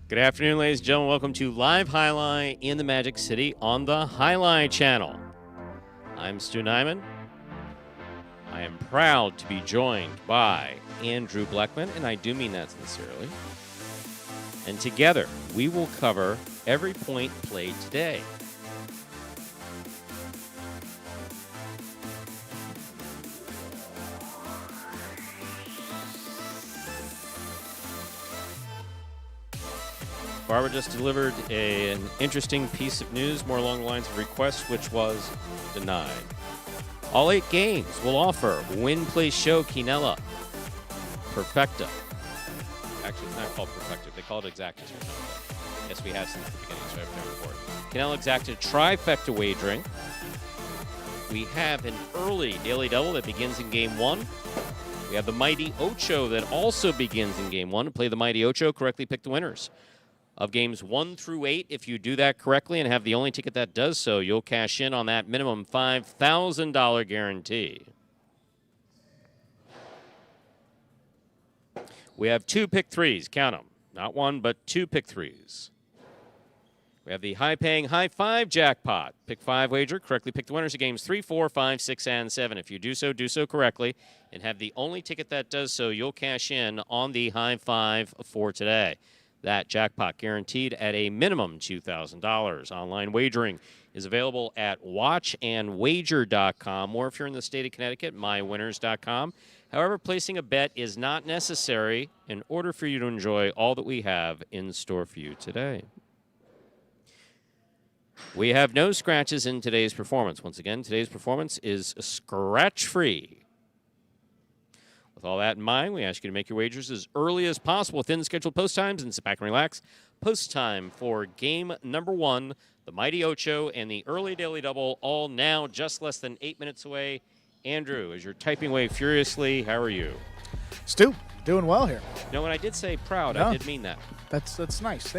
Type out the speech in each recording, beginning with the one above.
Good afternoon, ladies and gentlemen. Welcome to Live Highlight in the Magic City on the Highlight Channel. I'm Stu Nyman. I am proud to be joined by Andrew Bleckman, and I do mean that sincerely. And together, we will cover every point played today. Barbara just delivered an interesting piece of news, more along the lines of requests, which was denied. All 8 games will offer Win Place Show Quinella Perfecta. Actually, it's not called Perfecta. They call it Exactus or something. Yes, we have since the beginning, so I have no report. Quinella Exacta Trifecta wagering. We have an early daily double that begins in Game 1. We have the Mighty Ocho that also begins in Game 1. To play the Mighty Ocho, correctly pick the winners of games 1 through 8. If you do that correctly and have the only ticket that does so, you'll cash in on that minimum $5,000 guarantee. We have 2 pick threes. Count them. Not 1, but 2 pick threes. We have the high-paying high 5 jackpot. Pick 5 wager. Correctly pick the winners of games 3, 4, 5, 6, and 7. If you do so correctly and have the only ticket that does so, you'll cash in on the high 5 for today. That jackpot guaranteed at a minimum $2,000. Online wagering is available at watchandwager.com, or if you're in the state of Connecticut, mywinners.com. However, placing a bet is not necessary in order for you to enjoy all that we have in store for you today. We have no scratches in today's performance. Once again, today's performance is scratch-free. With all that in mind, we ask you to make your wagers as early as possible within the scheduled post times and sit back and relax. Post time for game number 1, the Mighty Ocho and the early daily double, all now just less than 8 minutes away. Andrew, as you're typing away furiously, how are you? Stu, doing well here. No, when I did say proud, No. I did mean that. That's nice.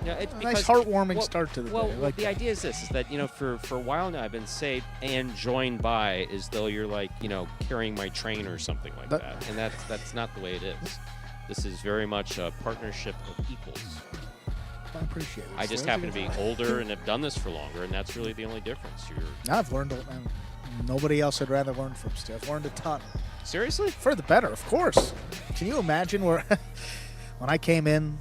Yeah, it's nice, heartwarming start to the day. Well, the idea is this: is that for a while now I've been saying and joined by as though you're like carrying my train or something like that, and that's not the way it is. This is very much a partnership of equals. I appreciate it. I just happen to be older and have done this for longer, and that's really the only difference. I've learned. Nobody else I'd rather learn from, Stu. I've learned a ton. Seriously? For the better, of course. Can you imagine when I came in?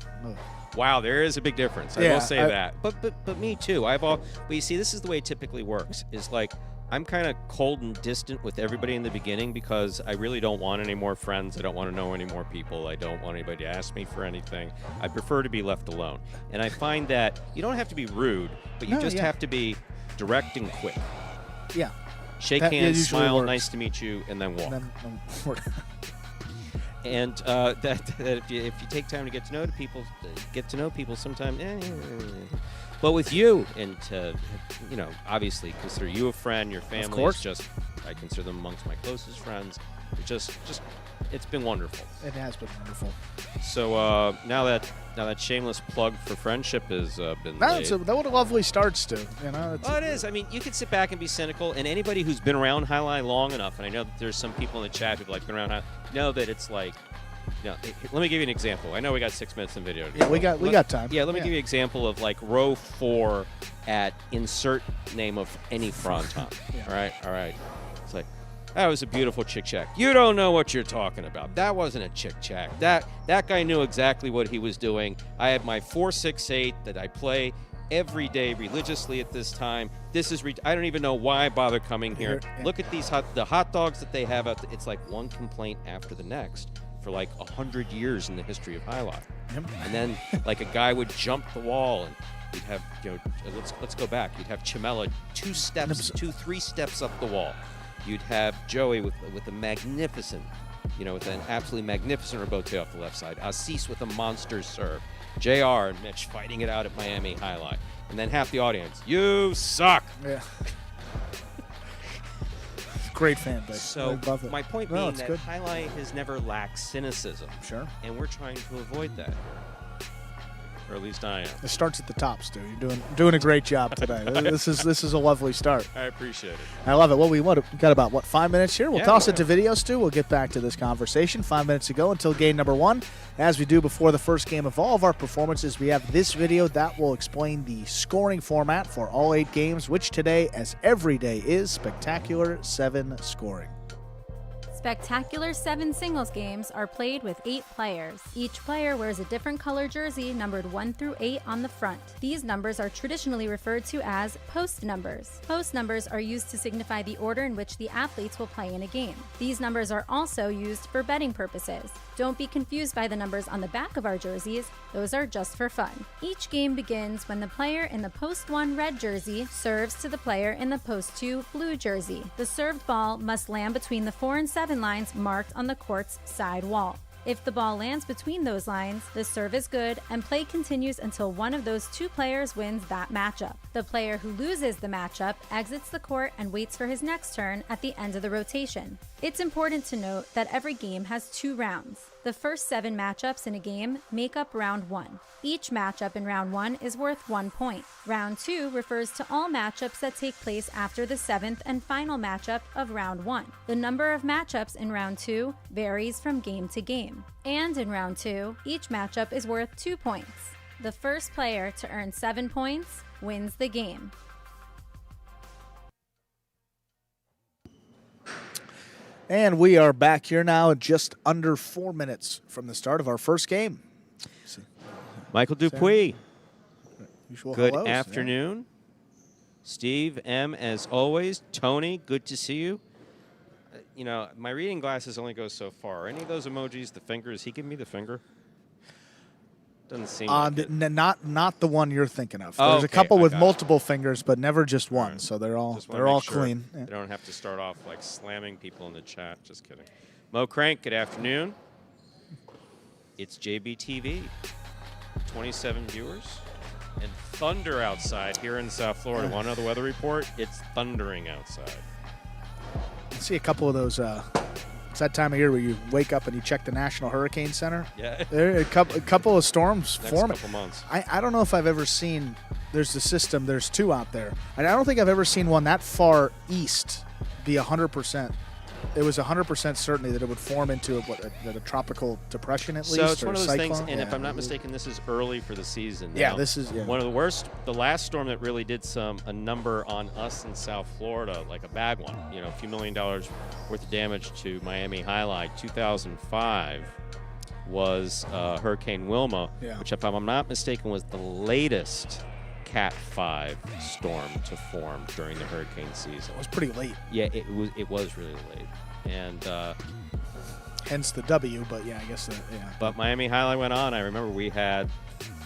Wow, there is a big difference. I will say that. But me too. But you see, this is the way it typically works. Is like I'm kind of cold and distant with everybody in the beginning because I really don't want any more friends. I don't want to know any more people. I don't want anybody to ask me for anything. I prefer to be left alone. And I find that you don't have to be rude, but you just have to be direct and quick. Yeah. Shake hands, smile, nice to meet you, and then walk. And that if you take time to get to know people, sometimes. But with you, and obviously consider you a friend. Your family is just, I consider them amongst my closest friends. It's been wonderful. It has been wonderful. So now that shameless plug for friendship has been laid. That what a lovely start, Stu. It is. I mean, you can sit back and be cynical, and anybody who's been around Highline long enough, and I know that there's some people in the chat who've been around, know that it's like. Let me give you an example. I know we got 6 minutes in video. Yeah, we got time. Yeah, let me give you an example of like row 4 at insert name of any fronton. Yeah. All right. It's like, that was a beautiful chick-chack. You don't know what you're talking about. That wasn't a chick-chack. That guy knew exactly what he was doing. I have my 4-6-8 that I play every day religiously at this time. I don't even know why I bother coming here. Look at the hot dogs that they have out there. It's like one complaint after the next. For like 100 years in the history of Highline. Yep. And then like a guy would jump the wall and you'd have, let's go back. You'd have Chimela 3 steps up the wall. You'd have Joey with a magnificent, with an absolutely magnificent rebote off the left side. Assis with a monster serve. JR and Mitch fighting it out at Miami Highline. And then half the audience, you suck. Yeah. Great fan base. So my point being that Highlight has never lacked cynicism. Sure. And we're trying to avoid that. Or at least I am. It starts at the top, Stu. You're doing a great job today. This is a lovely start. I appreciate it. I love it. Well, we got about 5 minutes here. We'll toss it to video, Stu. We'll get back to this conversation. 5 minutes to go until game number 1. As we do before the first game of all of our performances, we have this video that will explain the scoring format for all 8 games, which today, as every day, is Spectacular 7 scoring. Spectacular 7 singles games are played with 8 players. Each player wears a different color jersey numbered 1 through 8 on the front. These numbers are traditionally referred to as post numbers. Post numbers are used to signify the order in which the athletes will play in a game. These numbers are also used for betting purposes. Don't be confused by the numbers on the back of our jerseys. Those are just for fun. Each game begins when the player in the post 1 red jersey serves to the player in the post 2 blue jersey. The served ball must land between the 4 and 7 lines marked on the court's side wall. If the ball lands between those lines, the serve is good and play continues until one of those 2 players wins that matchup. The player who loses the matchup exits the court and waits for his next turn at the end of the rotation. It's important to note that every game has 2 rounds. The first 7 matchups in a game make up round 1. Each matchup in round 1 is worth 1 point. Round 2 refers to all matchups that take place after the 7th and final matchup of round 1. The number of matchups in round 2 varies from game to game. And in round 2, each matchup is worth 2 points. The first player to earn 7 points wins the game. And we are back here now at just under 4 minutes from the start of our first game. Michael Dupuis. Good hellos. afternoon. Yeah. Steve M, as always. Tony, good to see you. My reading glasses only go so far. Any of those emojis, the fingers, he give me the finger? Doesn't seem like it. Not the one you're thinking of. There's a couple with multiple fingers, but never just one. Right. So they're all clean. They don't have to start off like slamming people in the chat. Just kidding. Mo Crank, good afternoon. It's JBTV. 27 viewers. And thunder outside here in South Florida. Want to know the weather report? It's thundering outside. I see a couple of those. It's that time of year where you wake up and you check the National Hurricane Center. Yeah. There are a couple of storms forming. Next couple months. I don't know if I've ever seen. There's the system. There's 2 out there, and I don't think I've ever seen one that far east be 100%. It was 100% certainty that it would form into a tropical depression at least. So it's or one of those cyclone. things, and if I'm not mistaken, this is early for the season. Yeah, now. this is one of the worst. The last storm that really did a number on us in South Florida, like a bad one. A few $1 million worth of damage to Miami Highlight, 2005. was Hurricane Wilma, which, if I'm not mistaken, was the latest Cat 5 storm to form during the hurricane season. It was pretty late. Yeah, it was really late. And hence the W, but yeah, I guess yeah. But Miami Highlight went on. I remember we had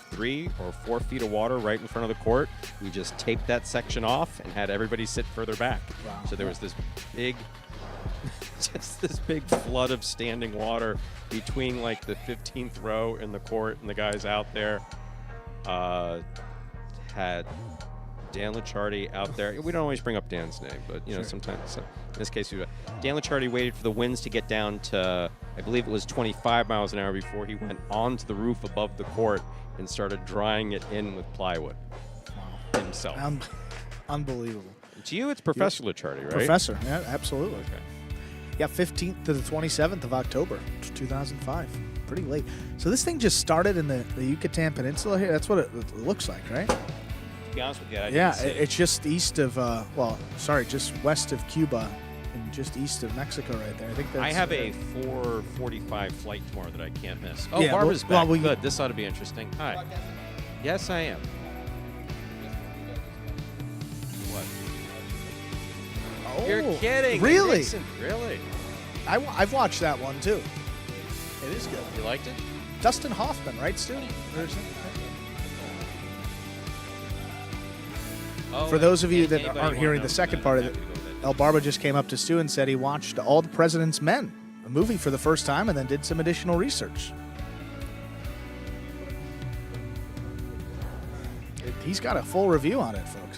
3 or 4 feet of water right in front of the court. We just taped that section off and had everybody sit further back. Wow. So there was this big, just this big flood of standing water between like the 15th row in the court and the guys out there. Had Dan Licciardi out there. We don't always bring up Dan's name, but you know, sometimes in this case, Dan Licciardi waited for the winds to get down to, I believe it was 25 miles an hour before he went onto the roof above the court and started drying it in with plywood himself. Unbelievable. To you, it's Professor Licciardi, right? Professor, yeah, absolutely. Okay. Yeah, 15th to the 27th of October, 2005. Pretty late. So this thing just started in the Yucatan Peninsula here. That's what it looks like, right? To be honest with you, I yeah, didn't see it's just east of, just west of Cuba and just east of Mexico right there. I think that's. I have a 4:45 flight tomorrow that I can't miss. Oh, yeah, Barbara's back. well, Good. This ought to be interesting. Hi. Yes, I am. What? Oh, You're kidding. Really? Nixon, really? I've watched that one too. It is good. You liked it? Dustin Hoffman, right, Stu? Oh, For those of you that anybody aren't wanna hearing know? the second No, part of happy it, to go with El Barba just came up to Stu and said he watched All the President's Men, a movie for the first time, and then did some additional research. He's got a full review on it, folks.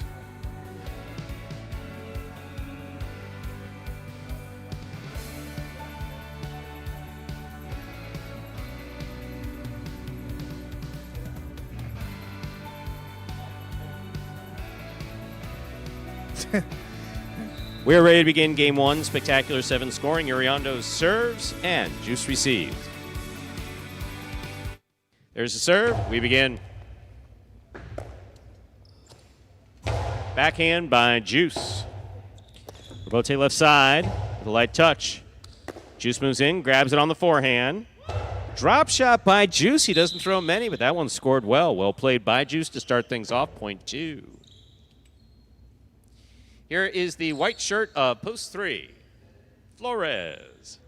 We're ready to begin game 1. Spectacular 7 scoring. Uriando serves and Juice receives. There's the serve. We begin. Backhand by Juice. Rebote left side with a light touch. Juice moves in, grabs it on the forehand. Drop shot by Juice. He doesn't throw many, but that one scored well. Well played by Juice to start things off. Point 2. Here is the white shirt of post 3, Flores.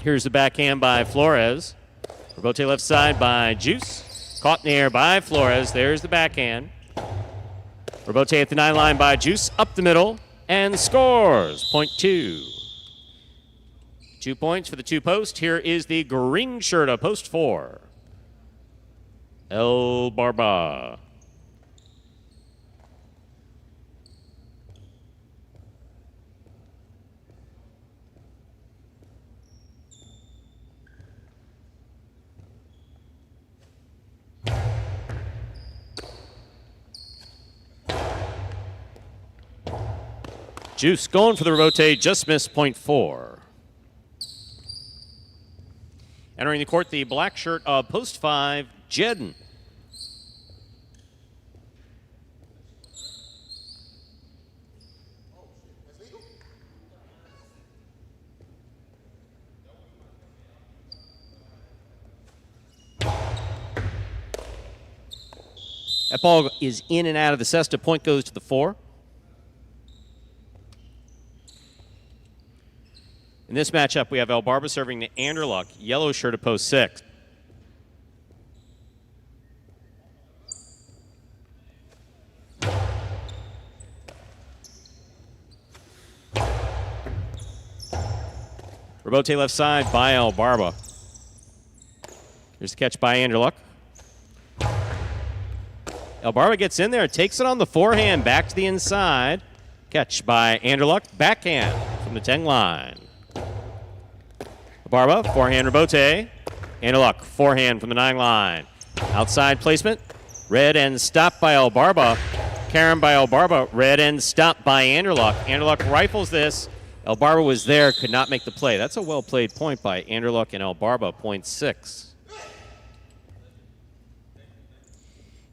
Here's the backhand by Flores. Rebote left side by Juice. Caught in the air by Flores. There's the backhand. Rebote at the 9 line by Juice. Up the middle and scores. Point 2. 2 points for the 2 post. Here is the green shirt of post 4, El Barba. Juice going for the rebote, just missed point 4. Entering the court, the black shirt of post 5, Jedden. That ball is in and out of the cesta. Point goes to the 4. In this matchup, we have El Barba serving to Anderluck, yellow shirt of post 6. Rebote left side by El Barba. Here's the catch by Anderluck. El Barba gets in there, takes it on the forehand, back to the inside. Catch by Anderluck, backhand from the 10 line. Barba, forehand rebote. Anderluck, forehand from the 9 line. Outside placement. Read and stopped by El Barba. Carom by Elbarba. Red end stop by Anderluck. Anderluck rifles this. Elbarba was there, could not make the play. That's a well-played point by Anderluck and Elbarba, point 6.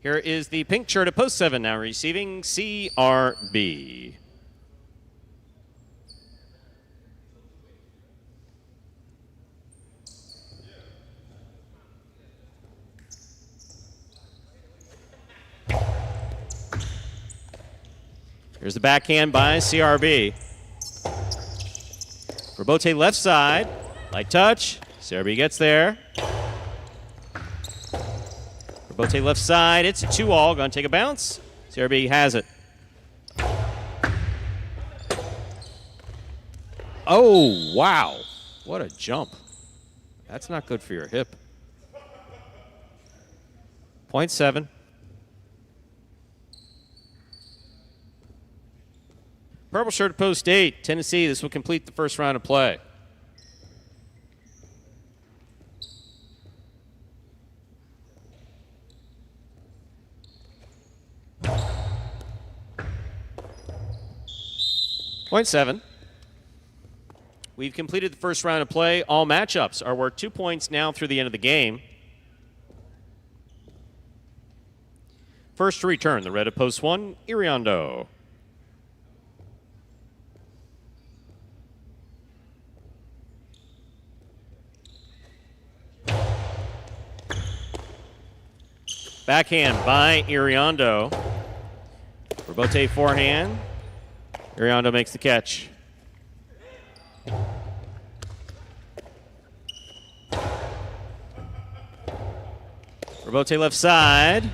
Here is the pink shirt at post 7 now receiving CRB. Here's the backhand by CRB. Robote left side. Light touch. CRB gets there. Robote left side. It's a 2-all. Going to take a bounce. CRB has it. Oh, wow. What a jump. That's not good for your hip. Point 7. Purple shirt at post 8, Tennessee. This will complete the first round of play. Point 7. We've completed the first round of play. All matchups are worth 2 points now through the end of the game. First to return, the red at post 1, Iriondo. Backhand by Iriondo. Robote forehand. Iriondo makes the catch. Robote left side.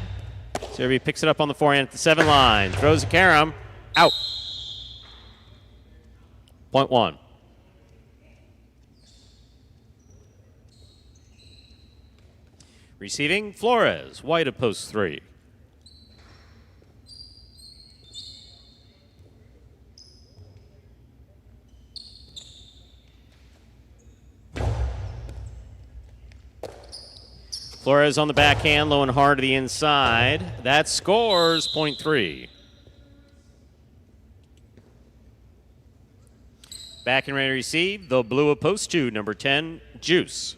CRB picks it up on the forehand at the 7 line. Throws a carom. Out. Point 1. Receiving, Flores, white at post 3. Flores on the backhand, low and hard to the inside. That scores point 3. Back and ready to receive, the blue at post 2, number 10, Juice.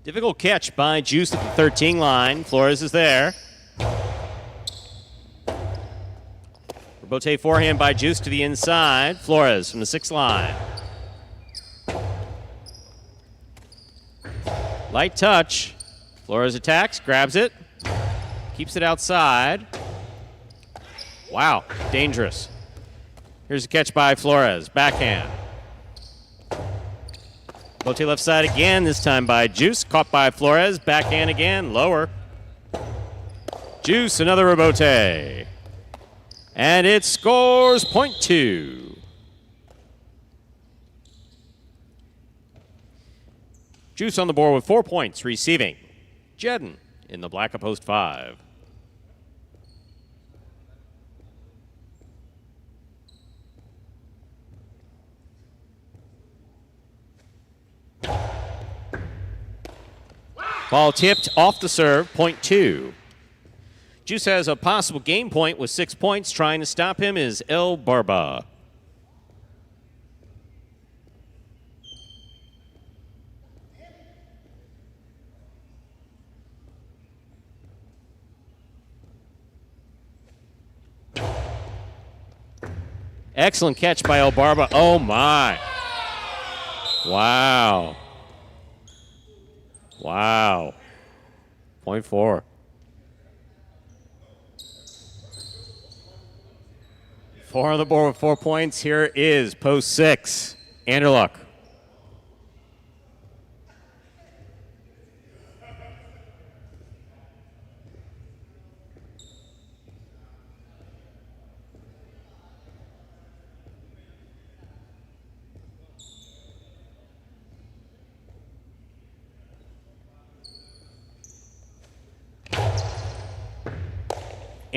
Difficult catch by Juice at the 13 line. Flores is there. Robote forehand by Juice to the inside. Flores from the 6 line. Light touch. Flores attacks, grabs it, keeps it outside. Wow, dangerous. Here's a catch by Flores. Backhand. Robote left side again, this time by Juice. Caught by Flores. Backhand again, lower. Juice, another Robote. And it scores point 2. Juice on the board with 4 points, receiving. Jedden in the black of post 5. Ball tipped off the serve, point 2. Juice has a possible game point with 6 points. Trying to stop him is Elbarba. Excellent catch by Elbarba. Oh, my. Wow. Wow. Point 4. 4 on the board with 4 points. Here is post 6. Anderluck.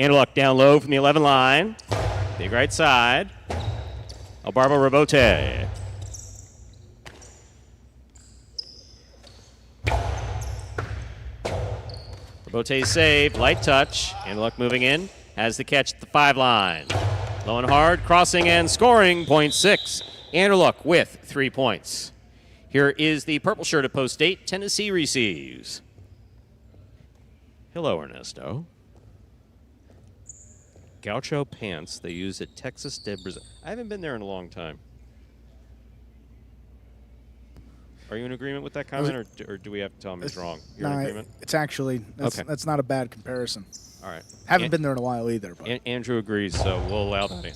Anderluck down low from the 11 line. Big right side. Albarbo Rebote. Rebote saved. Light touch. Anderluck moving in. Has the catch at the 5 line. Low and hard. Crossing and scoring. Point 6. Anderluck with 3 points. Here is the purple shirt at post 8. Tennessee receives. Hello, Ernesto. Gaucho pants they use at Texas de Brazil. I haven't been there in a long time. Are you in agreement with that comment, or do we have to tell him he's wrong? You're in agreement? It's actually, that's not a bad comparison. All right. Haven't been there in a while either. But. Andrew agrees, so we'll allow that in.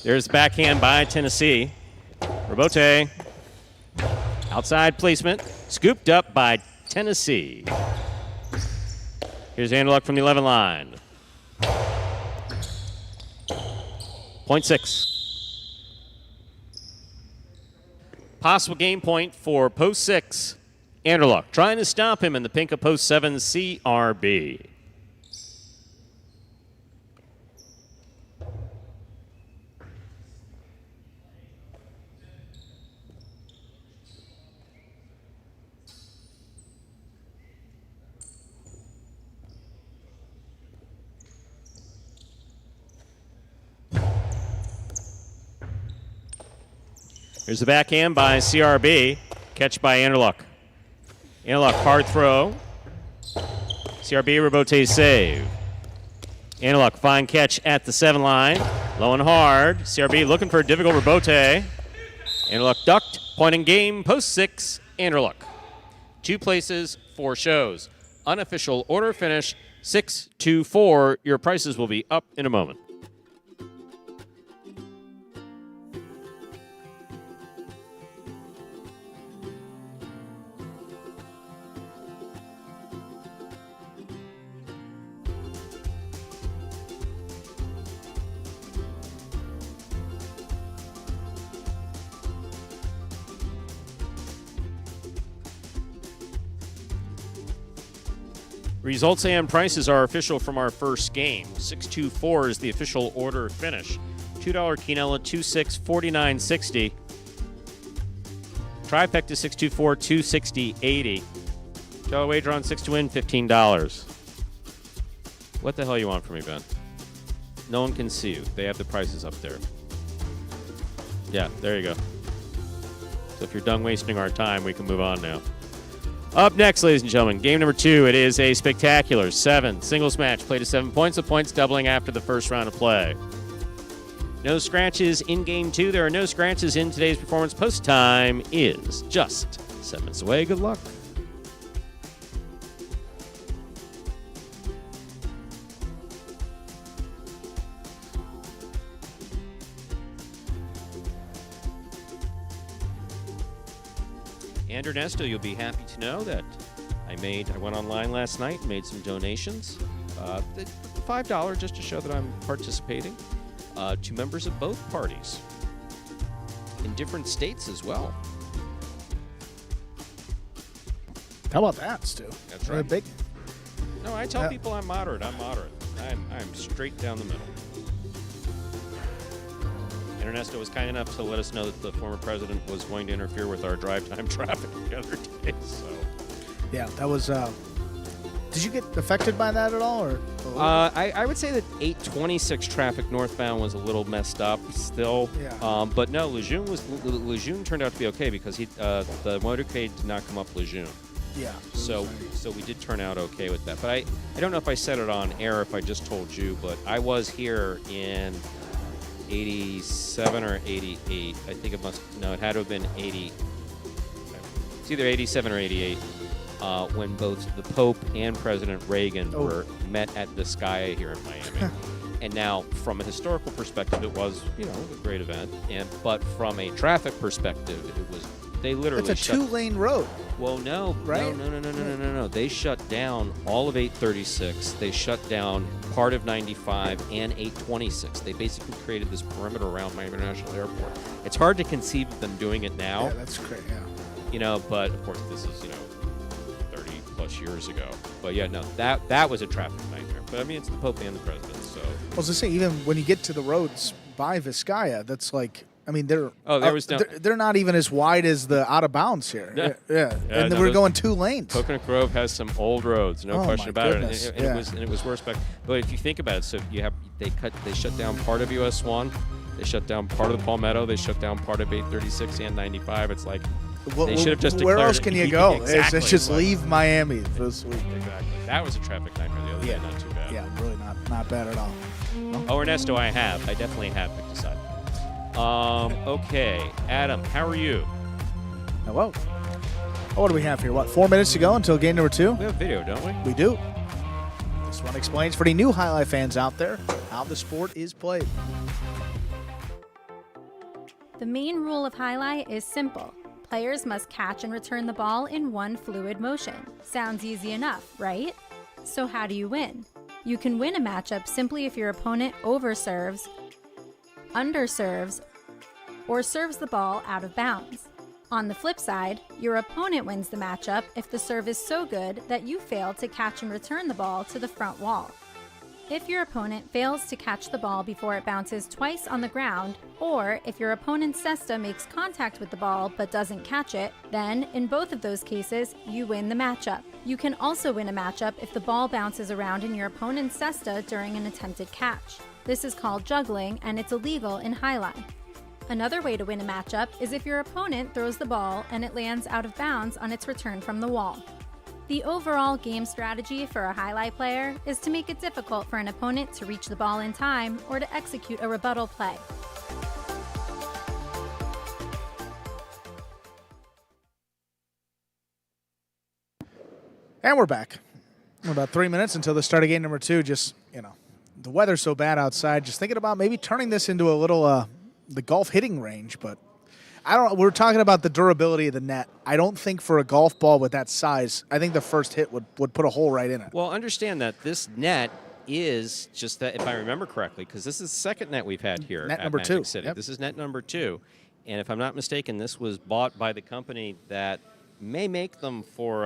There's the backhand by Tennessee. Rebote. Outside placement. Scooped up by Tennessee. Here's Anderluck from the 11 line. Point 6. Possible game point for post 6. Anderluck trying to stop him in the pink of post 7 CRB. Here's the backhand by CRB. Catch by Anderluck. Anderluck, hard throw. CRB, Rebote save. Anderluck, fine catch at the 7 line. Low and hard. CRB looking for a difficult Rebote. Anderluck ducked. Point in game, post 6, Anderluck. 2 places, 4 shows. Unofficial order finish, 6-4. Your prices will be up in a moment. Results and prices are official from our first game. 6-4 is the official order finish. $2 Quinella, 2-6, $49.60. Trifecta 6-2-4, $260.80. $2 wager on 6 to win, $15. What the hell you want from me, Ben? No one can see you. They have the prices up there. Yeah, there you go. So if you're done wasting our time, we can move on now. Up next, ladies and gentlemen, game number 2. It is a spectacular 7 singles match. Played to 7 points, with points doubling after the first round of play. No scratches in game 2. There are no scratches in today's performance. Post time is just 7 minutes away. Good luck. And Ernesto, you'll be happy to know that I went online last night and made some donations. $5 just to show that I'm participating to members of both parties in different states as well. How about that, Stu? That's Really right. big. No, I tell people I'm moderate. I'm moderate. I'm straight down the middle. And Ernesto was kind enough to let us know that the former president was going to interfere with our drive time traffic the other day. So, yeah, that was. Did you get affected by that at all, or? I would say that 826 traffic northbound was a little messed up still. Yeah. But no, Lejeune turned out to be okay because the motorcade did not come up Lejeune. Yeah. So we did turn out okay with that. But I don't know if I said it on air, if I just told you, but I was here in 87 or 88. I think it had to have been 80. It's either 87 or 88 when both the Pope and President Reagan were met at the Sky here in Miami. And now, from a historical perspective, it was, a great event. But from a traffic perspective, it was, they literally It's a 2-lane road. Well, no, right? No. They shut down all of 836. They shut down part of 95 and 826. They basically created this perimeter around Miami International Airport. It's hard to conceive of them doing it now. Yeah, that's great. Yeah. But of course this is 30+ plus years ago. But yeah, no, that was a traffic nightmare. But I mean, it's the Pope and the President, so. I was gonna say, even when you get to the roads by Vizcaya, that's like, I mean, they're they're not even as wide as the out of bounds here. Yeah. And no, we're going 2 lanes. Coconut Grove has some old roads, no question about goodness. it. And it was worse back. But if you think about it, so they shut down part of US 1, they shut down part of the Palmetto, they shut down part of 836 and 95. It's like they should have just declared. Where else can you go? Exactly. It's just leave Miami for this week. Exactly. That was a traffic nightmare the other day. Not too bad. Yeah, really not bad at all. Oh, Ernesto, I definitely have picked a side. Okay, Adam, how are you? Hello. What do we have here? 4 minutes to go until game number 2? We have video, don't we? We do. This one explains for any new highlight fans out there how the sport is played. The main rule of highlight is simple. Players must catch and return the ball in one fluid motion. Sounds easy enough, right? So how do you win? You can win a matchup simply if your opponent overserves, underserves, or serves the ball out of bounds. On the flip side, your opponent wins the matchup if the serve is so good that you fail to catch and return the ball to the front wall. If your opponent fails to catch the ball before it bounces twice on the ground, or if your opponent's cesta makes contact with the ball but doesn't catch it, then in both of those cases, you win the matchup. You can also win a matchup if the ball bounces around in your opponent's cesta during an attempted catch. This is called juggling, and it's illegal in highlight. Another way to win a matchup is if your opponent throws the ball and it lands out of bounds on its return from the wall. The overall game strategy for a highlight player is to make it difficult for an opponent to reach the ball in time or to execute a rebuttal play. And we're back. We're about 3 minutes until the start of game number 2. Just, the weather's so bad outside. Just thinking about maybe turning this into a little the golf hitting range, but I don't know. We're talking about the durability of the net. I don't think for a golf ball with that size, I think the first hit would put a hole right in it. Well, understand that this net is just that, if I remember correctly, because this is the second net we've had here net at number Magic 2. City. Yep. This is net number 2. And if I'm not mistaken, this was bought by the company that may make them for,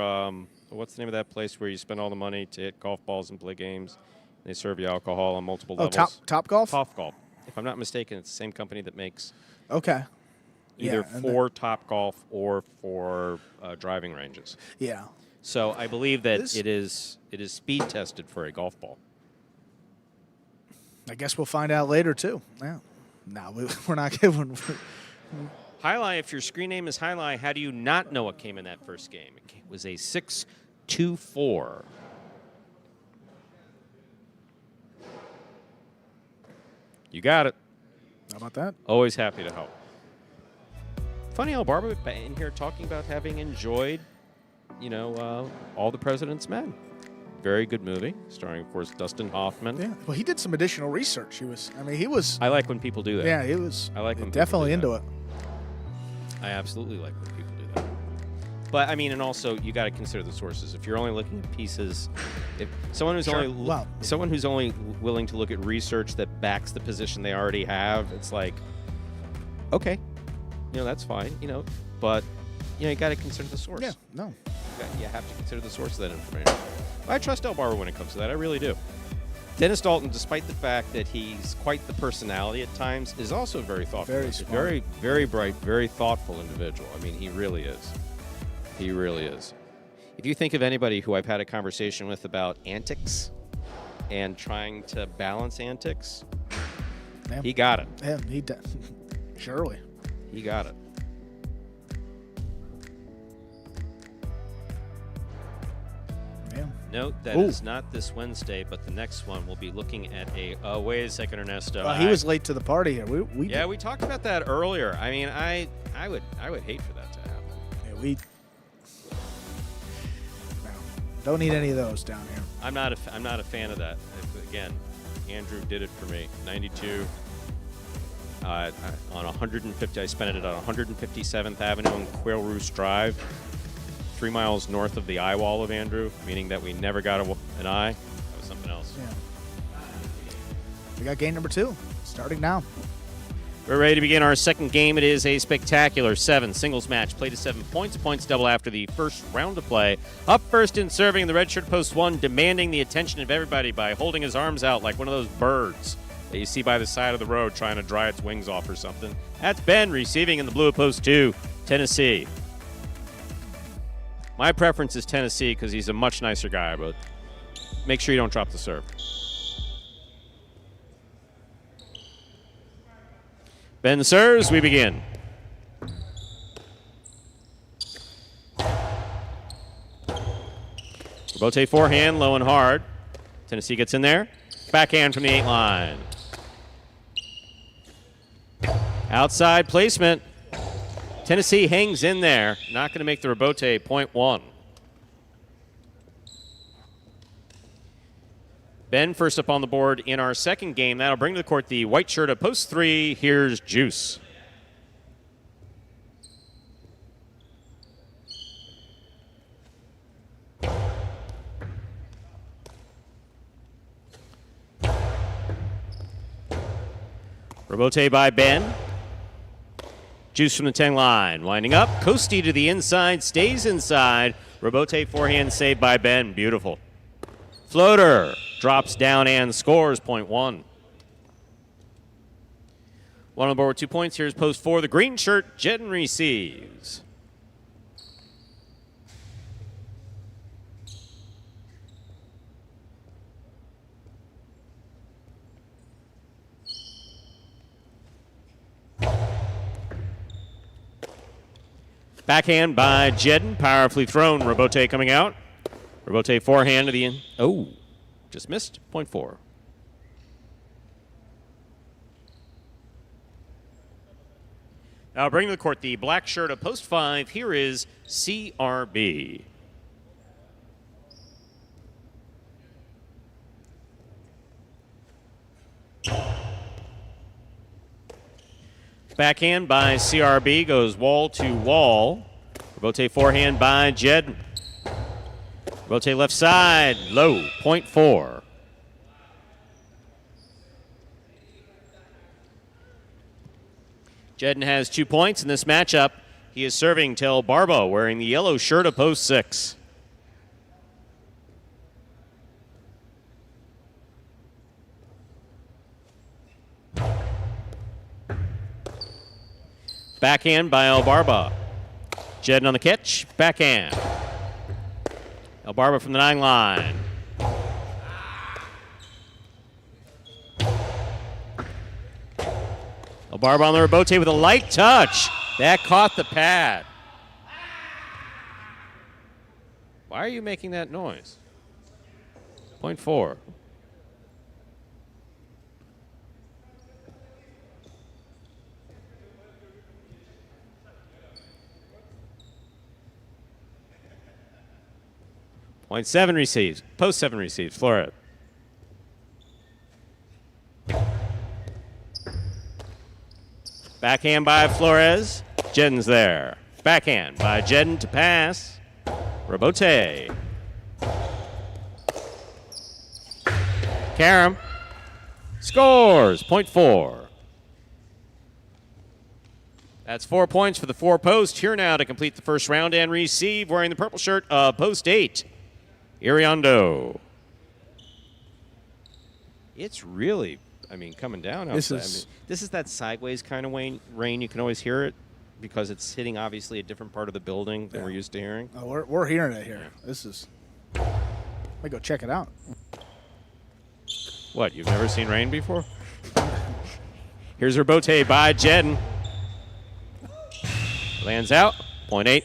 what's the name of that place where you spend all the money to hit golf balls and play games? And they serve you alcohol on multiple levels. Top Golf? Top Golf. If I'm not mistaken, it's the same company that makes either Yeah, for Top Golf or for driving ranges. Yeah. So I believe that it is speed tested for a golf ball. I guess we'll find out later, too. Yeah. No, we're not giving. Highlight, if your screen name is Highlight, how do you not know what came in that first game? It was a 6-2-4. You got it. How about that? Always happy to help. Funny how Barbara in here talking about having enjoyed, All the President's Men. Very good movie, starring, of course, Dustin Hoffman. Yeah. Well, he did some additional research. He was. I like when people do that. Yeah, he was. I like when definitely people do into it. I absolutely like when people do that. But I mean, and also you got to consider the sources. If you're only looking at pieces, if someone who's someone who's only willing to look at research that backs the position they already have, it's like, okay, that's fine, but you got to consider the source. Yeah, no. You have to consider the source of that information. I trust El Barber when it comes to that. I really do. Dennis Dalton, despite the fact that he's quite the personality at times, is also very thoughtful. Very smart. Very, very bright, very thoughtful individual. I mean, he really is. He really is. If you think of anybody who I've had a conversation with about antics and trying to balance antics, he got it. Yeah, he did. Surely. He got it. Yeah. Note that is not this Wednesday, but the next one we'll be looking at a. Wait a second, Ernesto. He was late to the party here. We talked about that earlier. I mean, I would hate for that to happen. Yeah, don't need any of those down here. I'm not a fan of that. Again, Andrew did it for me. 92 on 150. I spent it on 157th Avenue and Quail Roost Drive, 3 miles north of the eye wall of Andrew, meaning that we never got an eye. That was something else. Yeah. We got game number 2 starting now. We're ready to begin our second game. It is a spectacular 7 singles match. Played to 7 points. Points double after the first round of play. Up first in serving, the red shirt post 1, demanding the attention of everybody by holding his arms out like one of those birds that you see by the side of the road trying to dry its wings off or something. That's Ben receiving in the blue at post 2, Tennessee. My preference is Tennessee because he's a much nicer guy, but make sure you don't drop the serve. Ben serves, we begin. Robote forehand, low and hard. Tennessee gets in there. Backhand from the 8 line. Outside placement. Tennessee hangs in there. Not going to make the rebote point 1. Ben first up on the board in our second game. That'll bring to the court the white shirt at post 3. Here's Juice. Rebote by Ben. Juice from the 10 line. Winding up. Coasty to the inside. Stays inside. Rebote forehand saved by Ben. Beautiful. Floater. Drops down and scores, point 1. One on the board with 2 points. Here's post 4. The green shirt, Jedden receives. Backhand by Jedden, powerfully thrown. Rebote coming out. Rebote forehand to the in. Oh. Just missed, point 4. Now bring to the court the black shirt of post 5. Here is CRB. Backhand by CRB goes wall to wall. Rebote forehand by Jed. Rebote left side, low, point 4. Jedden has 2 points in this matchup. He is serving Tel Barbo, wearing the yellow shirt of post 6. Backhand by El Barba. Jedden on the catch, backhand. El Barba from the 9 line. El Barba on the rebote with a light touch. That caught the pad. Why are you making that noise? Point 4. Point 7 receives. Post 7 receives. Flores. Backhand by Flores. Jedden's there. Backhand by Jedden to pass. Rebote. Karam scores. Point 4. That's 4 points for the 4 post. Here now to complete the first round and receive, wearing the purple shirt of post 8. Iriondo. It's really, coming down outside. This is that sideways kind of rain. You can always hear it because it's hitting, obviously, a different part of the building than we're used to hearing. Oh, we're hearing it here. Yeah. This is... Let me go check it out. What, you've never seen rain before? Here's Rebote by Jedden. Lands out, point 8.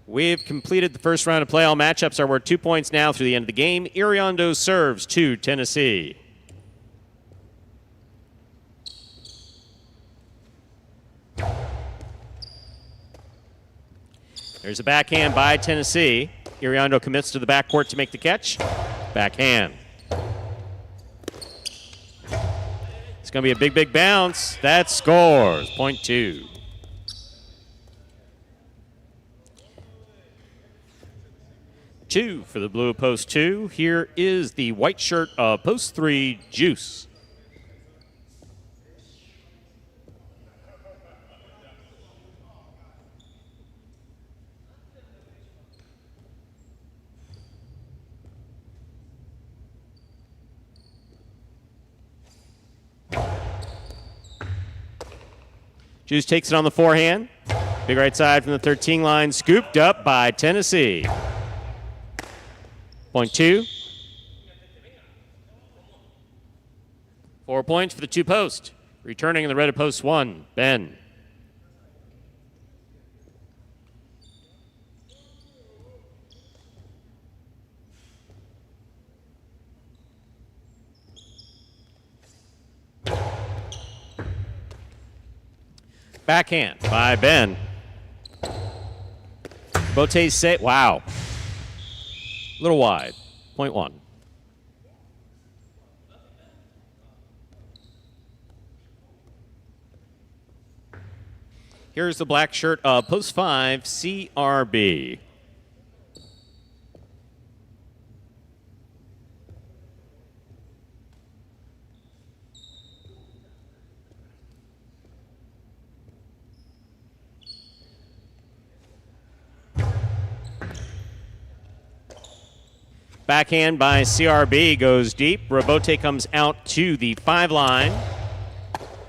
We've completed the first round of play. All matchups are worth 2 points now through the end of the game. Iriondo serves to Tennessee. There's a backhand by Tennessee. Iriondo commits to the backcourt to make the catch. Backhand. It's going to be a big, big bounce. That scores. Point 2. 2 for the blue of post 2. Here is the white shirt of post 3, Juice. Juice takes it on the forehand. Big right side from the 13 line, scooped up by Tennessee. Point 2. 4 points for the 2 post. Returning in the red of post 1, Ben. Backhand by Ben. Bote's say, wow. A little wide. Point 1. Here's the black shirt of post 5, CRB. Backhand by CRB goes deep. Robote comes out to the 5 line.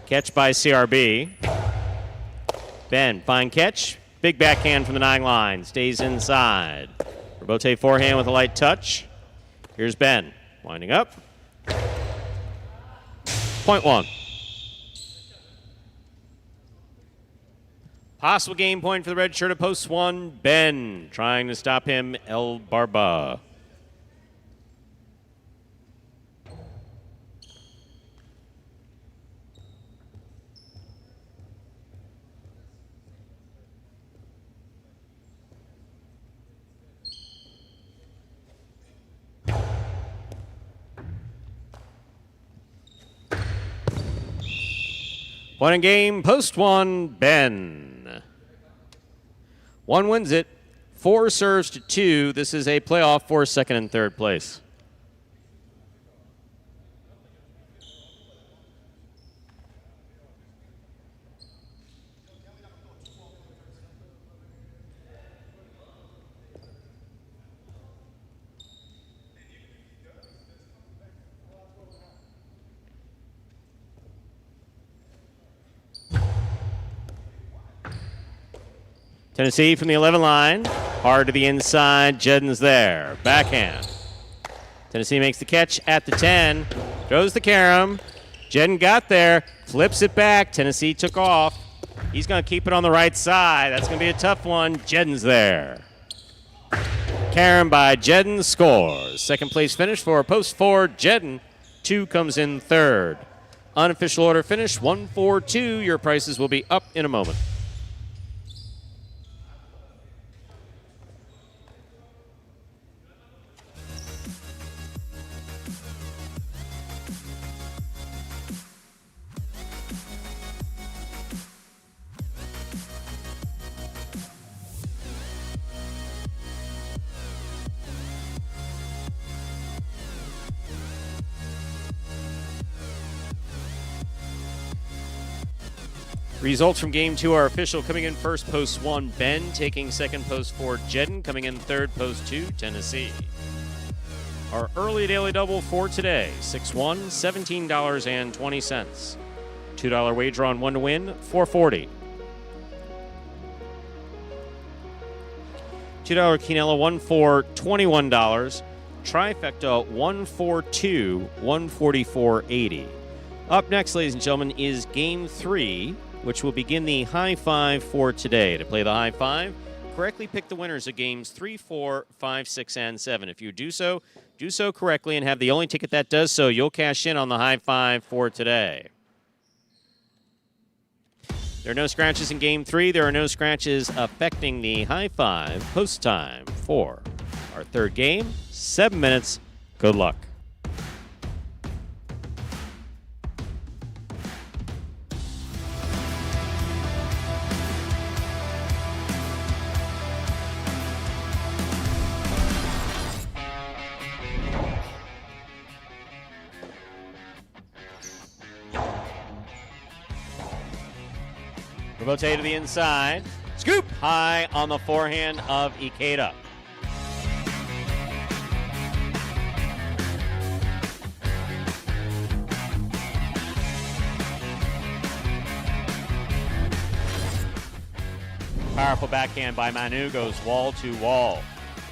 Catch by CRB. Ben, fine catch. Big backhand from the 9 line. Stays inside. Robote forehand with a light touch. Here's Ben. Winding up. Point 1. Possible game point for the red shirt of post 1. Ben trying to stop him. El Barba. Point in game, post 1, Ben. 1 wins it. 4 serves to 2. This is a playoff for second and third place. Tennessee from the 11 line. Hard to the inside. Jedden's there. Backhand. Tennessee makes the catch at the 10. Throws the carom. Jedden got there. Flips it back. Tennessee took off. He's going to keep it on the right side. That's going to be a tough one. Jedden's there. Carom by Jedden scores. Second place finish for post 4, Jedden. 2 comes in third. Unofficial order finish, 1-4-2. Your prices will be up in a moment. Results from game 2 are official. Coming in first, post 1, Ben. Taking second, post 4, Jedden. Coming in third, post 2, Tennessee. Our early daily double for today, 6-1, $17.20. $2 wager on 1 to win, $4.40. $2 Quinella, 1 for $21. Trifecta, 1 for 2, $144.80. Up next, ladies and gentlemen, is game 3, which will begin the high five for today. To play the high five, correctly pick the winners of games 3, 4, 5, 6, and 7. If you do so correctly and have the only ticket that does so, you'll cash in on the high five for today. There are no scratches in game 3. There are no scratches affecting the high five. Post time for our third game, 7 minutes. Good luck. Robote to the inside. Scoop high on the forehand of Ikeda. Powerful backhand by Manu, goes wall to wall.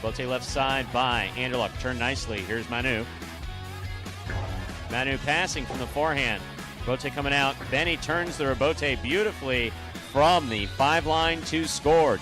Robote left side by Anderluck, turned nicely. Here's Manu. Manu passing from the forehand. Robote coming out. Benny turns the Robote beautifully from the 5-line to scored.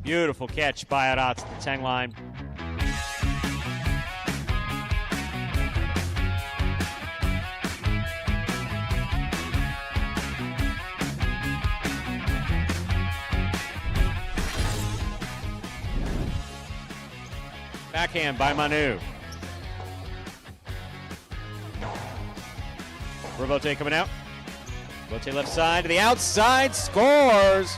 Beautiful catch by Arats at the 10 line. Backhand by Manu. Robote coming out. Robote left side to the outside, scores!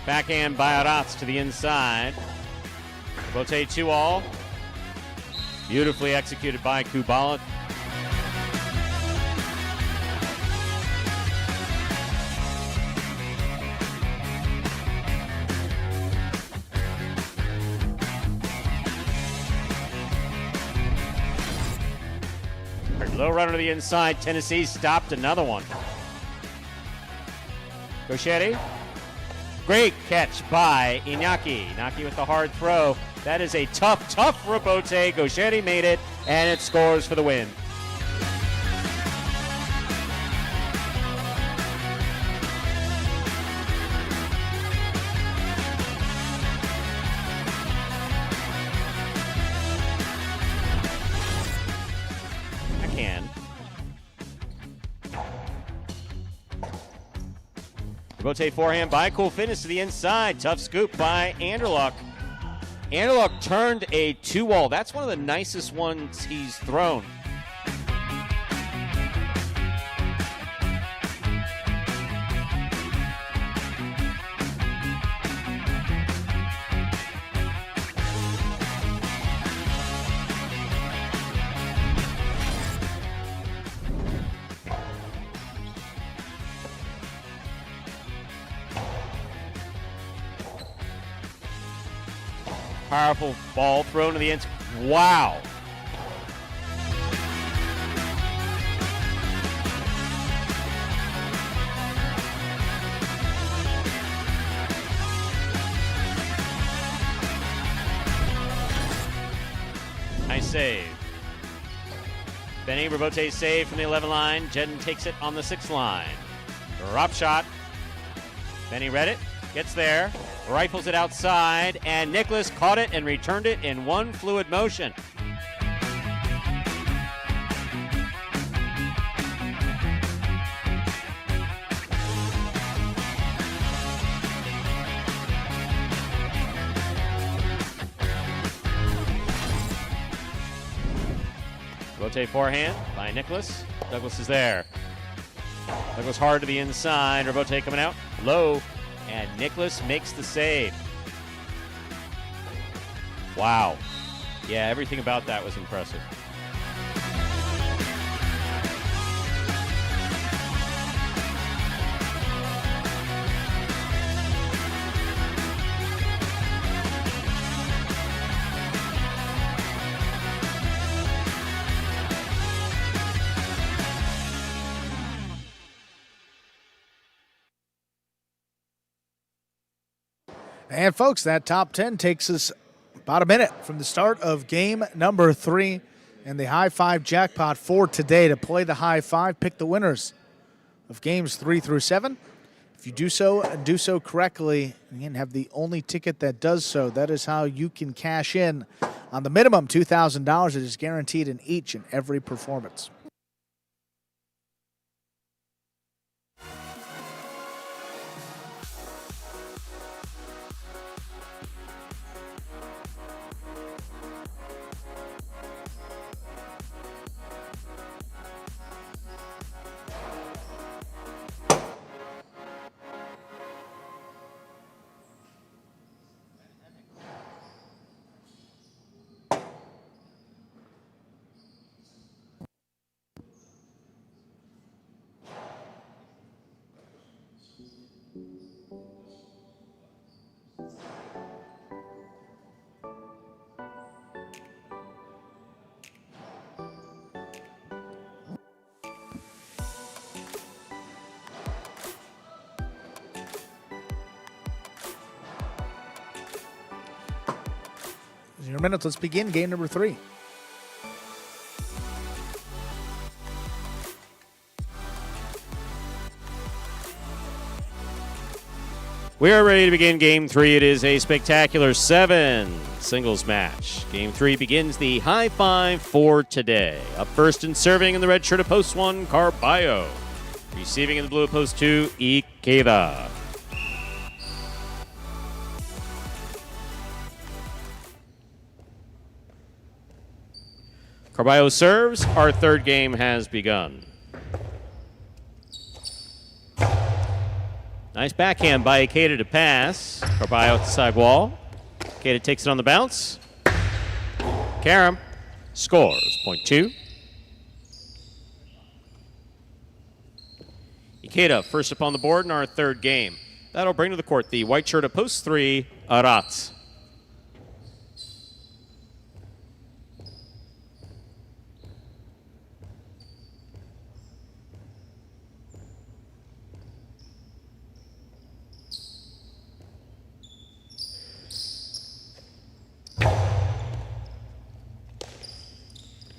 Backhand by Arats to the inside. Robote 2-all. Beautifully executed by Kubala. Low runner to the inside. Tennessee stopped another one. Gauchetti. Great catch by Iñaki. Iñaki with the hard throw. That is a tough Robote. Gauchetti made it, and it scores for the win. Backhand. Robote forehand by Cool Fitness to the inside. Tough scoop by Anderluck. Anderluck turned a 2-all. That's one of the nicest ones he's thrown. Powerful ball thrown to the end. Wow. Nice save. Benny Robote save from the 11 line. Jedden takes it on the 6 line. Drop shot. Benny read it. Gets there. Rifles it outside, and Nicholas caught it and returned it in one fluid motion. Robote forehand by Nicholas. Douglas is there. Douglas hard to the inside. Robote coming out low. And Nicholas makes the save. Wow. Yeah, everything about that was impressive. And folks, that top 10 takes us about a minute from the start of game number 3 and the high five jackpot for today. To play the high five, pick the winners of games 3 through 7. If you do so and do so correctly, and have the only ticket that does so, that is how you can cash in on the minimum $2,000 that is guaranteed in each and every performance. Your minutes. Let's begin game number 3. We are ready to begin game 3. It is a spectacular 7 singles match. Game 3 begins the high five for today. Up first and serving in the red shirt of post 1, Carballo. Receiving in the blue of post 2, Ikeda. Carballo serves. Our third game has begun. Nice backhand by Ikeda to pass. Carballo at the side wall. Ikeda takes it on the bounce. Karam scores. Point 2. Ikeda first up on the board in our third game. That'll bring to the court the white shirt of post 3, Aratz.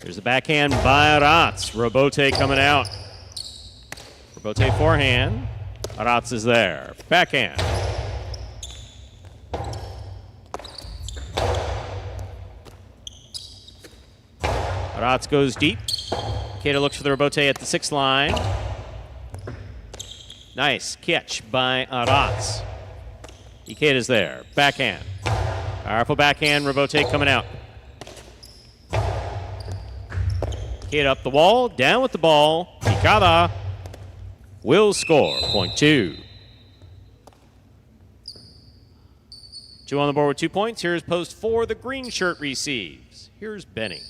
Here's the backhand by Aratz. Robote coming out. Robote forehand. Aratz is there. Backhand. Aratz goes deep. Ikeda looks for the Robote at the 6th line. Nice catch by Aratz. Ikeda's there. Backhand. Powerful backhand. Robote coming out. Ikeda up the wall, down with the ball. Ikeda will score. Point 2. 2 on the board with 2 points. Here's post 4. The green shirt receives. Here's Benny.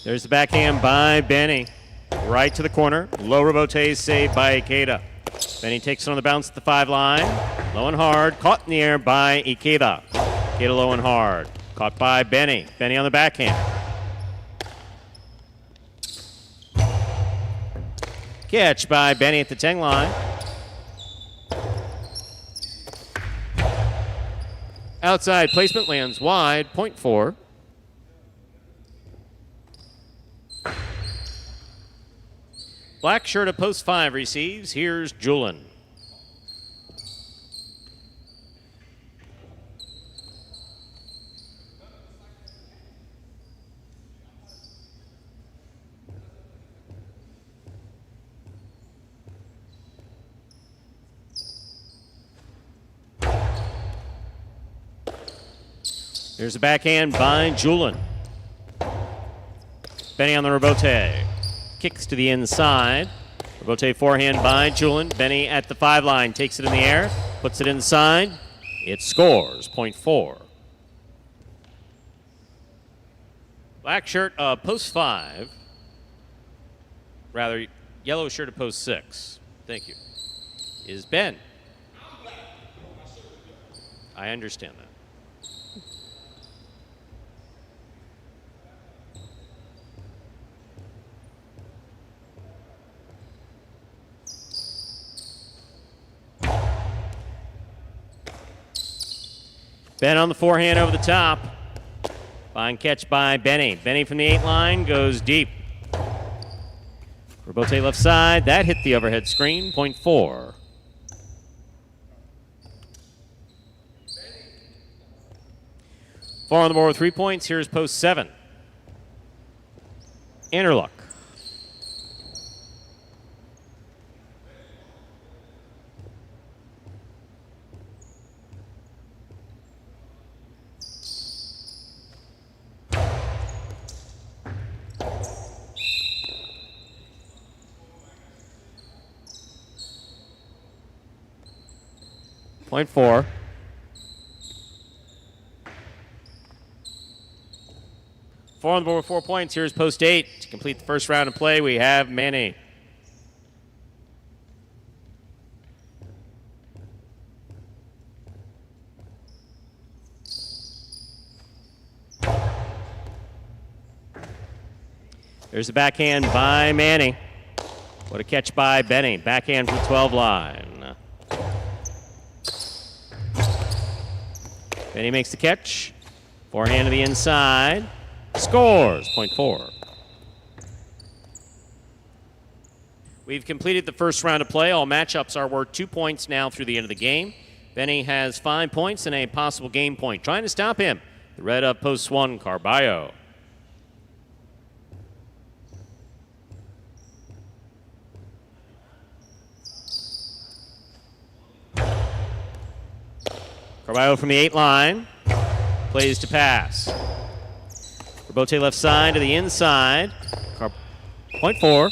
There's the backhand by Benny. Right to the corner. Low Robote saved by Ikeda. Benny takes it on the bounce at the 5 line. Low and hard. Caught in the air by Ikeda. Ikeda low and hard. Caught by Benny. Benny on the backhand. Catch by Benny at the 10 line. Outside placement lands wide. Point 4. Black shirt at post 5 receives. Here's Julian. There's a backhand by Julian. Benny on the Robote. Kicks to the inside. Robote forehand by Julian. Benny at the 5 line. Takes it in the air. Puts it inside. It scores. Point 4. Black shirt post 5. Rather, yellow shirt at post 6. Thank you. Is Ben. I understand that. Ben on the forehand over the top. Fine catch by Benny. Benny from the 8 line goes deep. Robote left side. That hit the overhead screen. Point 4. Four on the board with 3 points. Here's post 7. Interlock. Point 4. Four on the board with 4 points. Here's post 8. To complete the first round of play, we have Manny. There's the backhand by Manny. What a catch by Benny. Backhand from the 12 line. Benny makes the catch. Forehand to the inside. Scores. Point 4. We've completed the first round of play. All matchups are worth 2 points now through the end of the game. Benny has 5 points and a possible game point. Trying to stop him. The red up post 1, Carballo. Carballo from the 8 line. Plays to pass. Robote left side to the inside. Point 4.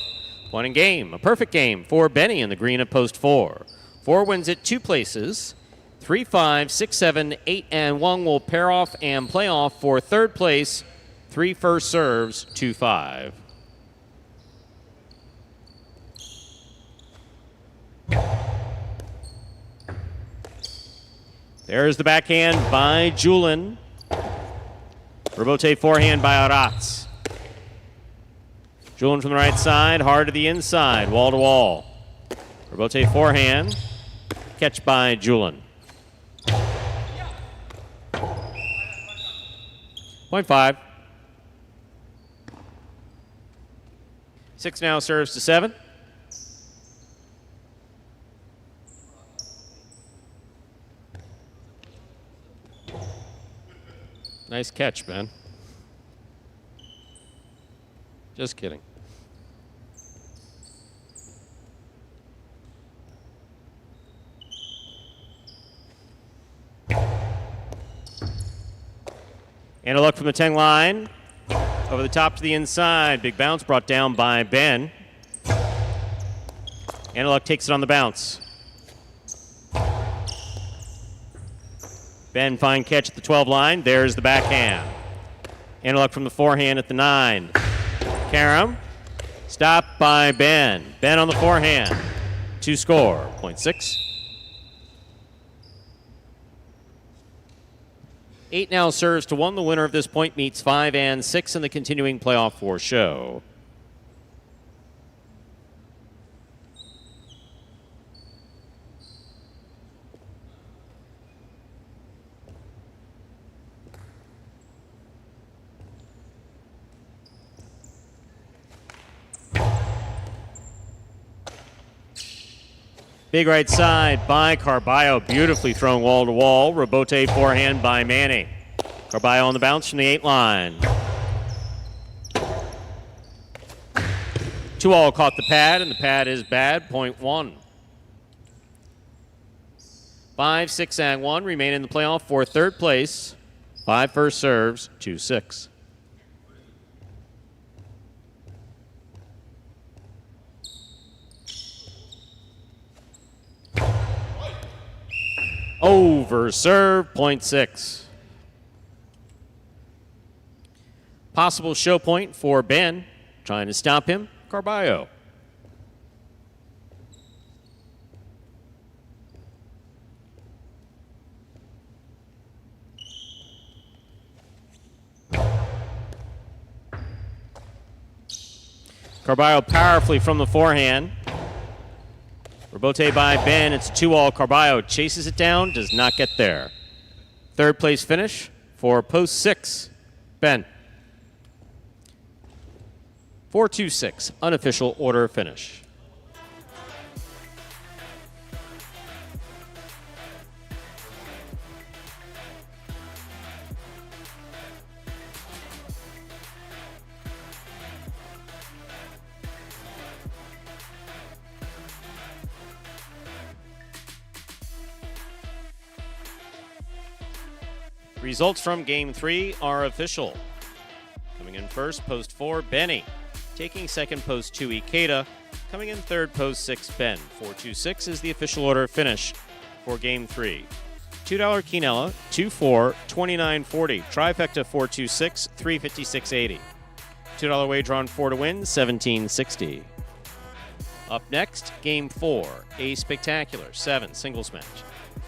Point in game. A perfect game for Benny in the green at post 4. 4 wins at 2 places. 3, 5, 6, 7, 8, and 1 will pair off and play off for third place. 3 first serves, 2, 5. There's the backhand by Julin. Robote forehand by Aratz. Julin from the right side, hard to the inside, wall to wall. Robote forehand, catch by Julin. Point 5. 6 now serves to 7. Nice catch, Ben. Just kidding. And a look from the 10 line. Over the top to the inside. Big bounce brought down by Ben. Analuck takes it on the bounce. Ben, fine catch at the 12 line. There's the backhand. Analuck from the forehand at the 9. Karam. Stopped by Ben. Ben on the forehand. To score. Point 6. 8 now serves to 1. The winner of this point meets 5 and 6 in the continuing playoff 4 show. Big right side by Carballo, beautifully thrown wall to wall. Robote forehand by Manny. Carballo on the bounce from the 8 line. 2-all caught the pad, and the pad is bad. Point 1. 5, 6, and 1 remain in the playoff for third place. 5 first serves, 2, 6. Over serve, point 6. Possible show point for Ben. Trying to stop him, Carballo. Carballo powerfully from the forehand. Rebote by Ben. It's 2-all. Carballo chases it down, does not get there. Third place finish for post 6. Ben. 4-2-6, unofficial order finish. Results from Game 3 are official. Coming in first, post 4, Benny. Taking second, post 2, Ikeda. Coming in third, post 6, Ben. 4-2-6 is the official order finish for Game 3. $2 Quinella, 2-4, 29.40. Trifecta 4-2-6, 356.80. $2 wager on 4 to win, 17.60. Up next, Game 4, a spectacular 7 singles match.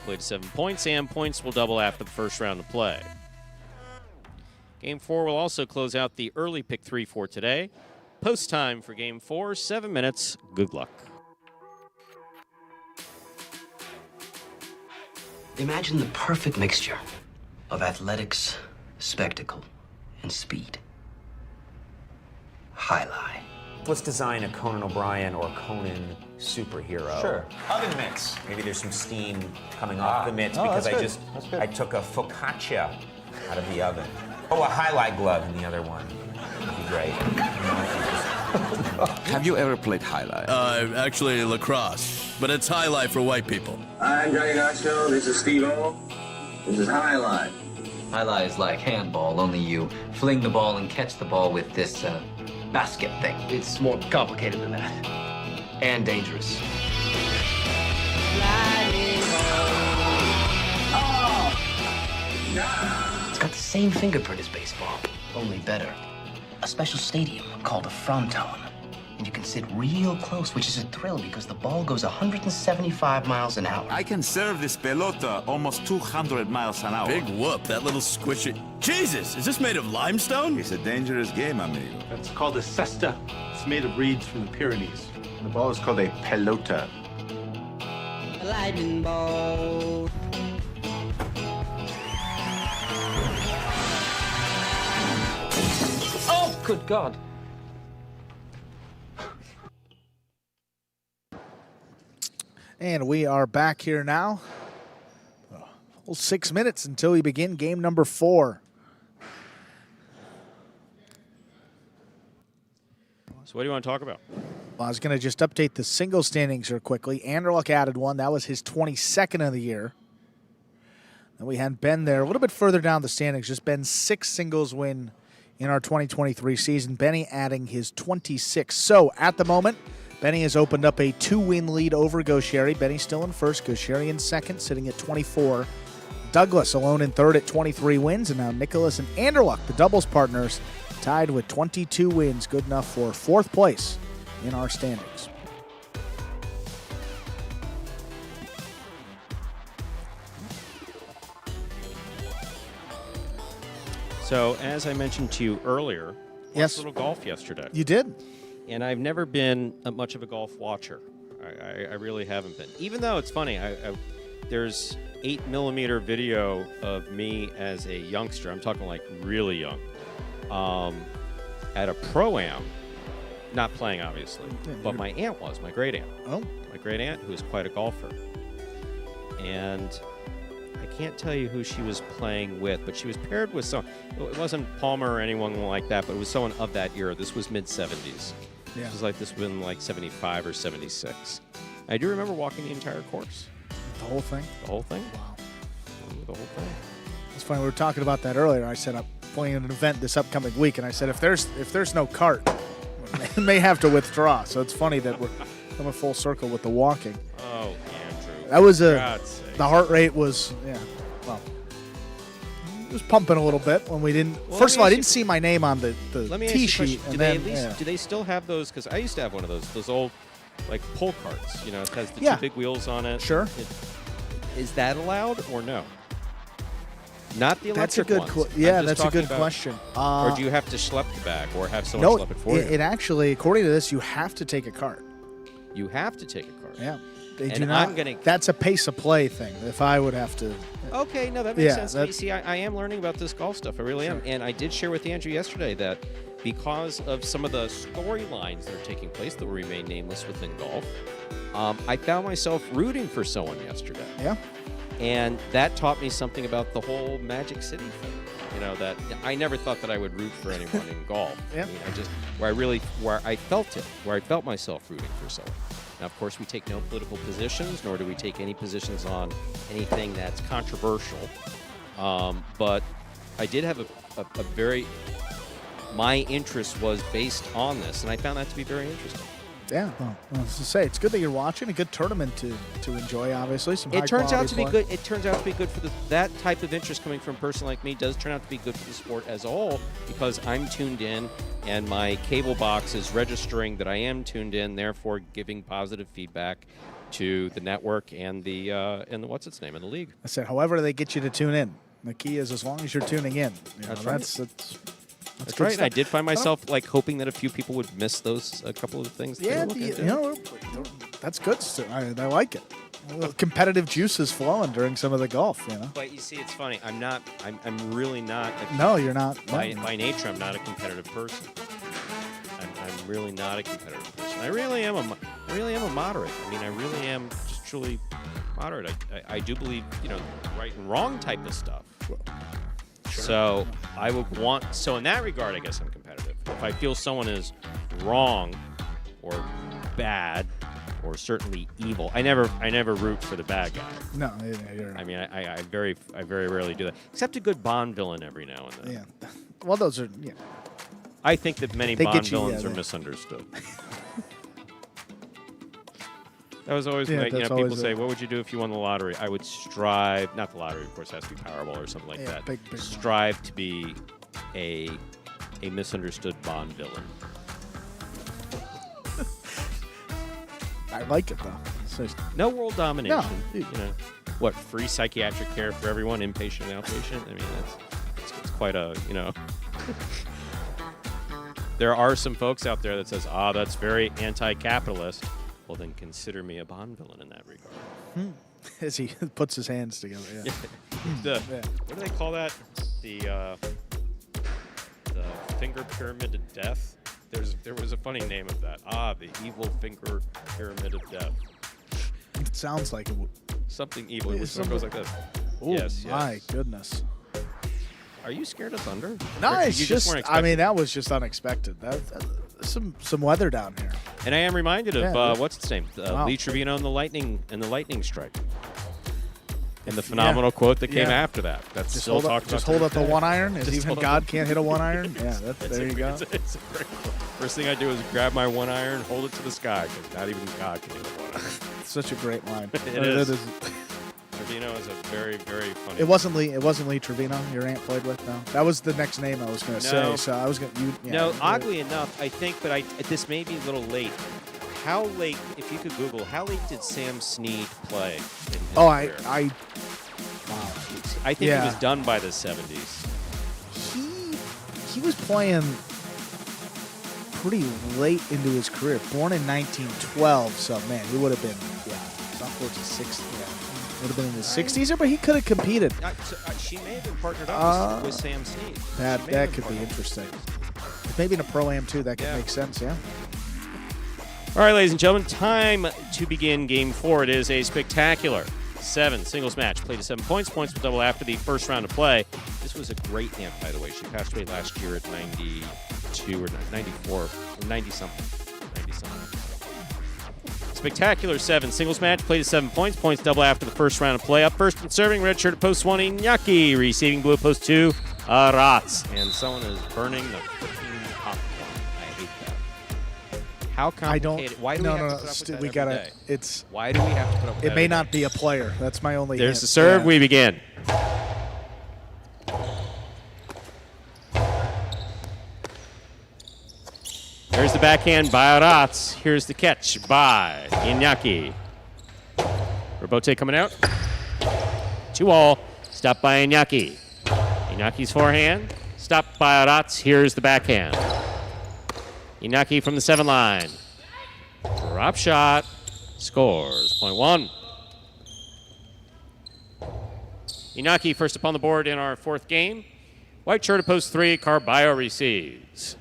Played 7 points, and points will double after the first round of play. Game 4 will also close out the early pick 3 for today. Post time for Game 4, 7 minutes. Good luck. Imagine the perfect mixture of athletics, spectacle, and speed. Highlight. Let's design a Conan O'Brien or Conan superhero. Sure. Oven mitts. Maybe there's some steam coming off the mitts because I took a focaccia out of the oven. Oh, a highlight glove in the other one. That'd be great. Have you ever played highlight? Actually lacrosse, but it's highlight for white people. I'm Johnny Knoxville. This is Steve-O. This is highlight. Highlight is like handball, only you fling the ball and catch the ball with this basket thing. It's more complicated than that. And dangerous. It's got the same fingerprint as baseball, only better. A special stadium called a fronton. And you can sit real close, which is a thrill because the ball goes 175 miles an hour. I can serve this pelota almost 200 miles an hour. Big whoop, that little squishy. Jesus, is this made of limestone? It's a dangerous game, amigo. It's called a cesta. It's made of reeds from the Pyrenees. The ball is called a pelota. Lightning ball. Oh, good God. And we are back here now. Full 6 minutes until we begin game number 4. So what do you want to talk about? Well, I was going to just update the single standings here quickly. Anderluck added one. That was his 22nd of the year. And we had Ben there a little bit further down the standings. Just Ben's 6th singles win in our 2023 season. Benny adding his 26th. So at the moment, Benny has opened up a 2-win lead over Gaucheri. Benny's still in first. Gaucheri in second, sitting at 24. Douglas alone in third at 23 wins. And now Nicholas and Anderluck, the doubles partners, tied with 22 wins. Good enough for 4th place in our standings. So, as I mentioned to you earlier, Yes. I watched a little golf yesterday. You did? And I've never been much of a golf watcher. I really haven't been. Even though it's funny, there's 8mm video of me as a youngster. I'm talking like really young. At a pro-am, not playing obviously, but my aunt was, my great aunt. Oh. My great aunt, who was quite a golfer. And I can't tell you who she was playing with, but she was paired with someone. It wasn't Palmer or anyone like that, but it was someone of that era. This was mid-70s. Yeah. This was like this was in like 75 or 76. I do remember walking the entire course. The whole thing? The whole thing? Wow. The whole thing. It's funny, we were talking about that earlier. I said I'm playing an event this upcoming week, and I said if there's no cart, we may have to withdraw. So it's funny that we're coming full circle with the walking. Oh, Andrew. That was the heart rate was, well, it was pumping a little bit when we didn't. Well, first of all, I didn't see my name on the let me tee ask you a sheet. question. And Do they then, at least do they still have those? Because I used to have one of those old like pull carts. You know, it has the Yeah. 2 big wheels on it. Sure. Is that allowed or no? Not the electric That's a good ones. that's a good question. Or do you have to schlep the bag or have someone schlep it for you? It actually, according to this, you have to take a cart. You have to take a cart. Yeah. They And do not. I'm gonna- That's a pace of play thing. If I would have to. Okay, no, that makes Yeah, sense. But you see, I am learning about this golf stuff. I really am. And I did share with Andrew yesterday that because of some of the storylines that are taking place that will remain nameless within golf, I found myself rooting for someone yesterday. Yeah. And that taught me something about the whole Magic City thing. You know, that I never thought that I would root for anyone in golf. Yeah. I mean, where I felt myself rooting for someone. Now, of course, we take no political positions, nor do we take any positions on anything that's controversial. But I did have a very, my interest was based on this, and I found that to be very interesting. Yeah, well, I was to say it's good that you're watching a good tournament to enjoy. Obviously, some It turns out to be play. good. It turns out to be good for that type of interest coming from a person like me. Does turn out to be good for the sport as a whole because I'm tuned in and my cable box is registering that I am tuned in, therefore giving positive feedback to the network and the what's its name in the league. I said, however they get you to tune in. The key is as long as you're tuning in. That's right. That's good right. stuff. I did find myself like hoping that a few people would miss those a couple of things. that they Yeah, were looking to. you know, that's good. I like it. Competitive juices flowing during some of the golf. You know. But you see, it's funny. I'm really not. No, you're not. By nature, I'm not a competitive person. I'm really not a competitive person. I really am a moderate. I mean, I really am just truly moderate. I do believe, right and wrong type of stuff. Sure. So I would want. So in that regard, I guess I'm competitive. If I feel someone is wrong or bad or certainly evil, I never root for the bad guy. No, you're. I mean, I very rarely do that, except a good Bond villain every now and then. Yeah. Well, those are. Yeah. I think that many They Bond get you, villains yeah, are they- misunderstood. That was always Yeah, when that's people always say, a- "What would you do if you won the lottery?" I would strive. Not the lottery, of course, it has to be Powerball or something like Yeah, that. big Strive to be a misunderstood Bond villain. I like it though. So, No world domination. No. You know, what, free psychiatric care for everyone, inpatient and outpatient? I mean, it's quite a, There are some folks out there that says, that's very anti-capitalist. Well, then consider me a Bond villain in that regard. as he puts his hands together. Yeah. What do they call that? The finger pyramid of death? There was a funny name of that. The evil finger pyramid of death. It sounds like it. Something evil. Yeah, It goes like this. Oh, Yes. my goodness. Are you scared of thunder? No, Or it's you just. weren't I expecting mean, it? that was just unexpected. Some weather down here. And I am reminded of Yeah. what's its name? Wow. Lee Trevino and the lightning strike. And the phenomenal quote that came after that. That's Just still hold up, talked about. just hold up the one iron. As Just even hold up God the- can't hit a one iron. Yeah, there you go. It's a great quote. First thing I do is grab my one iron, hold it to the sky, because not even God can hit a one iron. Such a great line. It is. Trevino is a very, very funny. It wasn't Lee Trevino your aunt played with. No, that was the next name I was going to No. say. So I was going to. No, oddly enough, I think, but this may be a little late. How late, if you could Google, how late did Sam Snead play? In his career? Wow. I think he was done by the 70s. He was playing pretty late into his career. Born in 1912, so man, he would have been upwards of 60. Yeah, would have been in his 60s, but he could have competed. She may have been partnered up with Sam Snead. That could be interesting. Maybe in a pro-am too. That could make sense. Yeah. All right, ladies and gentlemen, time to begin Game 4. It is a spectacular 7 singles match. Played to 7 points. Points will double after the first round of play. This was a great aunt, by the way. She passed away last year at 92 or 94, or 90-something. 90-something. Spectacular 7 singles match. Played to 7 points. Points double after the first round of play. Up first and serving, red shirt at post 1, Iñaki. Receiving blue at post 2, Rats. And someone is burning the freaking popcorn. I hate that. How complicated? Why do we have to put up with that we every gotta. day? It's. Why do we have to put up with that It may every not day? be a player. That's my only. There's hint. the serve. Yeah. We begin. There's the backhand by Rats. Here's the catch by Iñaki. Robote coming out. 2-all. Stopped by Iñaki. Inaki's forehand. Stopped by Aratz. Here's the backhand. Inaki from the 7 line. Drop shot. Scores. Point 1. Inaki first up on the board in our 4th game. White shirt at post 3. Carballo receives.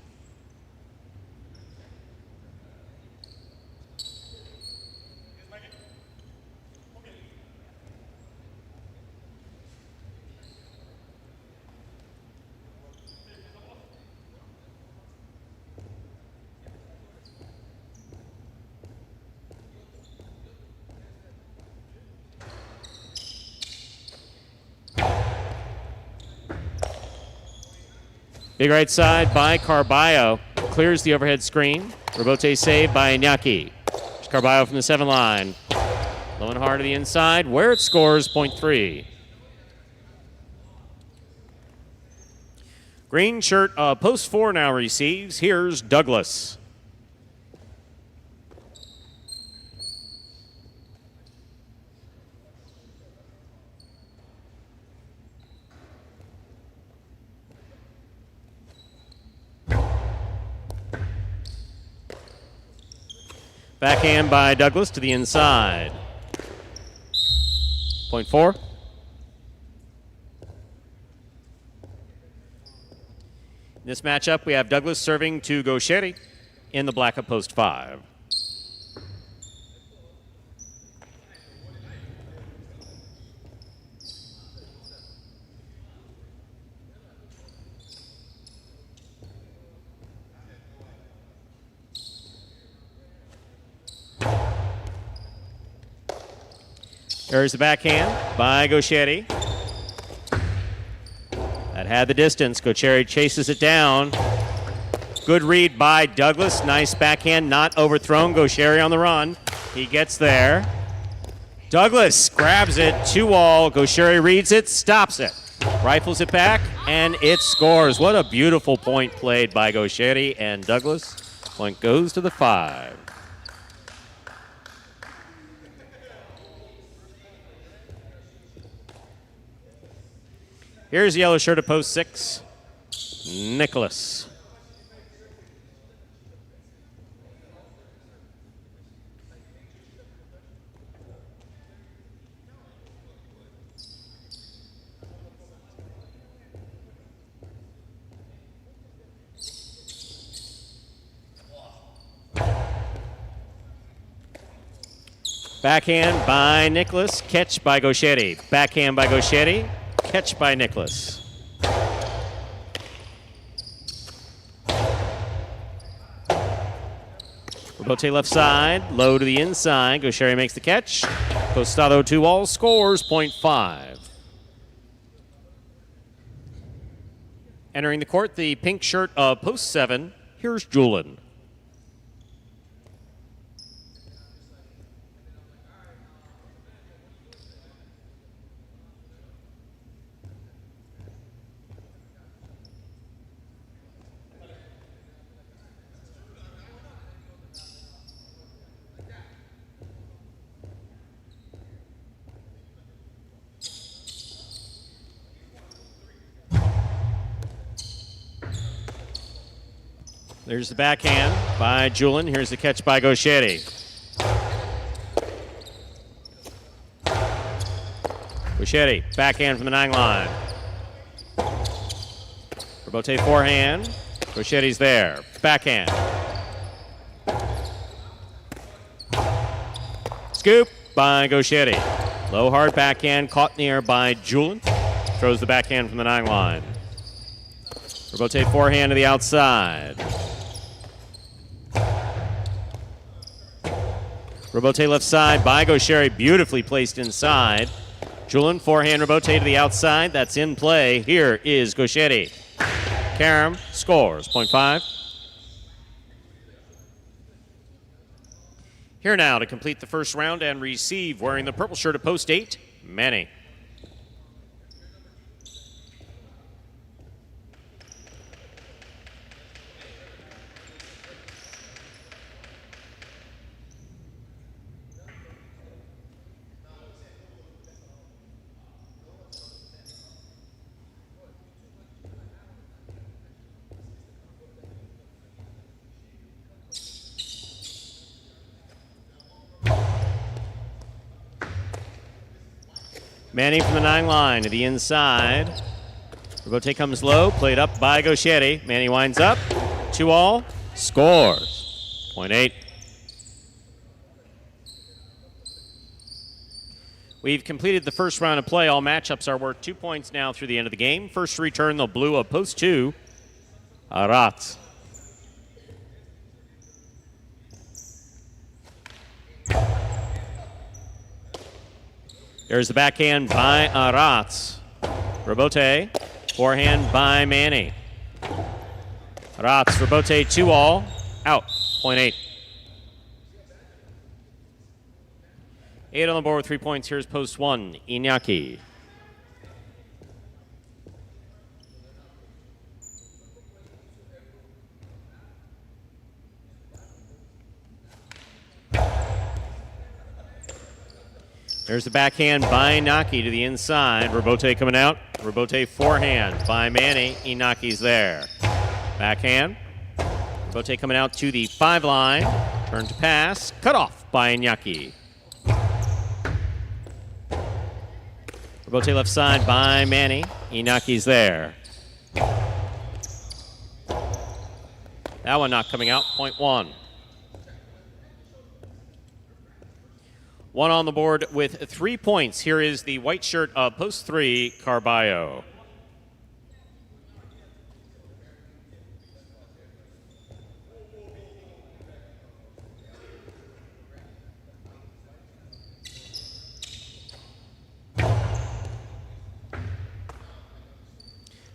Big right side by Carballo. Clears the overhead screen. Rebote saved by Iñaki. Carballo from the 7 line. Low and hard to the inside, where it scores, point 3. Green shirt, post 4 now receives. Here's Douglas. Backhand by Douglas to the inside. Point 4. In this matchup, we have Douglas serving to Gaucheri in the black at post 5. There's the backhand by Gaucheri. That had the distance. Gaucheri chases it down. Good read by Douglas. Nice backhand, not overthrown. Gaucheri on the run. He gets there. Douglas grabs it, 2-all. Gaucheri reads it, stops it. Rifles it back, and it scores. What a beautiful point played by Gaucheri and Douglas. Point goes to the 5. Here's the yellow shirt at post 6, Nicholas. Backhand by Nicholas, catch by Gaucheri. Backhand by Gaucheri. Catch by Nicholas. Rebote left side, low to the inside. Gaucheri makes the catch. Costado 2-all, scores, point 5. Entering the court, the pink shirt of post 7. Here's Julin. There's the backhand by Julin. Here's the catch by Gaucheri. Gaucheri, backhand from the 9 line. Rebote forehand. Gaucheri's there. Backhand. Scoop by Gaucheri. Low hard backhand caught in the air by Julin. Throws the backhand from the 9 line. Rebote forehand to the outside. Rebote left side by Gaucheri, beautifully placed inside. Julin, forehand Rebote to the outside. That's in play. Here is Gaucheri. Karam scores, point 5. Here now to complete the first round and receive, wearing the purple shirt at post 8, Manny. Manny from the 9 line to the inside. Rebote comes low, played up by Gauchetti. Manny winds up, 2-all, scores. Point 8. We've completed the first round of play. All matchups are worth 2 points now through the end of the game. First to return, the blue of post 2, Arat. There's the backhand by Arat. Rebote, forehand by Manny. Arat, Rebote, 2-all, out. Point 8. 8 on the board with 3 points. Here's post 1, Iñaki. There's the backhand by Inaki to the inside. Rebote coming out. Rebote forehand by Manny. Inaki's there. Backhand. Rebote coming out to the 5 line. Turn to pass. Cut off by Iñaki. Rebote left side by Manny. Inaki's there. That one not coming out. Point 1. 1 on the board with 3 points. Here is the white shirt of post 3, Carballo.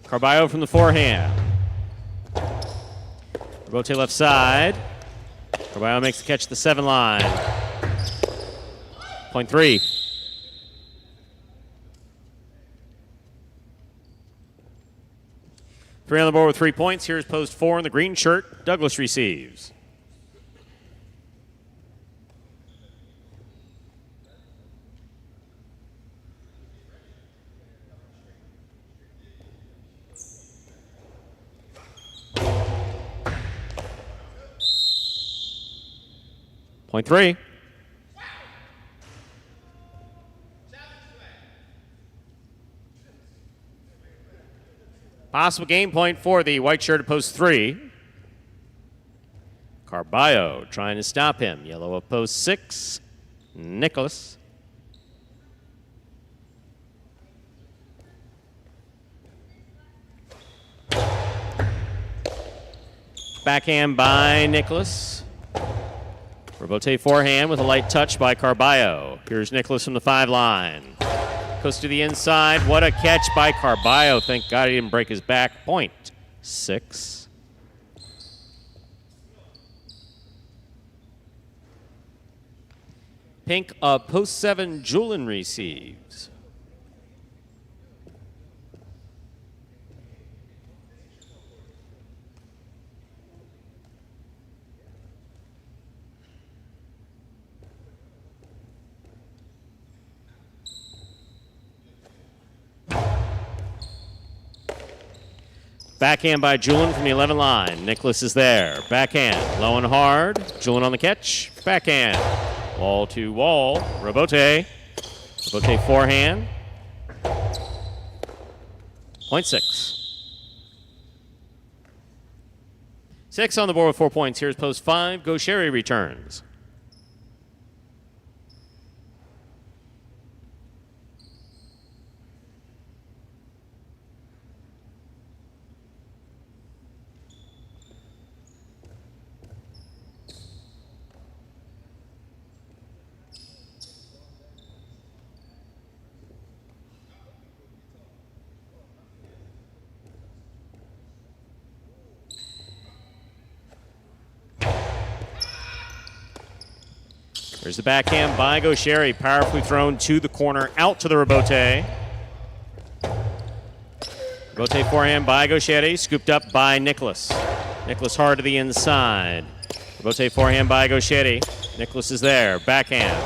Carballo from the forehand. Rebote left side. Carballo makes the catch at the 7 line. Point 3. Three on the board with 3 points. Here's post 4 in the green shirt. Douglas receives. Point 3. Possible game point for the white shirt at post 3. Carballo trying to stop him. Yellow at post 6. Nicholas. Backhand by Nicholas. Rebote forehand with a light touch by Carballo. Here's Nicholas from the 5 line. Goes to the inside. What a catch by Carballo. Thank God he didn't break his back. Point 6. Pink post 7, Julian receives. Backhand by Julian from the 11 line. Nicholas is there. Backhand, low and hard. Julian on the catch. Backhand, wall to wall. Rebote. Rebote forehand. Point 6. 6 on the board with 4 points. Here's post 5. Gauchetti returns. There's the backhand by Gauchetti, powerfully thrown to the corner, out to the Rebote. Rebote forehand by Gauchetti, scooped up by Nicholas. Nicholas hard to the inside. Rebote forehand by Gauchetti. Nicholas is there, backhand.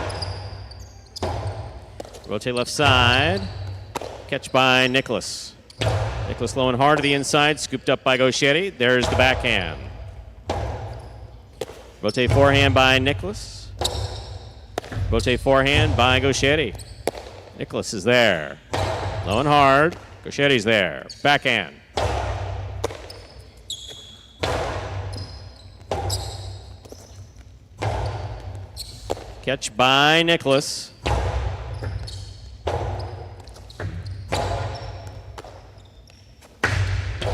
Rebote left side, catch by Nicholas. Nicholas low and hard to the inside, scooped up by Gauchetti. There's the backhand. Rebote forehand by Nicholas. Rebote forehand by Gauchetti. Nicholas is there. Low and hard. Gauchetti's there. Backhand. Catch by Nicholas.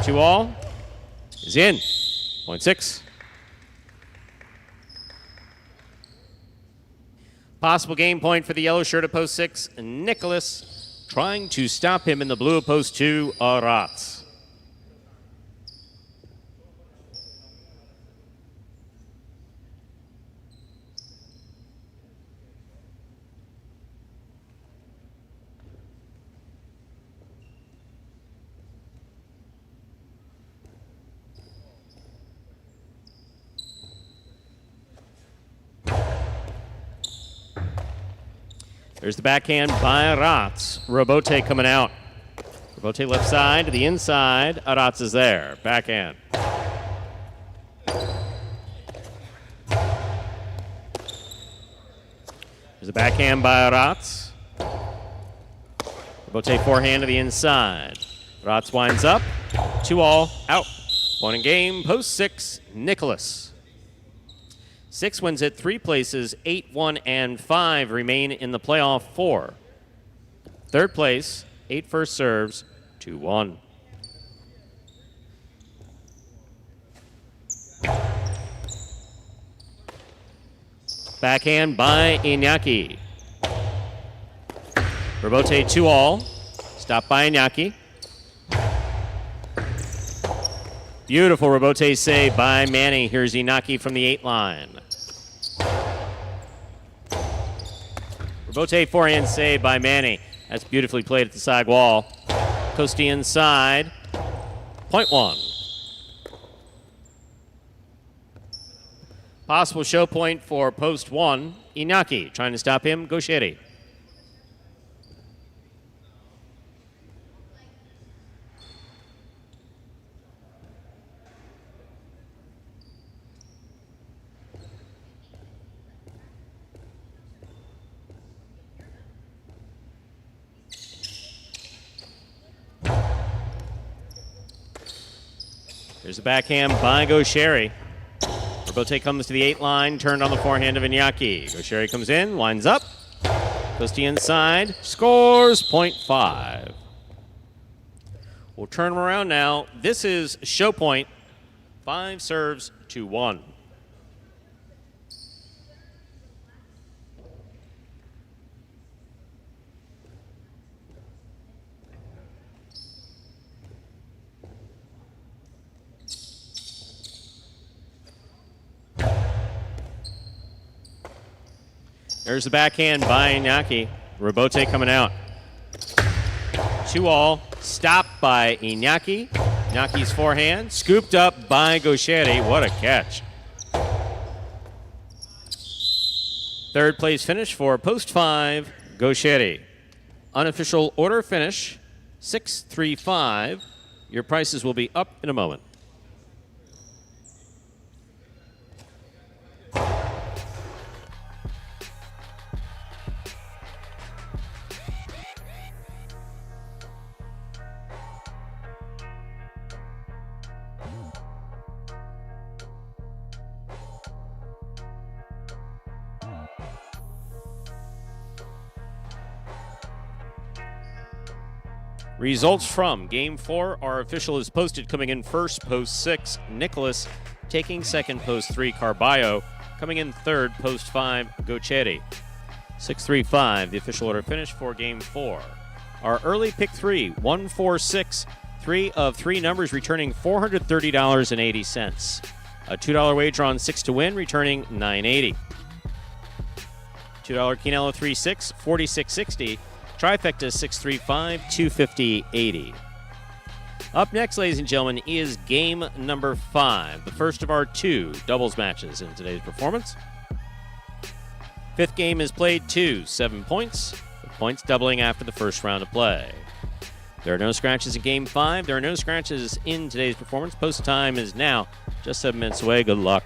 Two all is in. 0.6. Possible game point for the yellow shirt at post 6. Nicholas trying to stop him in the blue at post 2. Aratz. There's the backhand by Aratz. Robote coming out. Robote left side to the inside. Aratz is there. Backhand. There's a backhand by Aratz. Robote forehand to the inside. Aratz winds up. 2 all out. Point in game. Post 6. Nicholas. 6 wins at 3 places, 8, 1, and 5 remain in the playoff 4. Third place, 8 first serves, 2-1. Backhand by Iñaki. Robote 2 all. Stop by Iñaki. Beautiful Robote save by Manny. Here's Iñaki from the 8 line. Robote forehand save by Manny. That's beautifully played at the side wall. Costi inside. 0.1. Possible show point for post 1. Iñaki trying to stop him. Gauchetti. There's a backhand by Gauchetti. Robote comes to the 8 line, turned on the forehand of Iñaki. Gauchetti comes in, lines up. Costi inside, scores 0.5. We'll turn them around now. This is show point. 5 serves to 1. There's the backhand by Iñaki. Robote coming out. 2 all. Stopped by Iñaki. Iñaki's forehand. Scooped up by Gauchetti. What a catch. Third place finish for post 5, Gauchetti. Unofficial order finish, 6-3-5. Your prices will be up in a moment. Results from Game 4. Our official is posted coming in first, post 6. Nicholas taking second, post 3. Carballo coming in third, post 5. Gauchetti. 6-3-5, the official order finish for Game 4. Our early pick 3, 1-4-6. 3 of 3 numbers returning $430.80. A $2 wager on 6 to win, returning $9.80. $2 Quinello 3-6, $46.60. Trifecta 635, $250.80. Up next, ladies and gentlemen, is game number 5, the first of our 2 doubles matches in today's performance. 5th game is played 2, 7 points, with points doubling after the first round of play. There are no scratches in game 5. There are no scratches in today's performance. Post time is now just 7 minutes away. Good luck.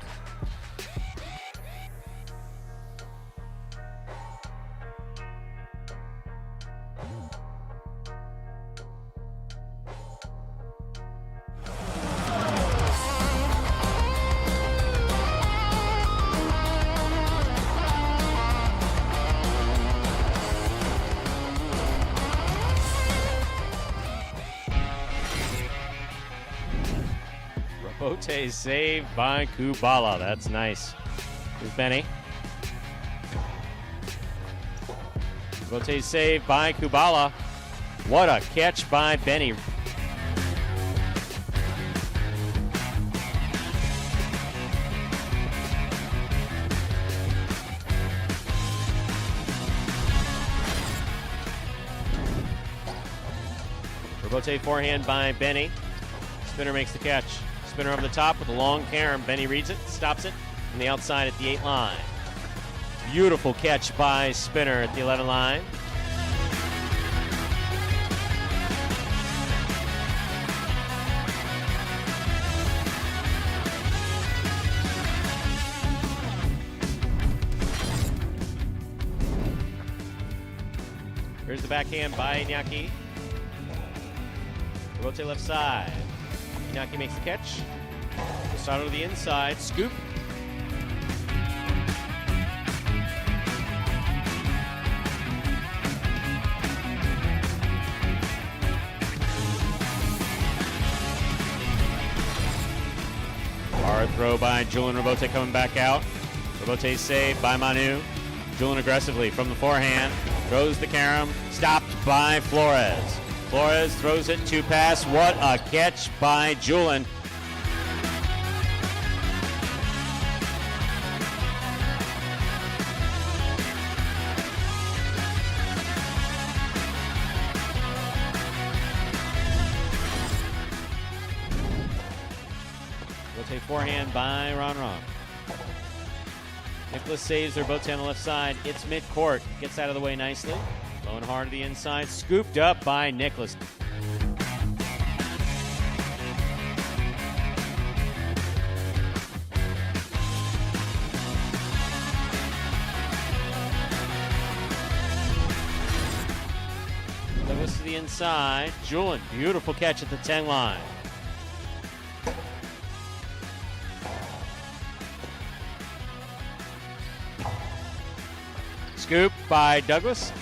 Robote saved by Kubala. That's nice. Here's Benny. Robote saved by Kubala. What a catch by Benny. Robote forehand by Benny. Spinner makes the catch. Spinner over the top with a long carom. Benny reads it, stops it from the outside at the 8 line. Beautiful catch by Spinner at the 11 line. Here's the backhand by Iñaki. Robote left side. Iñaki makes the catch. Posado to the inside. Scoop. Hard throw by Julian Robote coming back out. Robote saved by Manu. Julian aggressively from the forehand. Throws the carom. Stopped by Flores. Flores throws it to pass. What a catch by Julian. Robote forehand by Ron. Nicholas saves Robote on the left side. It's mid-court. Gets out of the way nicely. Low and hard to the inside. Scooped up by Nicholas. Douglas to the inside. Julian, beautiful catch at the 10 line. Scoop by Douglas.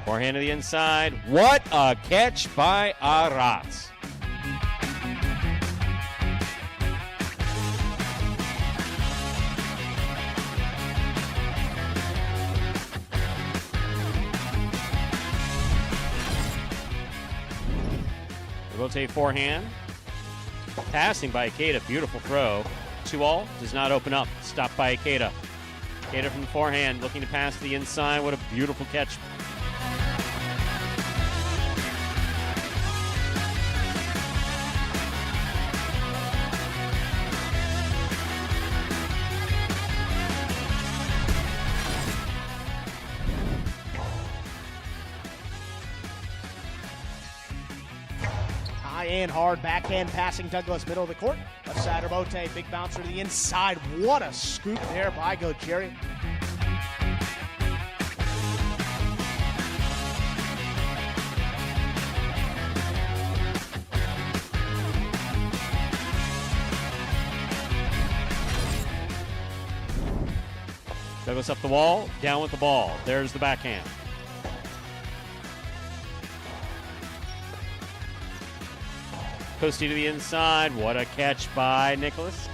Forehand to the inside. What a catch by Aratz. Robote forehand. Passing by Ikeda. Beautiful throw. 2-all. Does not open up. Stopped by Ikeda. Ikeda from the forehand. Looking to pass to the inside. What a beautiful catch. High and hard backhand passing Douglas, middle of the court. Left side Robote, big bouncer to the inside. What a scoop there by Gojeri. Douglas up the wall, down with the ball. There's the backhand. Coastie to the inside. What a catch by Nicholas.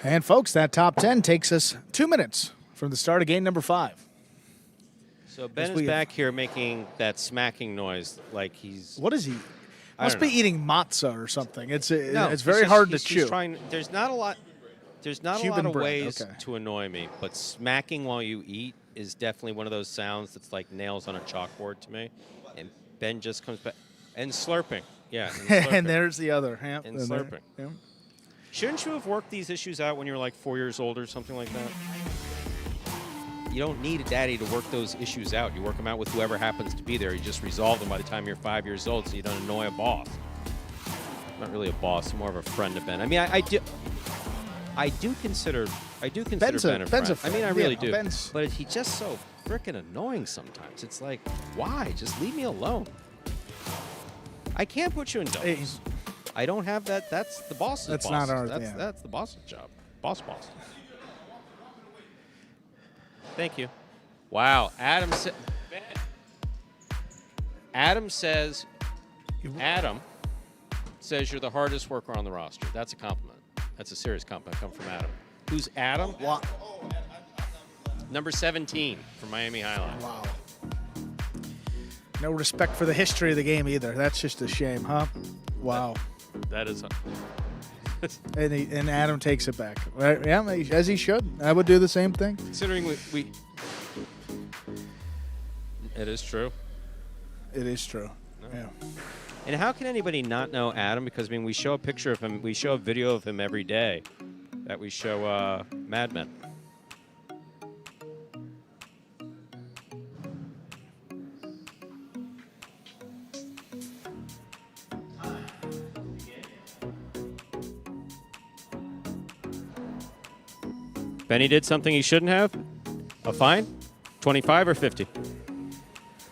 And folks, that top 10 takes us 2 minutes from the start of game number 5. So Ben is back here making that smacking noise like he's... What is he? Must be eating matzah or something. It's it's very hard to chew. There's not a lot Cuban of bread, ways okay. to annoy me, but smacking while you eat is definitely one of those sounds that's like nails on a chalkboard to me. And Ben just comes back. And slurping. Yeah. And, slurping. And there's the other. Yeah, and slurping. Yeah. Shouldn't you have worked these issues out when you were like 4 years old or something like that? You don't need a daddy to work those issues out. You work them out with whoever happens to be there. You just resolve them by the time you're 5 years old so you don't annoy a boss. I'm not really a boss, I'm more of a friend to Ben. I mean, I do consider Ben a friend. I mean, I really do. But he's just so freaking annoying sometimes. It's like, why? Just leave me alone. I can't put you in doubles. I don't have that. That's the boss's boss. Not ours. That's the boss's job. Boss. Thank you. Wow. Adam says you're the hardest worker on the roster. That's a compliment. That's a serious compliment. Come from Adam. Who's Adam? What? Number 17 from Miami Highline. Wow. No respect for the history of the game either. That's just a shame, huh? Wow. That is. And Adam takes it back. Right? Yeah, as he should. I would do the same thing. Considering we it is true. It is true. No. Yeah. And how can anybody not know Adam? Because, I mean, we show a picture of him. We show a video of him every day that we show Mad Men. Benny did something he shouldn't have? A fine? 25 or 50?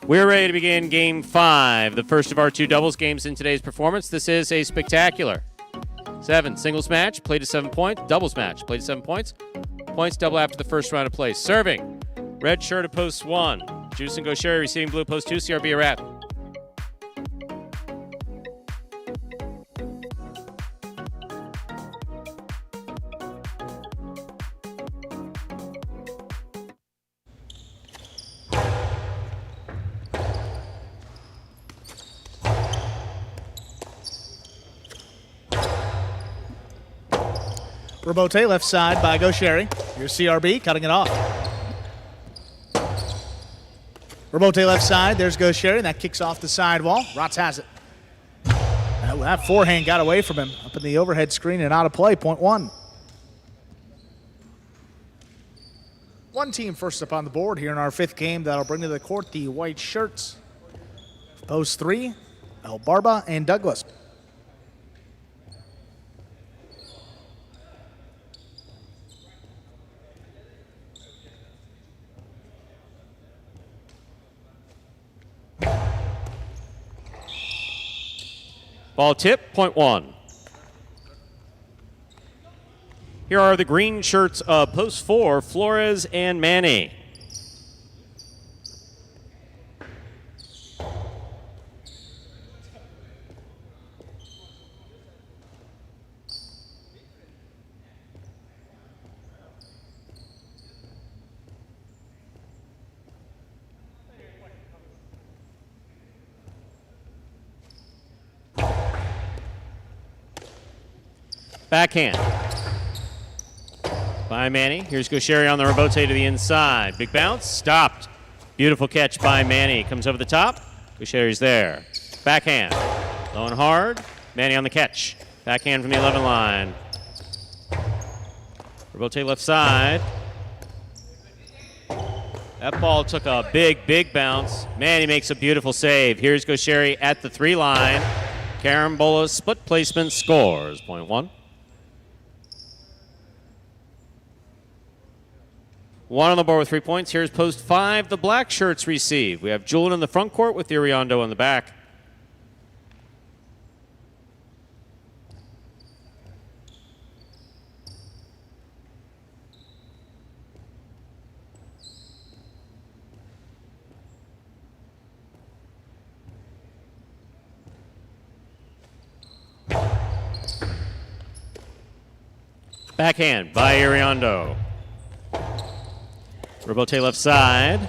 We're ready to begin Game 5, the first of our 2 doubles games in today's performance. This is a spectacular 7 singles match, played to 7 points. Doubles match, played to 7 points. Points double after the first round of play. Serving, red shirt at post 1. Juice and Gaucheri receiving blue post 2. CRB a wrap. Robote left side by Gaucheri. Here's CRB cutting it off. Robote left side. There's Gaucheri, and that kicks off the sidewall. Rotz has it. That forehand got away from him up in the overhead screen and out of play. Point 1. One team first up on the board here in our 5th game that'll bring to the court the white shirts. Post 3, El Barba and Douglas. Ball tip, point 1. Here are the green shirts of post 4, Flores and Manny. Backhand by Manny. Here's Gaucheri on the rebote to the inside. Big bounce, stopped. Beautiful catch by Manny. Comes over the top. Gaucheri's there. Backhand, low and hard. Manny on the catch. Backhand from the 11 line. Rebote left side. That ball took a big bounce. Manny makes a beautiful save. Here's Gaucheri at the 3 line. Carambola split placement scores. Point 1. 1 on the board with 3 points. Here's post 5. The black shirts receive. We have Julian in the front court with Iriondo in the back. Backhand by Iriondo. Rebote left side.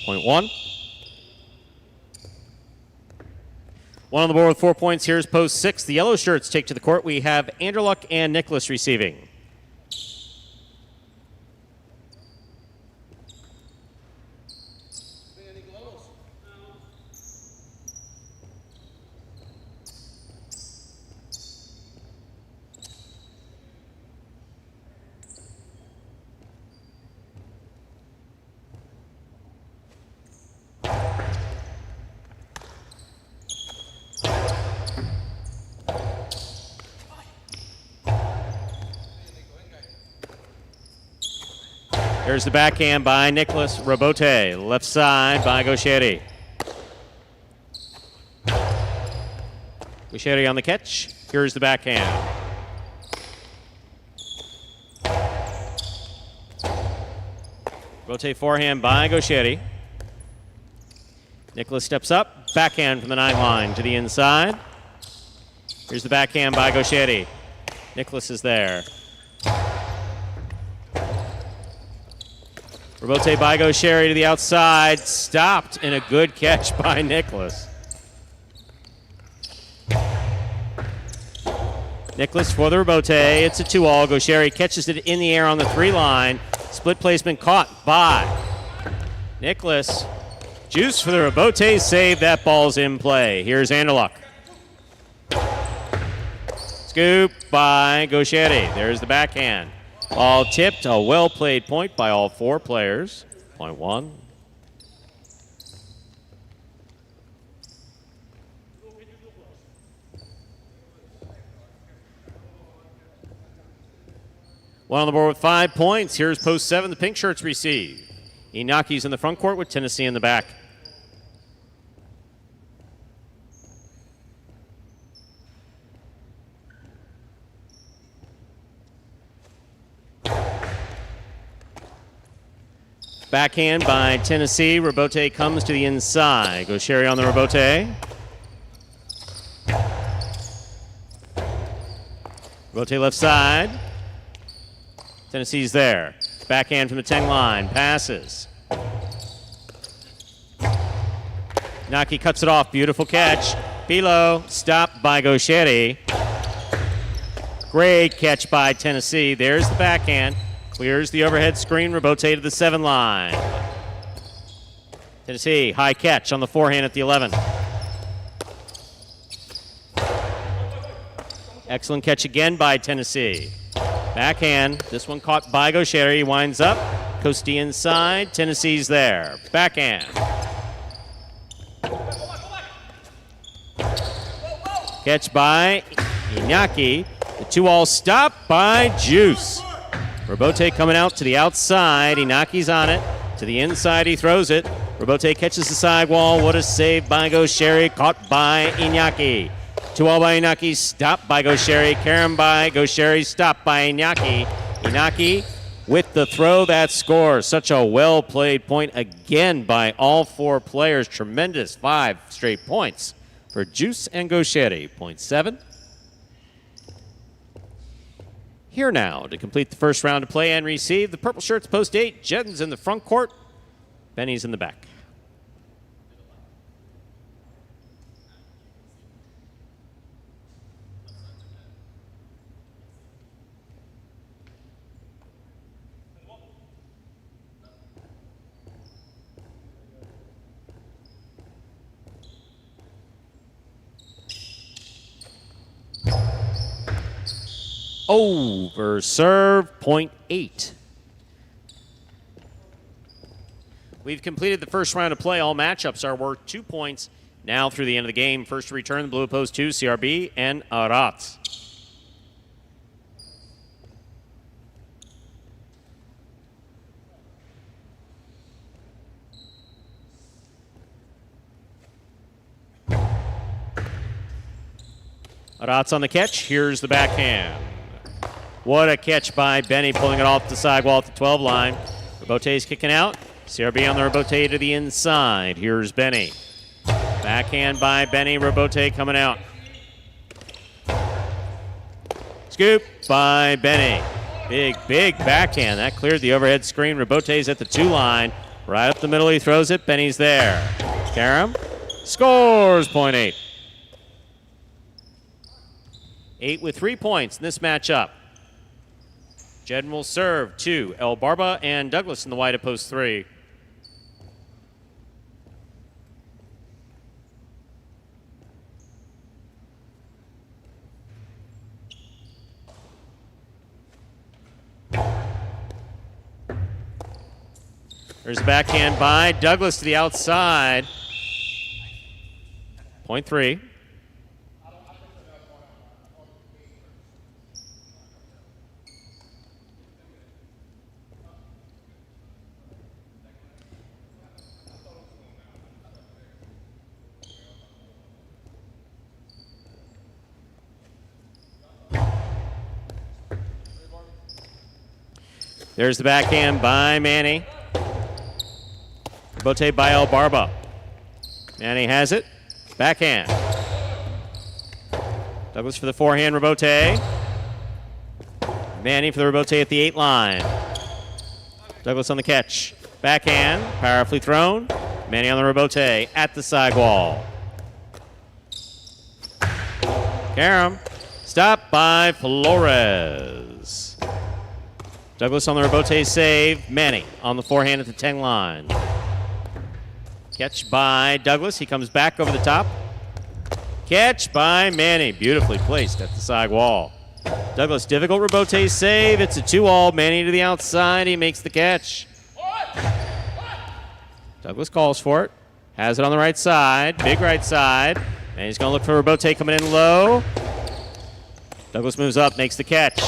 Point 1. 1 on the board with 4 points. Here's post 6. The yellow shirts take to the court. We have Anderluck and Nicholas receiving. Here's the backhand by Nicholas Robote. Left side by Gaucheri. Gaucheri on the catch. Here's the backhand. Robote forehand by Gaucheri. Nicholas steps up. Backhand from the 9 line to the inside. Here's the backhand by Gaucheri. Nicholas is there. Robote by Gaucheri to the outside. Stopped in a good catch by Nicholas. Nicholas for the Robote. It's a 2-all. Gaucheri catches it in the air on the 3 line. Split placement caught by Nicholas. Juice for the Robote. Save. That ball's in play. Here's Anderluck. Scoop by Gaucheri. There's the backhand. Ball tipped. A well-played point by all 4 players. Point 1. One on the board with 5 points. Here's post 7. The pink shirts receive. Inaki's in the front court with Tennessee in the back. Backhand by Tennessee. Robote comes to the inside. Gaucheri on the Robote. Robote left side. Tennessee's there. Backhand from the 10 line. Passes. Inaki cuts it off. Beautiful catch. Below. Stopped by Gaucheri. Great catch by Tennessee. There's the backhand. Clears the overhead screen. Robote to the 7 line. Tennessee, high catch on the forehand at the 11. Excellent catch again by Tennessee. Backhand. This one caught by Gaucheri. Winds up. Costi inside. Tennessee's there. Backhand. Catch by Inaki. The 2-all stop by Juice. Robote coming out to the outside. Inaki's on it. To the inside, he throws it. Robote catches the sidewall. What a save by Gaucheri. Caught by Inaki. 2-all by Inaki. Stopped by Gaucheri. Carom by Gaucheri. Stopped by Inaki. Inaki with the throw that scores. Such a well-played point again by all 4 players. Tremendous 5 straight points for Juice and Gaucheri. Point 7. Here now to complete the first round of play and receive. The purple shirts post 8. Jedden's in the front court. Benny's in the back. Over serve, point 8. We've completed the first round of play. All matchups are worth 2 points now through the end of the game. First to return, the blue post 2, CRB and Arat. Arat's on the catch. Here's the backhand. What a catch by Benny, pulling it off the sidewall at the 12 line. Robote's kicking out. CRB on the Robote to the inside. Here's Benny. Backhand by Benny. Robote coming out. Scoop by Benny. Big backhand. That cleared the overhead screen. Robote's at the 2 line. Right up the middle, he throws it. Benny's there. Carom scores, point 8. 8 with 3 points in this matchup. Jedden will serve to El Barba and Douglas in the white at post 3. There's a backhand by Douglas to the outside. Point 3. There's the backhand by Manny. Rebote by El Barba. Manny has it. Backhand. Douglas for the forehand, Rebote. Manny for the Rebote at the 8 line. Douglas on the catch. Backhand, powerfully thrown. Manny on the Rebote at the sidewall. Karam, stopped by Flores. Douglas on the Rebote save. Manny on the forehand at the 10 line. Catch by Douglas. He comes back over the top. Catch by Manny. Beautifully placed at the side wall. Douglas, difficult Rebote save. It's a 2-all. Manny to the outside. He makes the catch. Douglas calls for it. Has it on the right side. Big right side. And he's going to look for Rebote coming in low. Douglas moves up, makes the catch.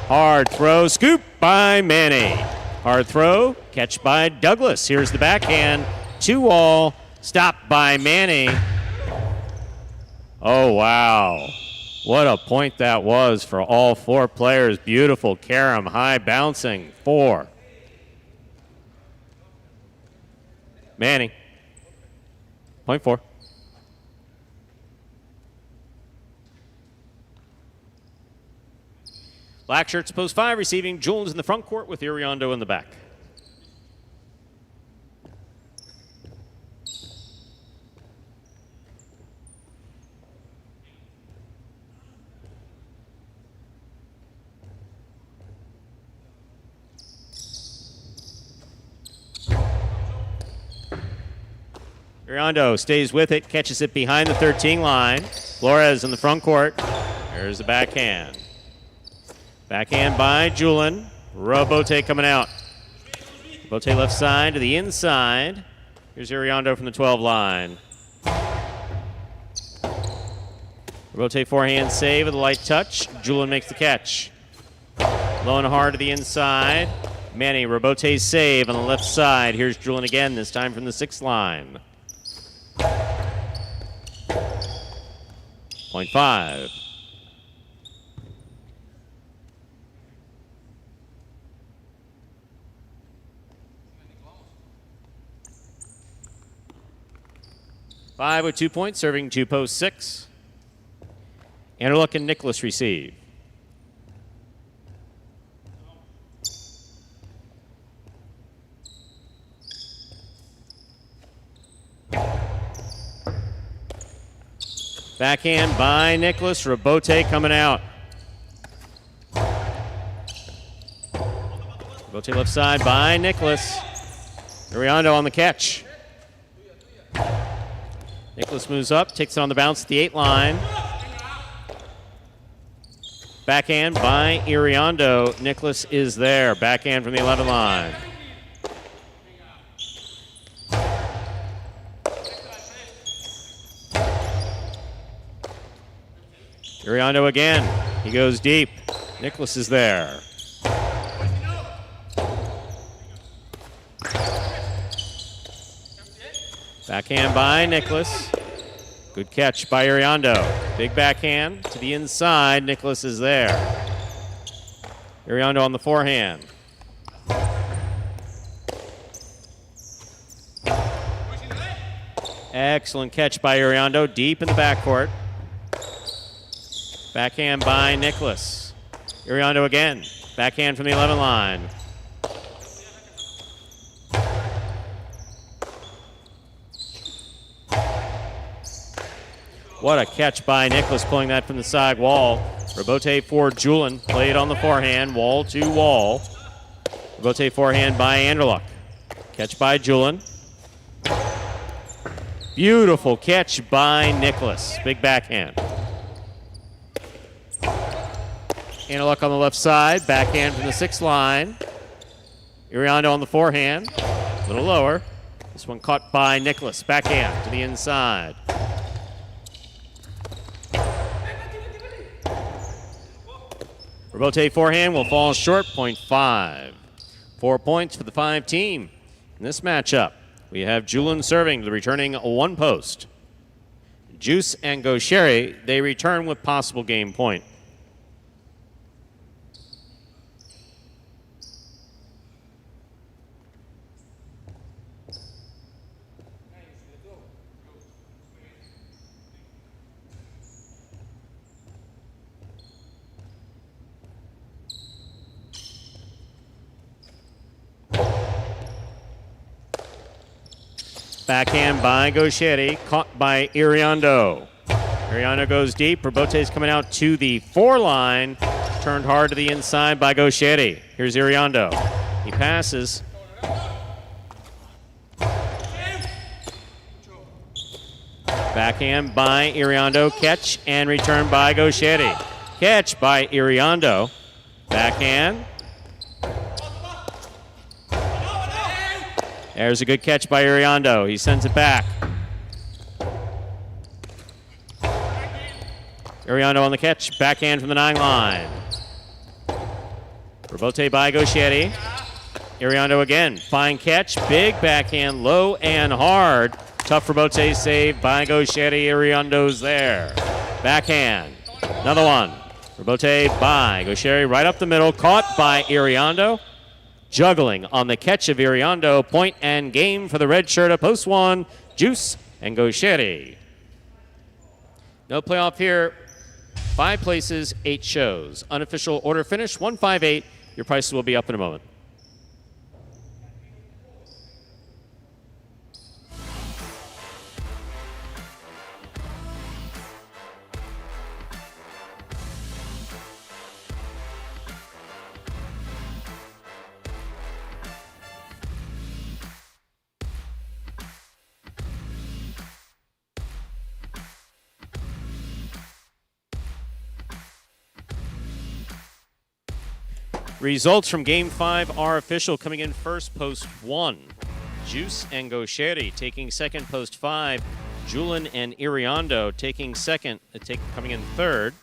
Hard throw. Scoop by Manny. Hard throw. Catch by Douglas. Here's the backhand. 2-all. Stopped by Manny. Oh, wow. What a point that was for all 4 players. Beautiful Karam, high bouncing. 4. Manny. Point 4. Black shirts post 5 receiving Jules in the front court with Iriondo in the back. Iriondo stays with it, catches it behind the 13 line. Flores in the front court. There's the backhand. Backhand by Julin. Rebote coming out. Rebote left side to the inside. Here's Iriondo from the 12 line. Rebote forehand save with a light touch. Julin makes the catch. Low and hard to the inside. Manny, Rebote save on the left side. Here's Julin again, this time from the 6th line. Point 5. Five with 2 points, serving 2 post 6. Anderluck and Nicholas receive. Backhand by Nicholas. Rebote coming out. Rebote left side by Nicholas. Iriondo on the catch. Nicholas moves up, takes it on the bounce at the 8 line. Backhand by Iriondo. Nicholas is there. Backhand from the 11 line. Iriondo again. He goes deep. Nicholas is there. Backhand by Nicholas. Good catch by Iriondo. Big backhand to the inside. Nicholas is there. Iriondo on the forehand. Excellent catch by Iriondo, deep in the backcourt. Backhand by Nicholas. Iriondo again. Backhand from the 11 line. What a catch by Nicholas, pulling that from the side wall. Rebote for Julin. Played on the forehand, wall to wall. Rebote forehand by Anderluck. Catch by Julin. Beautiful catch by Nicholas. Big backhand. Anderluck on the left side. Backhand from the 6th line. Iriondo on the forehand. A little lower. This one caught by Nicholas. Backhand to the inside. Rebote forehand will fall short, point 5. 4 points for the 5 team. In this matchup, we have Julin serving, the returning 1 post. Juice and Gaucheri, they return with possible game point. Backhand by Gauchetti, caught by Iriondo. Iriondo goes deep. Robote's coming out to the 4 line. Turned hard to the inside by Gauchetti. Here's Iriondo. He passes. Backhand by Iriondo. Catch and return by Gauchetti. Catch by Iriondo. Backhand. There's a good catch by Iriondo. He sends it back. Iriondo on the catch. Backhand from the 9 line. Robote by Gauchetti. Iriondo again. Fine catch. Big backhand. Low and hard. Tough Robote save by Gauchetti. Iriondo's there. Backhand. Another one. Robote by Gauchetti right up the middle. Caught by Iriondo. Juggling on the catch of Iriondo. Point and game for the red shirt of Post 1. Juice and Gauchetti. No playoff here. 5 places, 8 shows. Unofficial order finish, 158. Your prices will be up in a moment. Results from Game 5 are official. Coming in first, Post 1. Juice and Gauchetti. Taking second, Post 5. Julin and Iriondo taking second. Coming in third,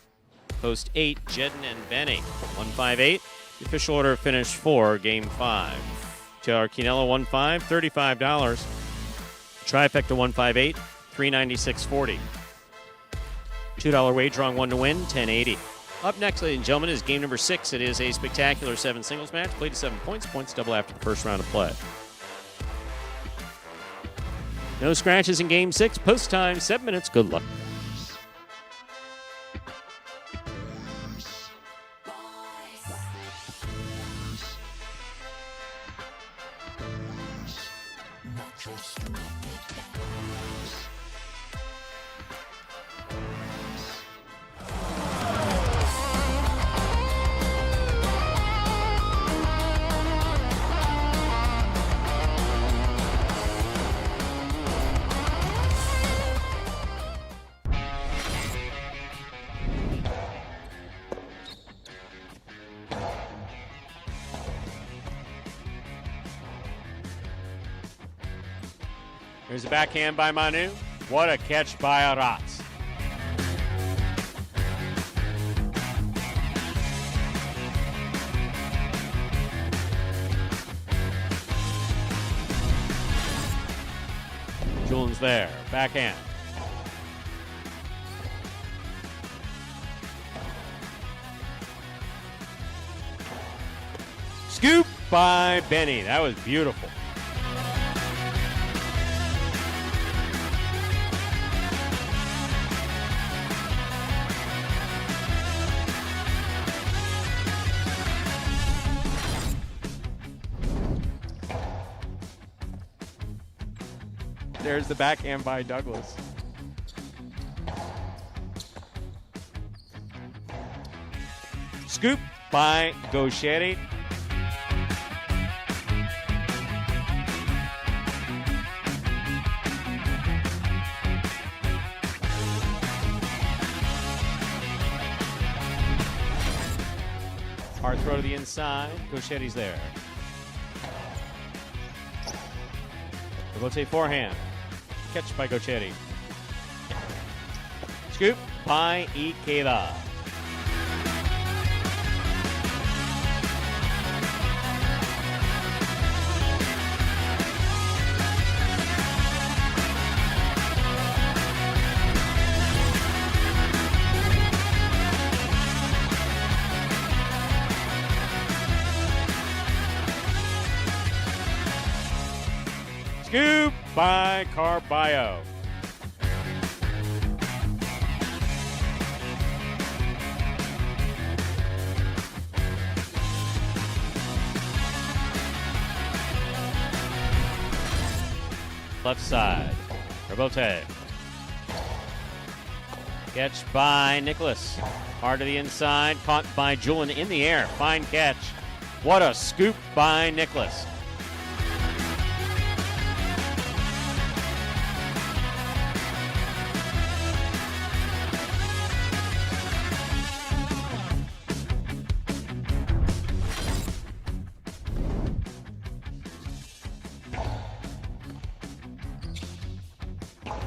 Post 8. Jedden and Benny. 158. The official order finished for Game 5. Taylor Quinella 1-5, $35. Trifecta 158, $396.40. $2 wager on 1 to win, $10.80. Up next, ladies and gentlemen, is game number 6. It is a spectacular 7 singles match. Played to 7 points. Points double after the first round of play. No scratches in game 6. Post time, 7 minutes. Good luck. Here's a backhand by Manu. What a catch by Aratz. Julin's there. Backhand. Scoop by Benny. That was beautiful. There's the backhand by Douglas. Scoop by Gauchetti. Hard throw to the inside. Gauchetti's there. Robote forehand. Catch by Gauchetti. Scoop by Ikeda. Scoop by Carballo. Left side. Rebote. Catch by Nicholas. Hard to the inside. Caught by Julian in the air. Fine catch. What a scoop by Nicholas.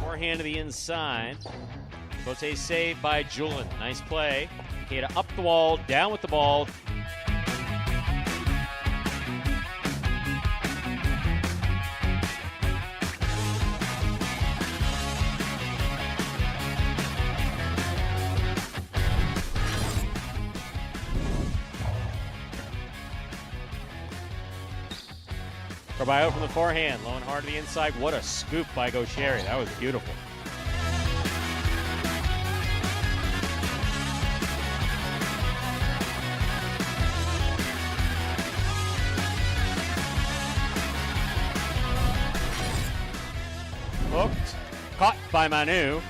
Forehand to the inside. Bote saved by Julian. Nice play. Kata up the wall, down with the ball. Carballo from the forehand, low and hard to the inside. What a scoop by Gaucheri. That was beautiful. Hooked, caught by Manu.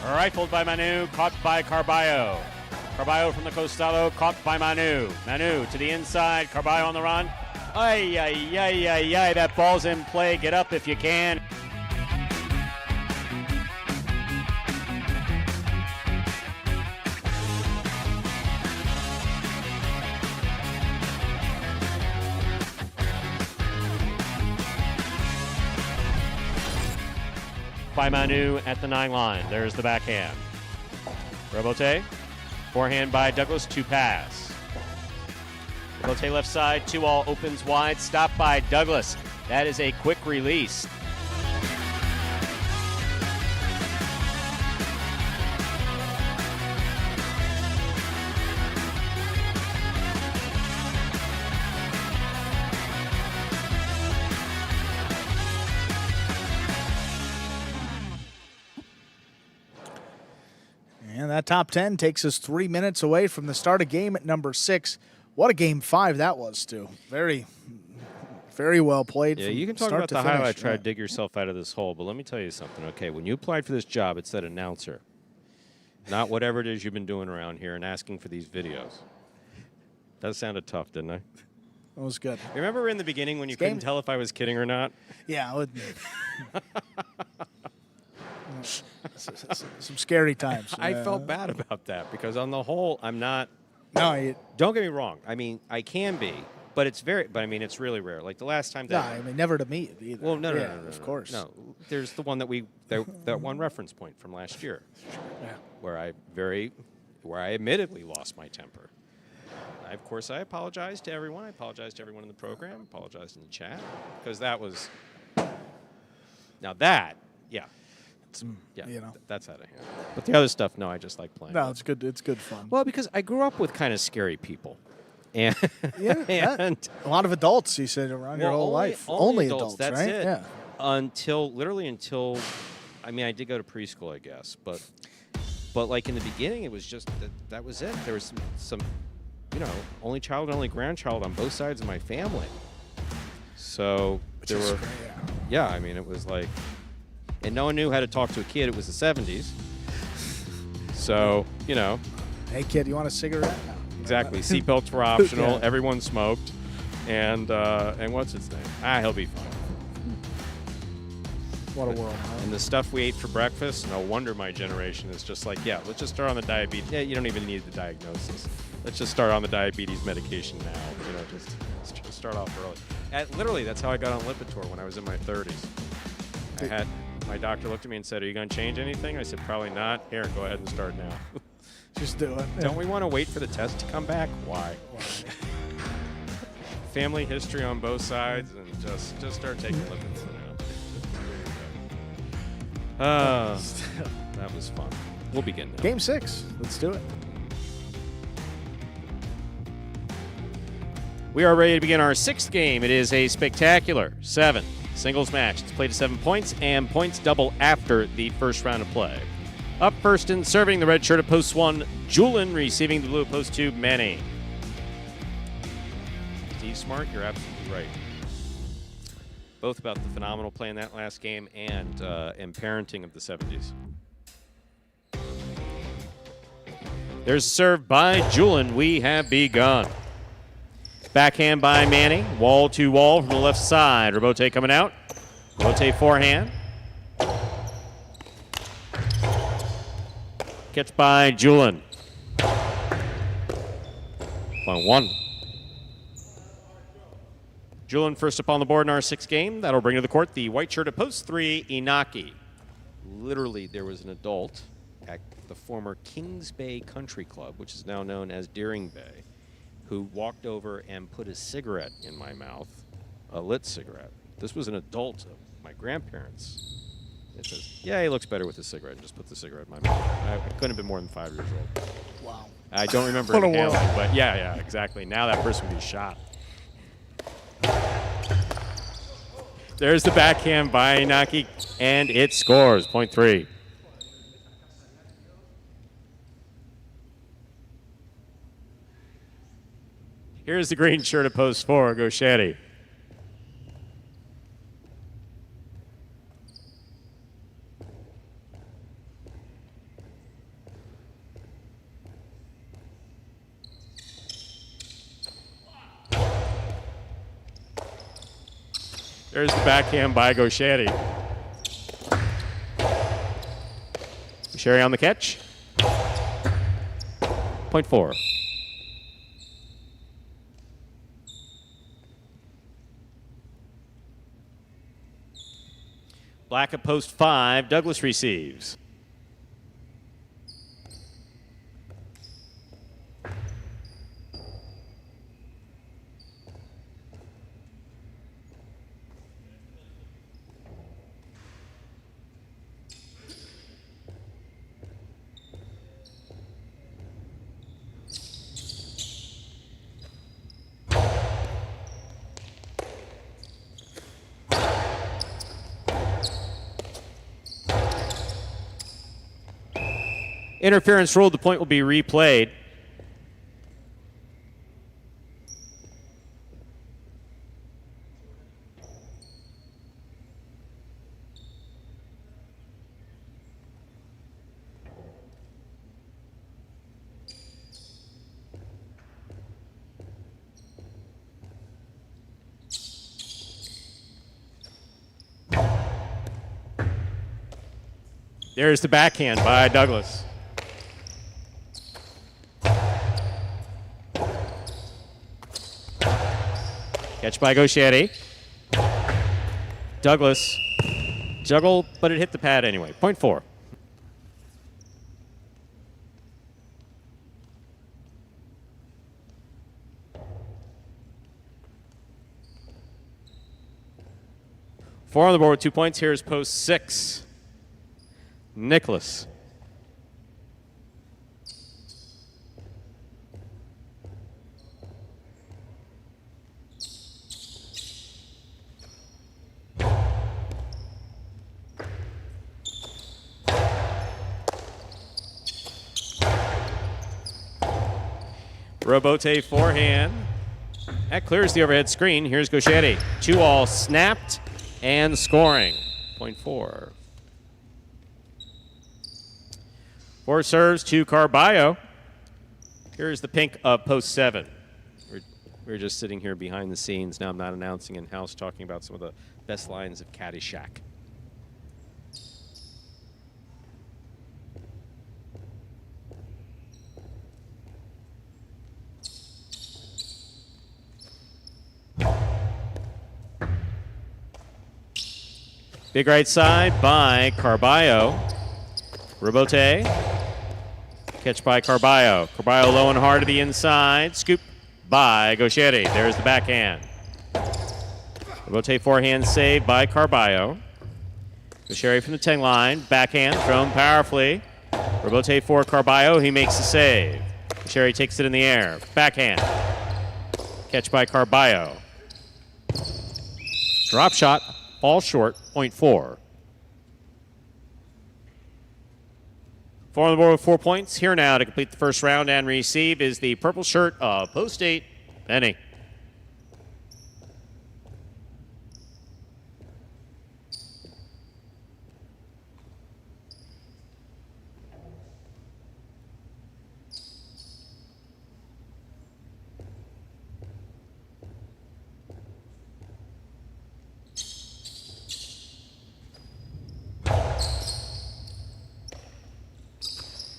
Rifled by Manu, caught by Carballo. Carballo from the Costado, caught by Manu. Manu to the inside, Carballo on the run. Ay, ay, ay, ay, ay, that ball's in play. Get up if you can. By Manu at the 9 line. There's the backhand. Robote. Forehand by Douglas to pass. Robote left side. 2-all opens wide. Stopped by Douglas. That is a quick release. And that top 10 takes us 3 minutes away from the start of game at number 6. What a game 5 that was, Stu. Very, very well played. Yeah, you can talk about the highlight, try to dig yourself out of this hole, but let me tell you something, okay? When you applied for this job, it said announcer, not whatever it is you've been doing around here and asking for these videos. That sounded tough, didn't I? That was good. Remember in the beginning when you couldn't tell if I was kidding or not? Yeah. Some scary times. I felt bad about that because on the whole, I'm not. No, don't get me wrong. I mean, I can be, but it's it's really rare. Like the last time that. No, I mean, never to me either. Well, no, of course. No, there's the one that one reference point from last year, where I admittedly lost my temper. Of course, I apologize to everyone. I apologize to everyone in the program. Apologize in the chat because that was. Now that, yeah. That's out of hand. But the other stuff, no, I just like playing. No, it's good. It's good fun. Well, because I grew up with kind of scary people, and and a lot of adults. You said around your whole life. Only adults. That's right? it. Yeah. Until I mean, I did go to preschool, I guess, but like in the beginning, it was just that was it. There was some, only child, only grandchild on both sides of my family. So there were, I mean, it was like. And no one knew how to talk to a kid. It was the 70s. So, Hey, kid, you want a cigarette? No. Exactly. Seatbelts were optional. Everyone smoked. And what's his name? He'll be fine. What a world. Huh? And the stuff we ate for breakfast, no wonder my generation is just like, let's just start on the diabetes. Yeah, you don't even need the diagnosis. Let's just start on the diabetes medication now. Just start off early. Literally, that's how I got on Lipitor when I was in my 30s. My doctor looked at me and said, "Are you going to change anything?" I said, "Probably not." Here, go ahead and start now. Just do it. Don't we want to wait for the test to come back? Why? Family history on both sides, and just start taking Lipitor now. That was fun. We'll begin now. Game 6. Let's do it. We are ready to begin our 6th game. It is a spectacular 7 singles match. It's played to 7 points, and points double after the first round of play. Up first and serving the red shirt at post 1, Julian, receiving the blue at post 2, Manny. Steve Smart, you're absolutely right. both about the phenomenal play in that last game and parenting of the 70s. There's a serve by Julian. We have begun. Backhand by Manning. Wall to wall from the left side. Robote coming out. Robote forehand. Catch by Julian. 1-1. Julian first up on the board in our 6th game. That'll bring to the court the white shirt at post 3, Inaki. Literally, there was an adult at the former Kings Bay Country Club, which is now known as Deering Bay, who walked over and put a cigarette in my mouth, a lit cigarette. This was an adult of my grandparents. It says, yeah, he looks better with a cigarette, and just put the cigarette in my mouth. I couldn't have been more than 5 years old. Wow. I don't remember What a inhaling, world. but yeah, exactly. Now that person would be shot. There's the backhand by Inaki, and it scores, point 3. Here's the green shirt at post 4, Goshetti. There's the backhand by Goshetti. Sherry on the catch. Point 4. Black at post 5. Douglas receives. Interference ruled. The point will be replayed. There's the backhand by Douglas. Catch by Goshetti. Douglas juggled, but it hit the pad anyway. Point 4. Four on the board with 2 points. Here's post 6. Nicholas. Robote forehand. That clears the overhead screen. Here's Goshetti. 2-all snapped and scoring. Point 4. 4 serves to Carballo. Here's the pink of post 7. We're just sitting here behind the scenes. Now I'm not announcing in-house, talking about some of the best lines of Caddyshack. Big right side by Carballo. Robote. Catch by Carballo. Carballo low and hard to the inside. Scoop by Goshetti. There's the backhand. Robote forehand save by Carballo. Goshetti from the 10 line. Backhand thrown powerfully. Robote for Carballo. He makes the save. Goshetti takes it in the air. Backhand. Catch by Carballo. Drop shot. All short, point 4. 4 on the board with 4 points. Here now to complete the first round and receive is the purple shirt of post 8, Penny.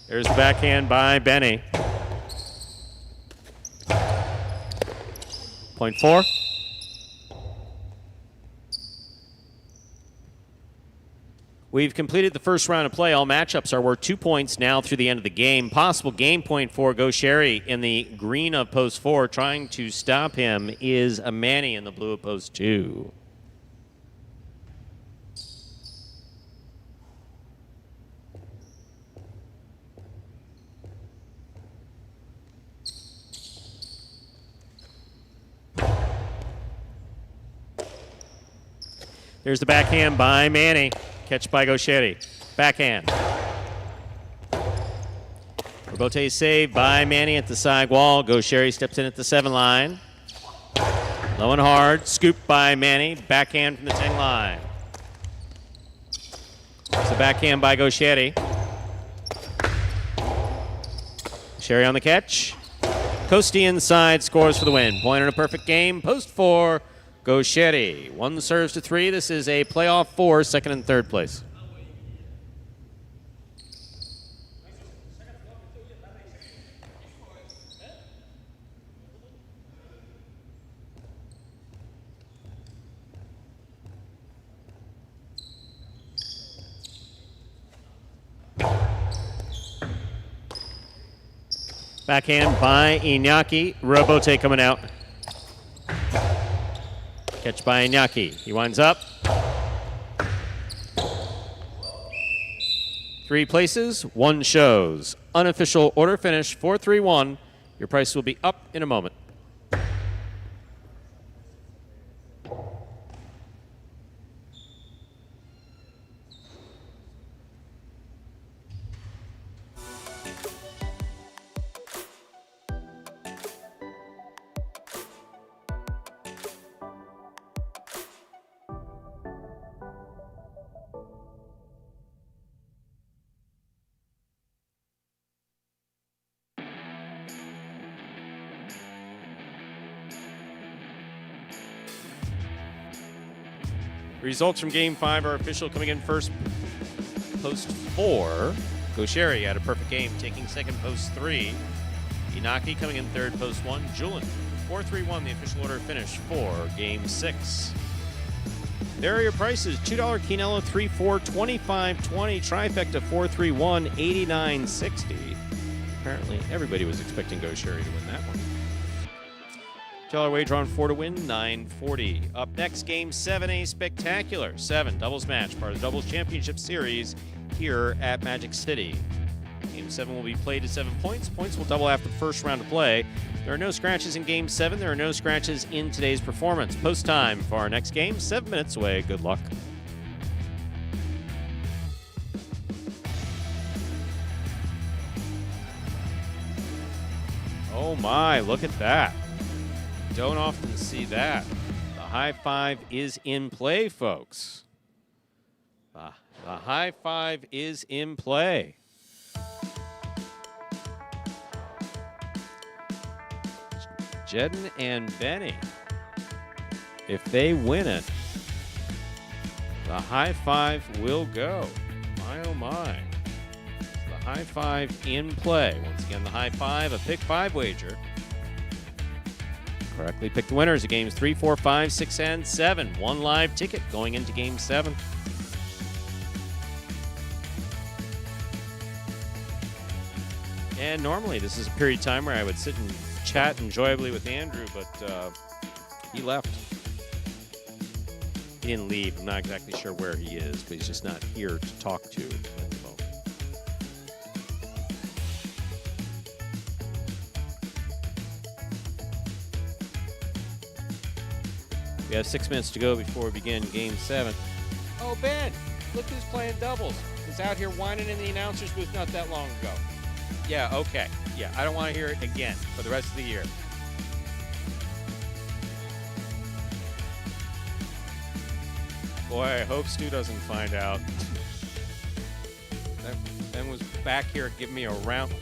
There's the backhand by Benny. Point 4. We've completed the first round of play. All matchups are worth 2 points now through the end of the game. Possible game point for Gaucheri in the green of post 4. Trying to stop him is a Manny in the blue of post 2. There's the backhand by Manny. Catch by Gaucheri. Backhand. Robote saved by Manny at the side wall. Gaucheri steps in at the 7 line. Low and hard. Scooped by Manny. Backhand from the 10 line. There's the backhand by Gaucheri. Gaucheri on the catch. Costi inside scores for the win. Point in a perfect game. Post 4. Gaucheri. 1 serves to 3. This is a playoff 4, second and third place. Backhand by Iñaki. Robote coming out. Catch by Iñaki. He winds up. 3 places, 1 shows. Unofficial order finish 4-3-1. Your price will be up in a moment. Results from Game 5 are official. Coming in first, post 4. Gaucheri had a perfect game, taking second, post 3. Inaki coming in third, post 1. Julin, 4-3-1, the official order finish for Game 6. There are your prices. $2 Quinello, 3-4, 25-20. Trifecta, 4-3-1, 89-60. Apparently, everybody was expecting Gaucheri to win that one. $2 wager on 4 to win, $9.40. Up next, Game 7, a spectacular 7 doubles match, part of the Doubles Championship Series here at Magic City. Game 7 will be played at 7 points. Points will double after the first round of play. There are no scratches in Game 7. There are no scratches in today's performance. Post time for our next game, 7 minutes away. Good luck. Oh my, look at that. Don't often see that. The high 5 is in play, folks. The high 5 is in play. Jedden and Benny, if they win it, the high 5 will go. My oh my. The high 5 in play. Once again, the high 5, a pick 5 wager. Correctly pick the winners of games 3, 4, 5, 6, and 7. 1 live ticket going into Game 7. And normally this is a period of time where I would sit and chat enjoyably with Andrew, but he left. He didn't leave. I'm not exactly sure where he is, but he's just not here to talk to at the moment. We have 6 minutes to go before we begin Game 7. Oh, Ben, look who's playing doubles. Was out here whining in the announcer's booth not that long ago. Yeah, okay. Yeah, I don't want to hear it again for the rest of the year. Boy, I hope Stu doesn't find out. Ben was back here giving me a round.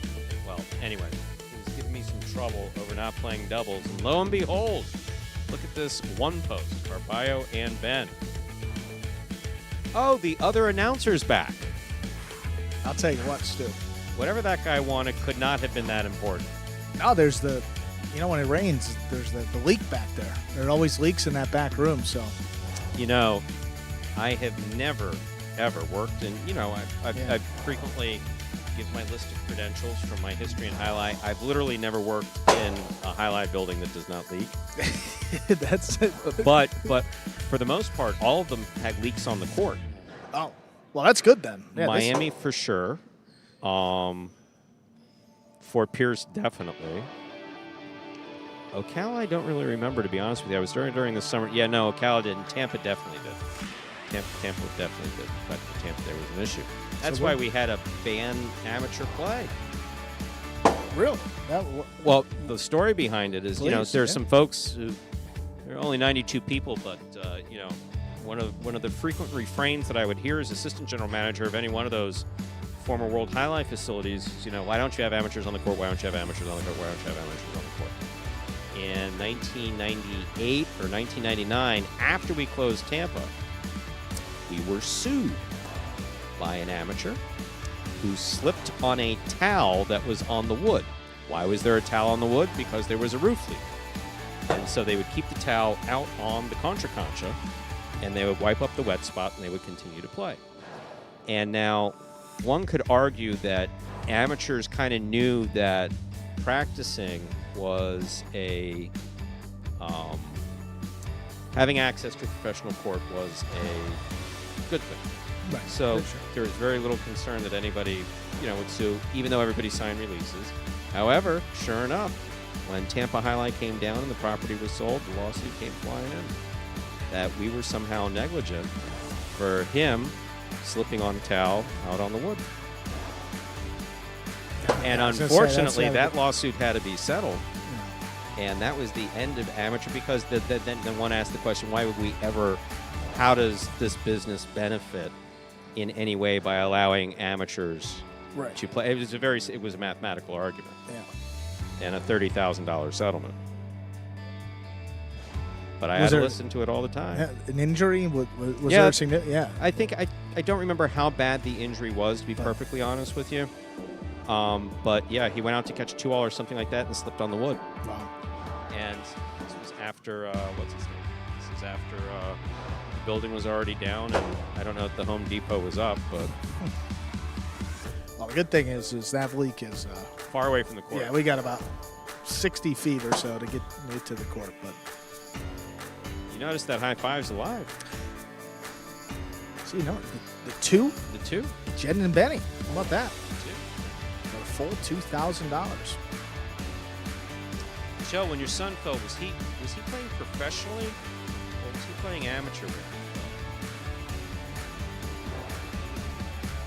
Well, anyway, he was giving me some trouble over not playing doubles. And lo and behold, look at this one post, Carpio and Ben. Oh, the other announcer's back. I'll tell you what, Stu. Whatever that guy wanted could not have been that important. Now there's the, when it rains, there's the leak back there. There always leaks in that back room. So, I have never ever worked in. I've frequently give my list of credentials from my history in highlight. I've literally never worked in a highlight building that does not leak. That's it. But for the most part, all of them had leaks on the court. Oh, well, that's good then. Yeah, Miami for sure. Fort Pierce definitely. Ocala, I don't really remember, to be honest with you. I was during the summer. Yeah, no, Ocala didn't. Tampa definitely did. Tampa definitely did. But Tampa, there was an issue. That's why we had to ban amateur play. Really? Well, the story behind it is, there's some folks who, there are only 92 people, but, one of the frequent refrains that I would hear as assistant general manager of any one of those former World Highlight facilities is, why don't you have amateurs on the court? Why don't you have amateurs on the court? Why don't you have amateurs on the court? In 1998 or 1999, after we closed Tampa, we were sued by an amateur who slipped on a towel that was on the wood. Why was there a towel on the wood? Because there was a roof leak. And so they would keep the towel out on the Contra Concha, and they would wipe up the wet spot, and they would continue to play. And now, one could argue that amateurs kind of knew that practicing was having access to a professional court was a good thing. Right. So there was very little concern that anybody, would sue, even though everybody signed releases. However, sure enough, when Tampa Highlight came down and the property was sold, the lawsuit came flying in that we were somehow negligent for him slipping on a towel out on the wood. And unfortunately, that lawsuit had to be settled. And that was the end of amateur, because then one asked the question, why would we ever, how does this business benefit in any way by allowing amateurs to play? It was a mathematical argument. Yeah. And a $30,000 settlement. But I had to listen to it all the time. Yeah, an injury? Was there a significant? Yeah. I think I don't remember how bad the injury was, to be perfectly honest with you. But yeah, he went out to catch a 2-all or something like that and slipped on the wood. Wow. And this was after, what's his name? This is after the building was already down, and I don't know if the Home Depot was up, but. Well, the good thing is that leak is far away from the court. Yeah, we got about 60 feet or so to get to the court. But you notice that high five's alive. See, the two? The two? Jen and Benny. How about that? The two. For a full $2,000. Joe, when your son fell, was he playing professionally, or was he playing amateur with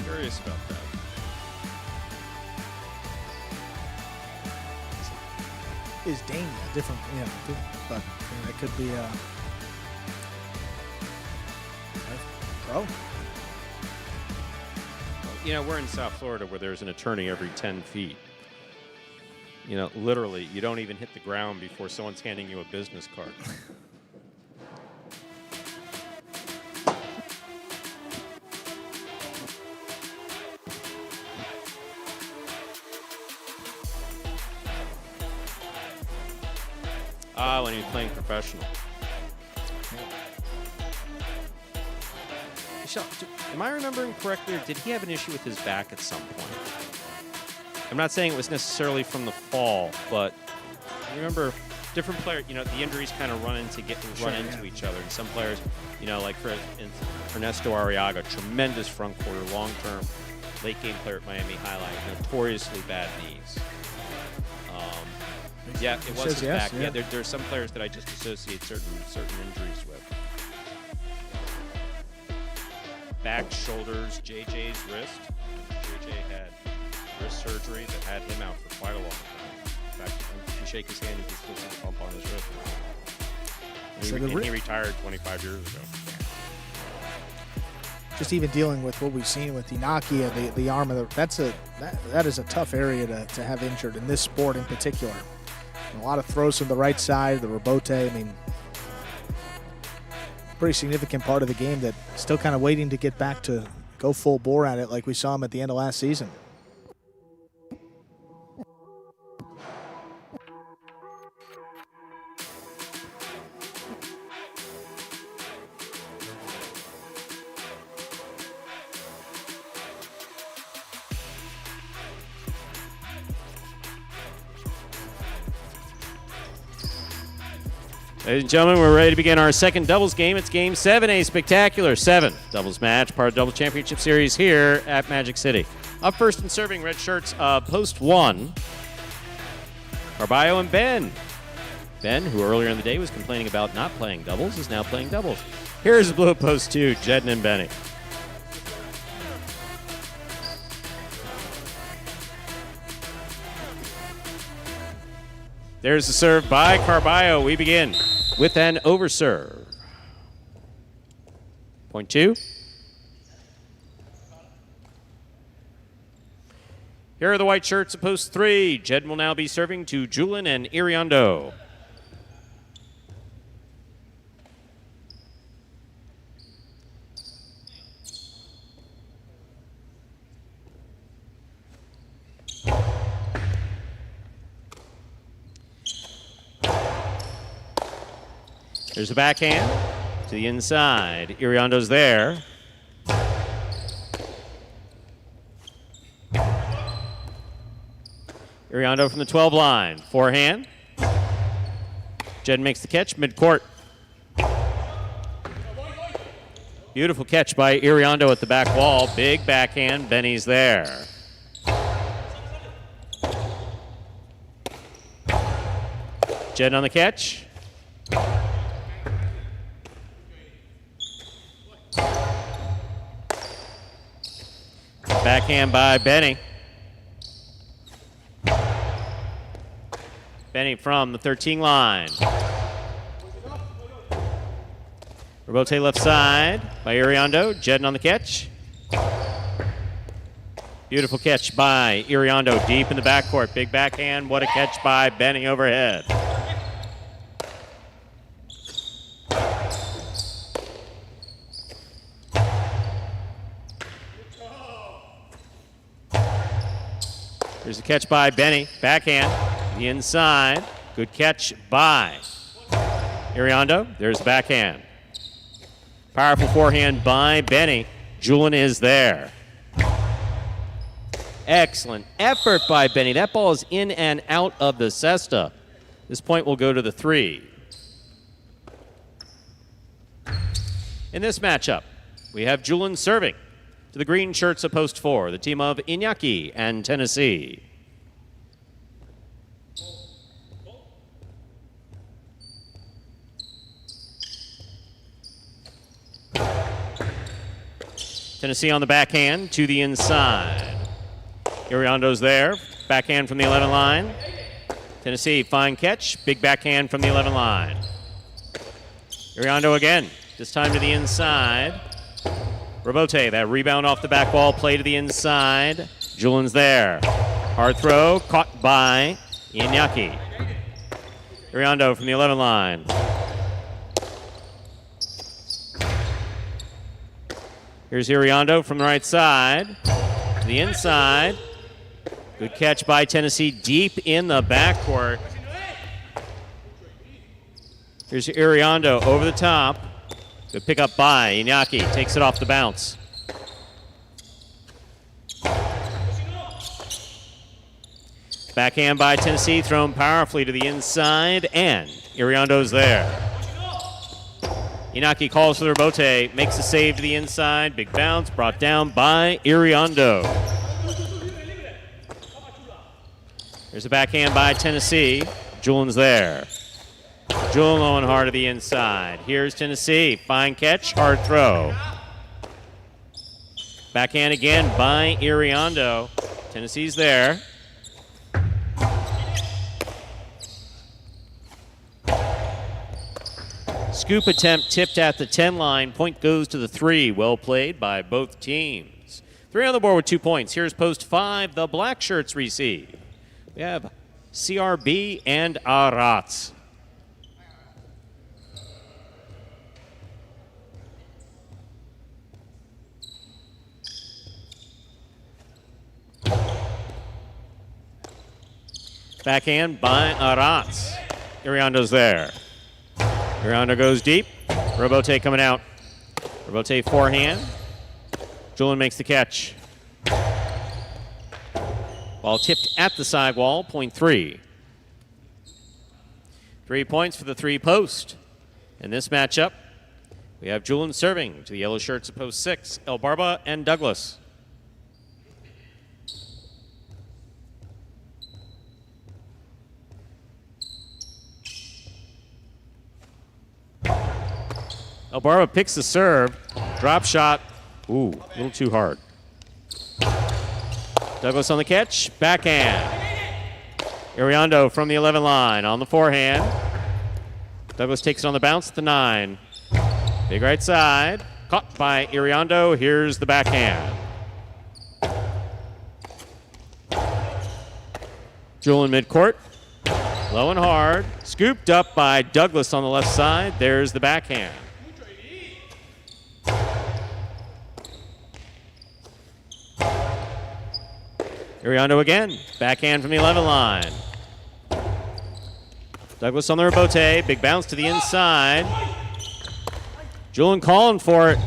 you? Curious about that. Is Dania different? But it could be a pro. We're in South Florida where there's an attorney every 10 feet. Literally, you don't even hit the ground before someone's handing you a business card. When he's playing professional. Michelle, am I remembering correctly, or did he have an issue with his back at some point? I'm not saying it was necessarily from the fall, but I remember different players, the injuries kind of run into each other. And some players, like for instance, Ernesto Arriaga, tremendous front quarter, long-term, late-game player at Miami Highlight, notoriously bad knees. Yeah, it was his back. Yeah, there are some players that I just associate certain injuries with. Back, shoulders, JJ's wrist. JJ had wrist surgery that had him out for quite a long time. In fact, if you shake his hand, you can still see the bump on his wrist. And he retired 25 years ago. Just even dealing with what we've seen with Inaki and the arm of that is a tough area to have injured in this sport in particular. And a lot of throws from the right side, the rebote. Pretty significant part of the game that still kind of waiting to get back to go full bore at it like we saw him at the end of last season. Ladies and gentlemen, we're ready to begin our second doubles game. It's Game 7, a spectacular 7 doubles match, part of Double Championship Series here at Magic City. Up first and serving, red shirts, post 1, Carballo and Ben. Ben, who earlier in the day was complaining about not playing doubles, is now playing doubles. Here's blue at post 2, Jedden and Benny. There's the serve by Carballo. We begin with an overserve. Point 2. Here are the white shirts at post 3. Jedden will now be serving to Julian and Iriondo. There's a backhand to the inside. Iriondo's there. Iriondo from the 12 line. Forehand. Jedden makes the catch mid-court. Beautiful catch by Iriondo at the back wall. Big backhand. Benny's there. Jedden on the catch. Backhand by Benny. Benny from the 13 line. Rebote left side by Iriondo. Jedden on the catch. Beautiful catch by Iriondo deep in the backcourt. Big backhand. What a catch by Benny overhead. There's a catch by Benny. Backhand. The inside. Good catch by Iriondo. There's the backhand. Powerful forehand by Benny. Julian is there. Excellent effort by Benny. That ball is in and out of the cesta. This point will go to the 3. In this matchup, we have Julian serving to the green shirts of post 4, the team of Iñaki and Tennessee. Tennessee on the backhand to the inside. Iriondo's there. Backhand from the 11 line. Tennessee, fine catch. Big backhand from the 11 line. Iriondo again. This time to the inside. Rebote, that rebound off the back wall, play to the inside. Julian's there. Hard throw, caught by Iñaki. Iriondo from the 11 line. Here's Iriondo from the right side. To the inside. Good catch by Tennessee deep in the backcourt. Here's Iriondo over the top. Good pickup by Iñaki. Takes it off the bounce. Backhand by Tennessee, thrown powerfully to the inside, and Iriondo's there. Iñaki calls for the rebote, makes a save to the inside. Big bounce, brought down by Iriondo. There's a backhand by Tennessee. Julian's there. Julian low and hard to the inside. Here's Tennessee. Fine catch, hard throw. Backhand again by Iriondo. Tennessee's there. Scoop attempt tipped at the 10 line. Point goes to the 3. Well played by both teams. 3 on the board with 2 points. Here's post 5. The black shirts receive. We have CRB and Arats. Backhand by Arats. Iriondo's there. Iriondo goes deep. Rebote coming out. Rebote forehand. Julian makes the catch. Ball tipped at the sidewall, point 3. 3 points for the three-post. In this matchup, we have Julian serving to the yellow shirts of post 6, El Barba and Douglas. El Barba picks the serve. Drop shot. Ooh, a little too hard. Douglas on the catch. Backhand. Iriondo from the 11 line on the forehand. Douglas takes it on the bounce at the 9. Big right side. Caught by Iriondo. Here's the backhand. Julian midcourt. Low and hard. Scooped up by Douglas on the left side. There's the backhand. Iriondo again. Backhand from the 11 line. Douglas on the rebote. Big bounce to the inside. Julian calling for it.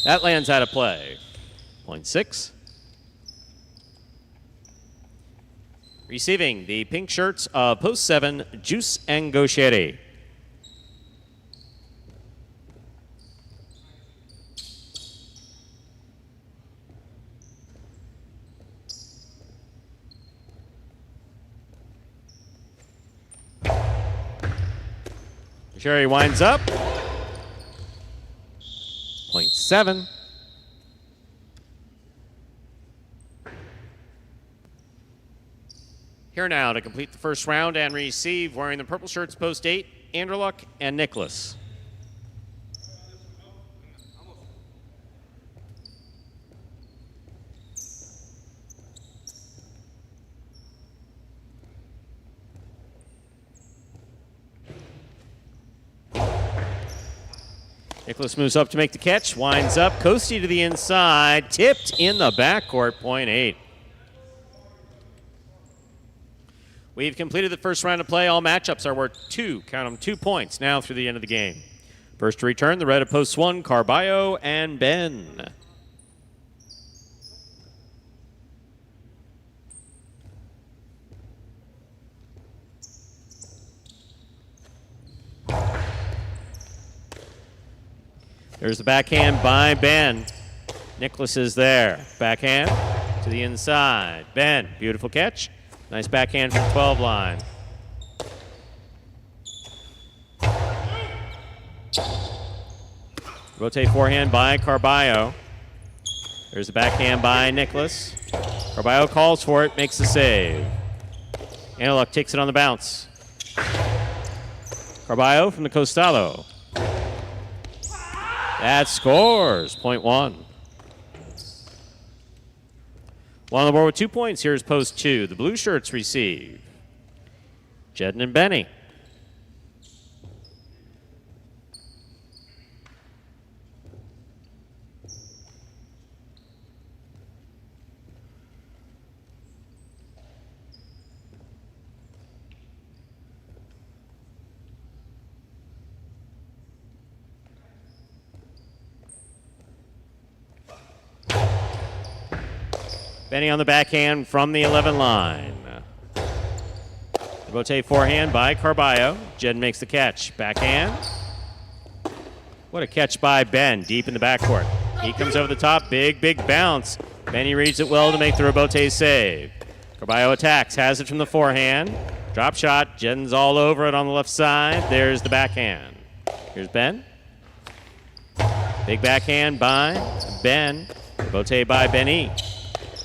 That lands out of play. Point 6. Receiving the pink shirts of post 7, Juice and Gaucheri. Gaucheri winds up. Point 7. Here now to complete the first round and receive, wearing the purple shirts, post 8, Anderluck and Nicholas. Nicholas moves up to make the catch, winds up, Coasty to the inside, tipped in the backcourt, point 8. We've completed the first round of play. All matchups are worth 2, count them, 2 points now through the end of the game. First to return, the red of post 1, Carballo and Ben. There's the backhand by Ben. Nicholas is there. Backhand to the inside. Ben, beautiful catch. Nice backhand from 12 line. Rotate forehand by Carballo. There's the backhand by Nicholas. Carballo calls for it, makes the save. Anderluck takes it on the bounce. Carballo from the Costado. That scores, point 1. One on the board with 2 points. Here's post 2. The blue shirts receive. Jedden and Benny. Benny on the backhand from the 11 line. Rotate forehand by Carballo. Jedden makes the catch. Backhand. What a catch by Ben, deep in the backcourt. He comes over the top. Big, big bounce. Benny reads it well to make the rebote save. Carballo attacks. Has it from the forehand. Drop shot. Jedden's all over it on the left side. There's the backhand. Here's Ben. Big backhand by Ben. Rebote by Benny.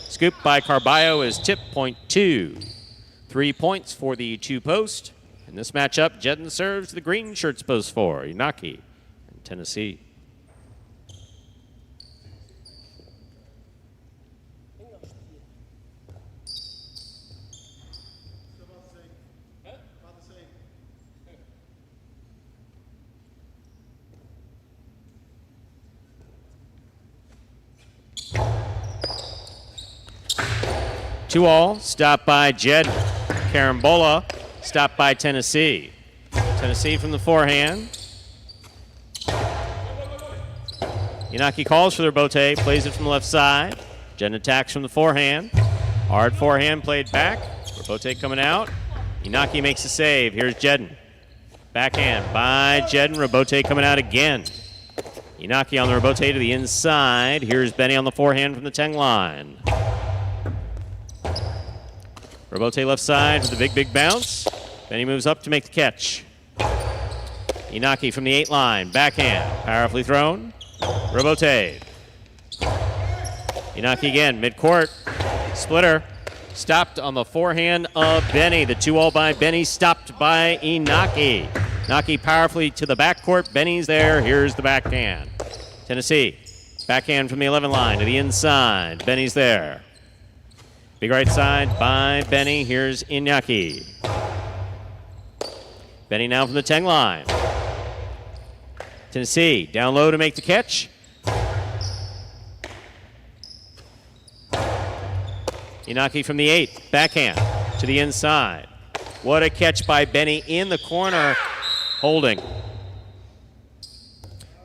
Scoop by Carballo is tip, point 2. 3 points for the 2 post. In this matchup, Jedden serves the green shirts post 4, Inaki and Tennessee. Two all, stopped by Jedden. Carambola, stopped by Tennessee. Tennessee from the forehand. Inaki calls for their bote, plays it from the left side. Jedden attacks from the forehand. Hard forehand played back. Bote coming out. Inaki makes a save. Here's Jedden. Backhand by Jedden. Robote coming out again. Inaki on the Robote to the inside. Here's Benny on the forehand from the 10 line. Robote left side for the big bounce. Benny moves up to make the catch. Inaki from the 8 line. Backhand. Powerfully thrown. Robote. Inaki again. Midcourt. Splitter. Stopped on the forehand of Benny. The 2-all by Benny stopped by Inaki. Inaki powerfully to the backcourt. Benny's there. Here's the backhand. Tennessee. Backhand from the 11 line to the inside. Benny's there. Big right side by Benny. Here's Inaki. Benny now from the 10 line. Tennessee down low to make the catch. Inaki from the 8, backhand to the inside. What a catch by Benny in the corner, holding.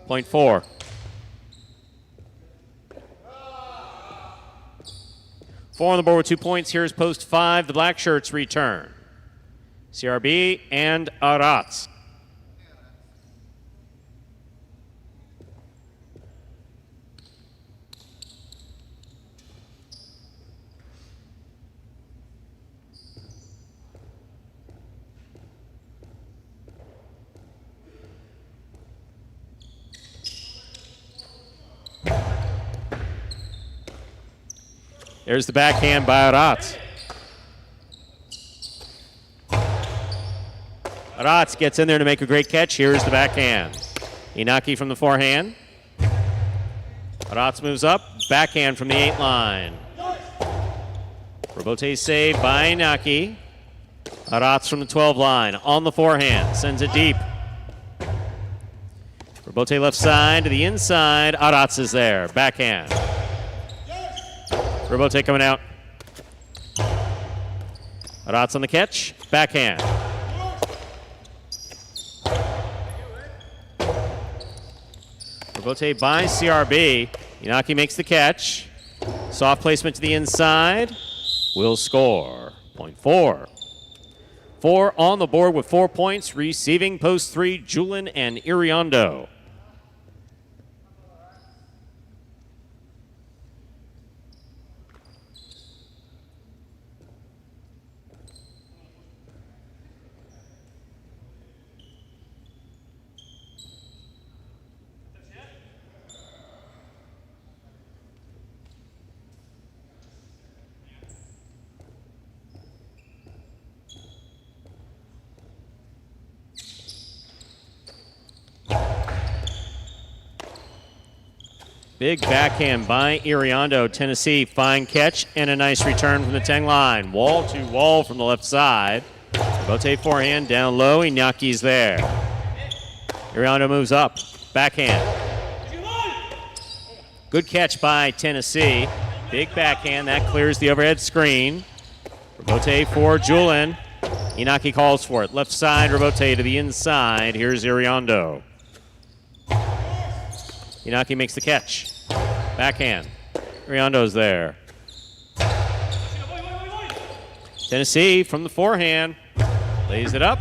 Point 4. 4 on the board with 2 points. Here's post 5. The black shirts return. CRB and Aratz. There's the backhand by Aratz. Aratz gets in there to make a great catch. Here's the backhand. Inaki from the forehand. Aratz moves up. Backhand from the 8 line. Robote save by Inaki. Aratz from the 12 line. On the forehand. Sends it deep. Robote left side to the inside. Aratz is there. Backhand. Robote coming out. Aratz on the catch. Backhand. Robote by CRB. Inaki makes the catch. Soft placement to the inside. Will score. Point 4. 4 on the board with 4 points. Receiving post 3, Julin and Iriondo. Big backhand by Iriondo. Tennessee, fine catch and a nice return from the 10 line. Wall to wall from the left side. Robote forehand down low. Inaki's there. Iriondo moves up. Backhand. Good catch by Tennessee. Big backhand. That clears the overhead screen. Robote for Julin. Inaki calls for it. Left side, Robote to the inside. Here's Iriondo. Inaki makes the catch. Backhand. Iriondo's there. Tennessee from the forehand. Lays it up.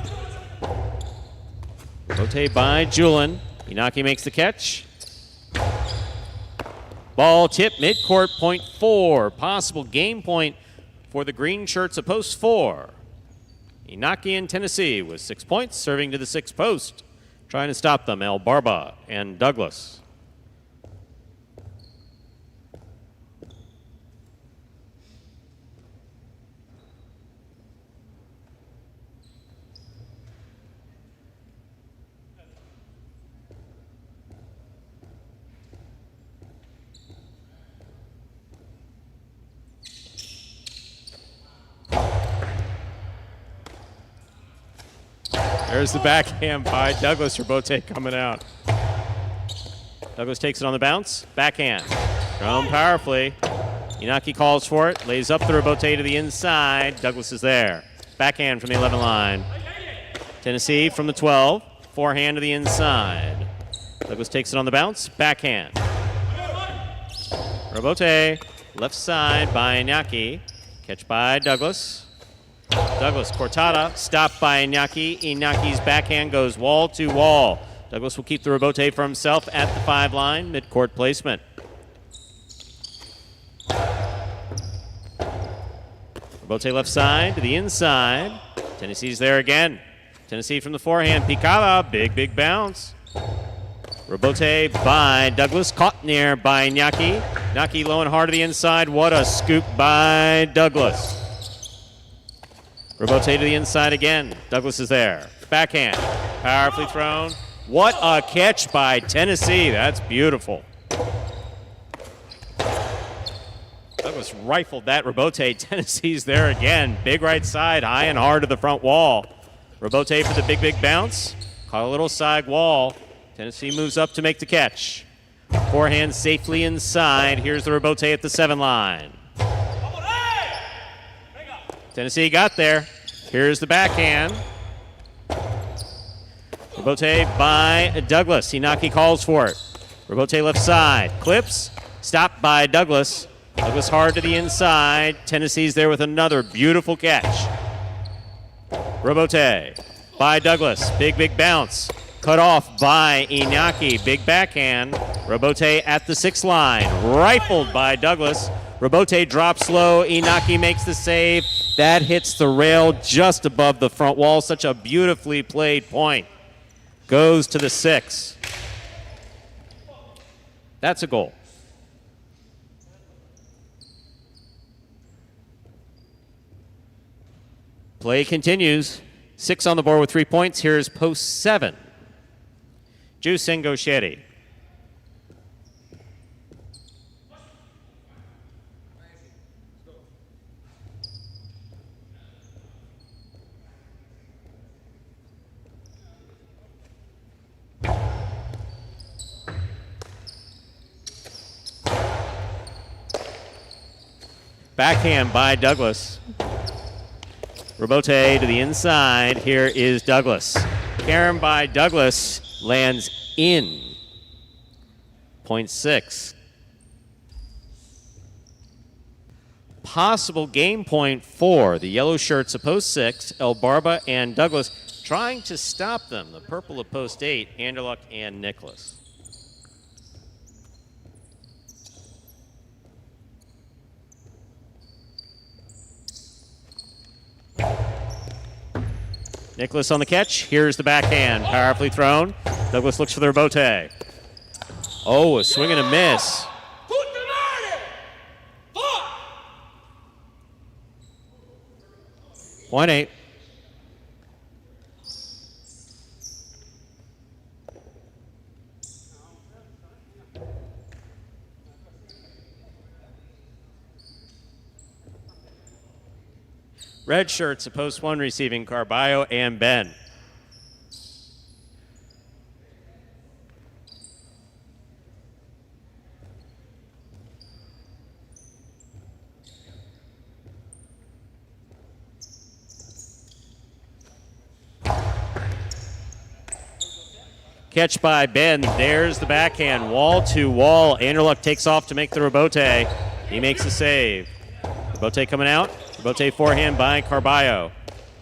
Robote by Julin. Inaki makes the catch. Ball tip midcourt, point 4. Possible game point for the green shirts of post 4. Inaki and Tennessee with 6 points, serving to the 6th post. Trying to stop them, El Barba and Douglas. There's the backhand by Douglas. Robote coming out. Douglas takes it on the bounce. Backhand. Thrown powerfully. Inaki calls for it. Lays up the Robote to the inside. Douglas is there. Backhand from the 11 line. Tennessee from the 12. Forehand to the inside. Douglas takes it on the bounce. Backhand. Robote. Left side by Inaki. Catch by Douglas. Douglas, Cortada, stopped by Iñaki. Iñaki's backhand goes wall to wall. Douglas will keep the rebote for himself at the 5 line, midcourt placement. Rebote left side to the inside. Tennessee's there again. Tennessee from the forehand. Picada, big bounce. Rebote by Douglas, caught near by Iñaki. Iñaki low and hard to the inside. What a scoop by Douglas. Rebote to the inside again. Douglas is there. Backhand, powerfully thrown. What a catch by Tennessee. That's beautiful. Douglas rifled that rebote. Tennessee's there again. Big right side, high and hard to the front wall. Rebote for the big bounce. Caught a little side wall. Tennessee moves up to make the catch. Forehand safely inside. Here's the rebote at the 7 line. Tennessee got there. Here's the backhand. Rebote by Douglas. Iñaki calls for it. Rebote left side. Clips. Stopped by Douglas. Douglas hard to the inside. Tennessee's there with another beautiful catch. Rebote by Douglas. Big bounce. Cut off by Iñaki. Big backhand. Rebote at the 6 line. Rifled by Douglas. Rebote drops low. Iñaki makes the save. That hits the rail just above the front wall. Such a beautifully played point. Goes to the 6. That's a goal. Play continues. 6 on the board with 3 points. Here's post 7. Juice Ngoshieri. Backhand by Douglas. Rebote to the inside. Here is Douglas. Carom by Douglas lands in. Point 6. Possible game point for the yellow shirts of post 6. El Barba and Douglas trying to stop them. The purple of post 8. Anderluck and Nicholas. Nicholas on the catch. Here's the backhand. Powerfully thrown. Douglas looks for the rebote. Oh, a swing and a miss. Point 8. Red shirts, a post 1 receiving Carballo and Ben. Catch by Ben. There's the backhand. Wall to wall. Anderluck takes off to make the rebote. He makes the save. Rebote coming out. Rebote forehand by Carballo.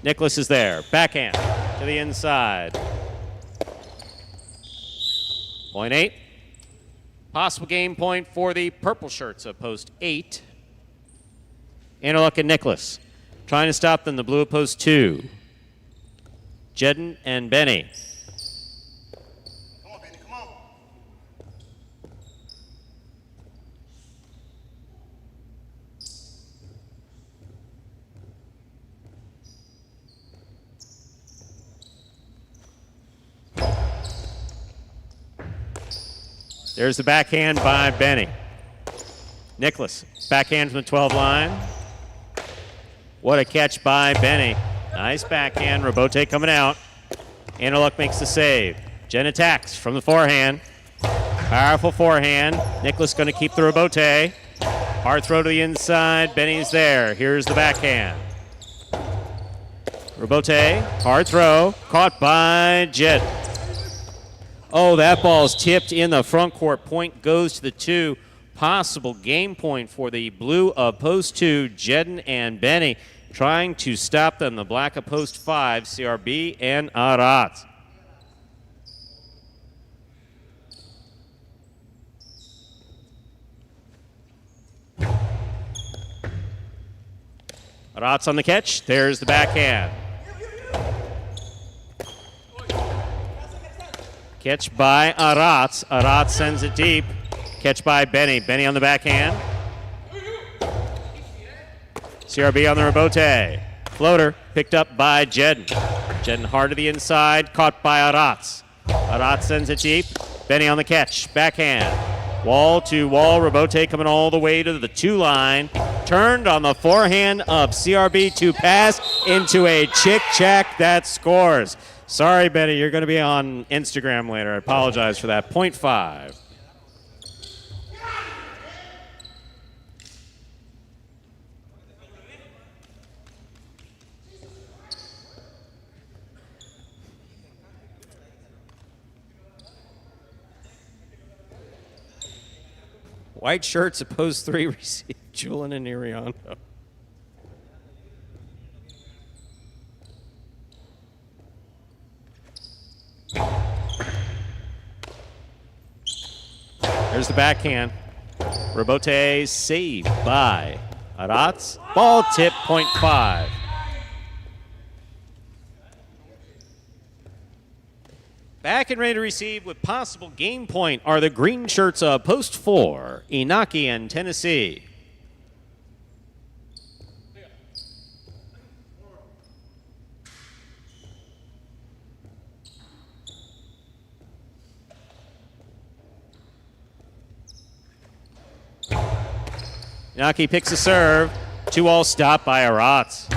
Nicholas is there. Backhand to the inside. Point 8. Possible game point for the purple shirts of post 8. Anderluck and Nicholas. Trying to stop them, the blue of post 2. Jedden and Benny. There's the backhand by Benny. Nicholas, backhand from the 12 line. What a catch by Benny. Nice backhand, rebote coming out. Anderluck makes the save. Jen attacks from the forehand. Powerful forehand. Nicholas going to keep the rebote. Hard throw to the inside. Benny's there. Here's the backhand. Rebote, hard throw, caught by Jed. Oh, that ball's tipped in the front court. Point goes to the 2. Possible game point for the blue of post 2, Jedden and Benny. Trying to stop them, the black of post 5, CRB and Arat. Arat's on the catch. There's the backhand. Catch by Arat. Arat sends it deep. Catch by Benny. Benny on the backhand. CRB on the rebote. Floater picked up by Jedden. Jedden hard to the inside. Caught by Arat. Arat sends it deep. Benny on the catch. Backhand. Wall to wall. Rebote coming all the way to the 2 line. Turned on the forehand of CRB to pass into a chick-chack that scores. Sorry, Benny, you're going to be on Instagram later. I apologize for that. 0.5. White shirts, opposed 3, receive Julian and Iriano. There's the backhand. Rebote saved by Aratz. Ball tip, 0.5. Back and ready to receive with possible game point are the green shirts of post 4, Inaki and Tennessee. Inaki picks a serve. 2-all stop by Aratz.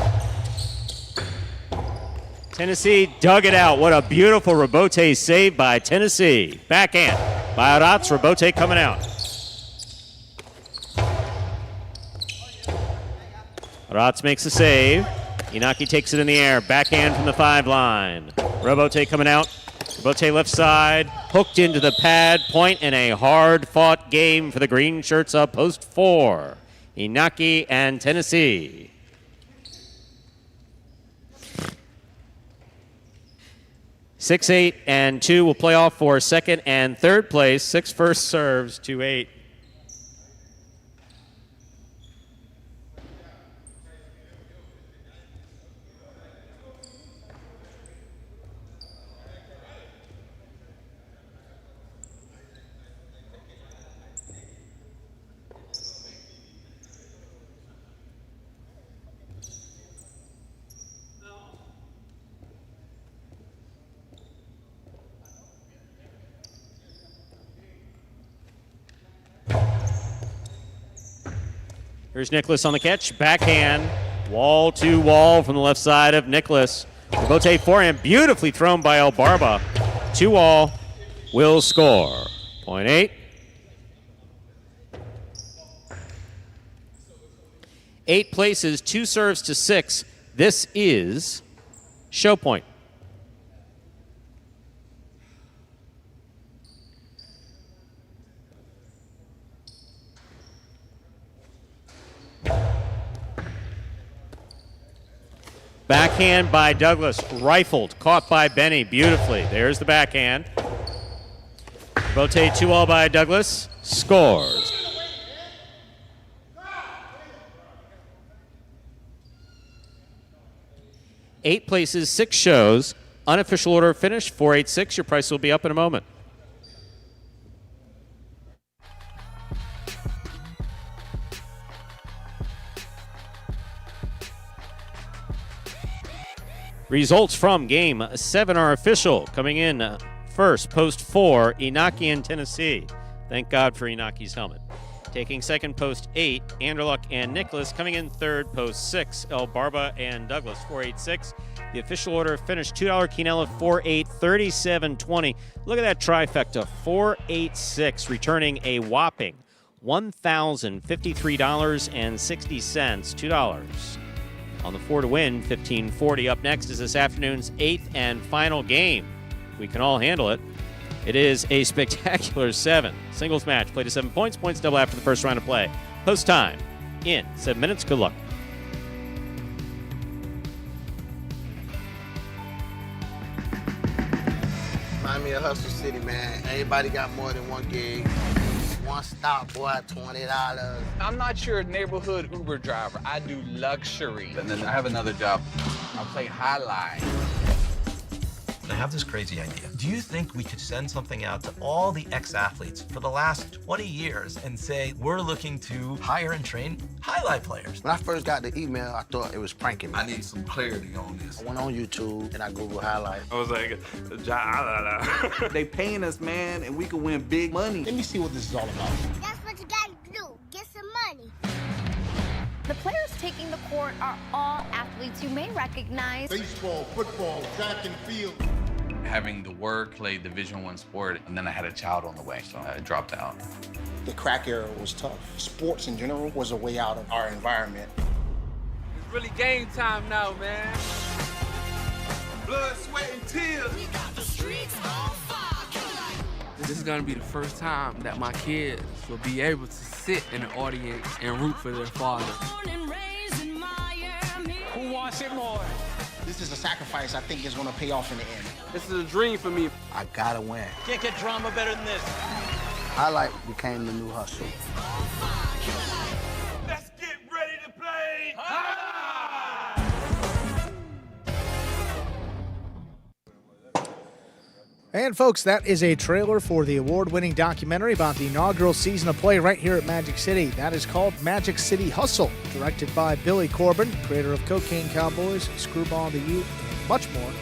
Tennessee dug it out. What a beautiful rebote save by Tennessee. Backhand by Aratz. Rebote coming out. Aratz makes a save. Inaki takes it in the air. Backhand from the 5 line. Rebote coming out. Rebote left side. Hooked into the pad. Point in a hard-fought game for the green shirts of post 4. Inaki and Tennessee. Six, 8, and 2 will play off for second and third place. 6 first serves, 2-8. Here's Nicholas on the catch. Backhand. Wall to wall from the left side of Nicholas. Rebote forehand. Beautifully thrown by El Barba. 2-all will score. 0.8. 8 places, 2 serves to 6. This is show point. Backhand by Douglas, rifled, caught by Benny beautifully. There's the backhand. Rotate 2-all by Douglas, scores. Eight places, 6 shows. Unofficial order finish, 486. Your price will be up in a moment. Results from Game 7 are official. Coming in first, post 4, Inaki and Tennessee. Thank God for Inaki's helmet. Taking second, post 8, Anderluck and Nicholas. Coming in third, post 6, El Barba and Douglas, 486. The official order finished $2 Quinella, 4-8, 37-20. Look at that trifecta, 486, returning a whopping $1,053.60, $2. On the 4 to win, 1540. Up next is this afternoon's 8th and final game. We can all handle it. It is a spectacular 7 singles match. Play to 7 points. Points double after the first round of play. Post time in 7 minutes. Good luck. Remind me of Hustle City, man. Everybody got more than one gig. One stop, boy, $20. I'm not your neighborhood Uber driver. I do luxury. And then I have another job. I play highlight. I have this crazy idea. Do you think we could send something out to all the ex-athletes for the last 20 years and say, we're looking to hire and train highlight players? When I first got the email, I thought it was pranking me. I need some clarity on this. I went on YouTube and I Googled highlight. I was like, they paying us, man, and we can win big money. Let me see what this is all about. That's what you gotta do. Get some money. The players taking the court are all athletes you may recognize. Baseball, football, track and field. Having to work, play Division I sport, and then I had a child on the way, so I dropped out. The crack era was tough. Sports in general was a way out of our environment. It's really game time now, man. Blood, sweat, and tears. We got the streets on fire. This is gonna be the first time that my kids will be able to sit in the audience and root for their father. Who wants it more? This is a sacrifice I think is going to pay off in the end. This is a dream for me. I gotta win. Can't get drama better than this. Highlight became the new hustle. Let's get ready to play. And folks, that is a trailer for the award-winning documentary about the inaugural season of play right here at Magic City. That is called Magic City Hustle, directed by Billy Corbin, creator of Cocaine Cowboys, Screwball the U, and much more.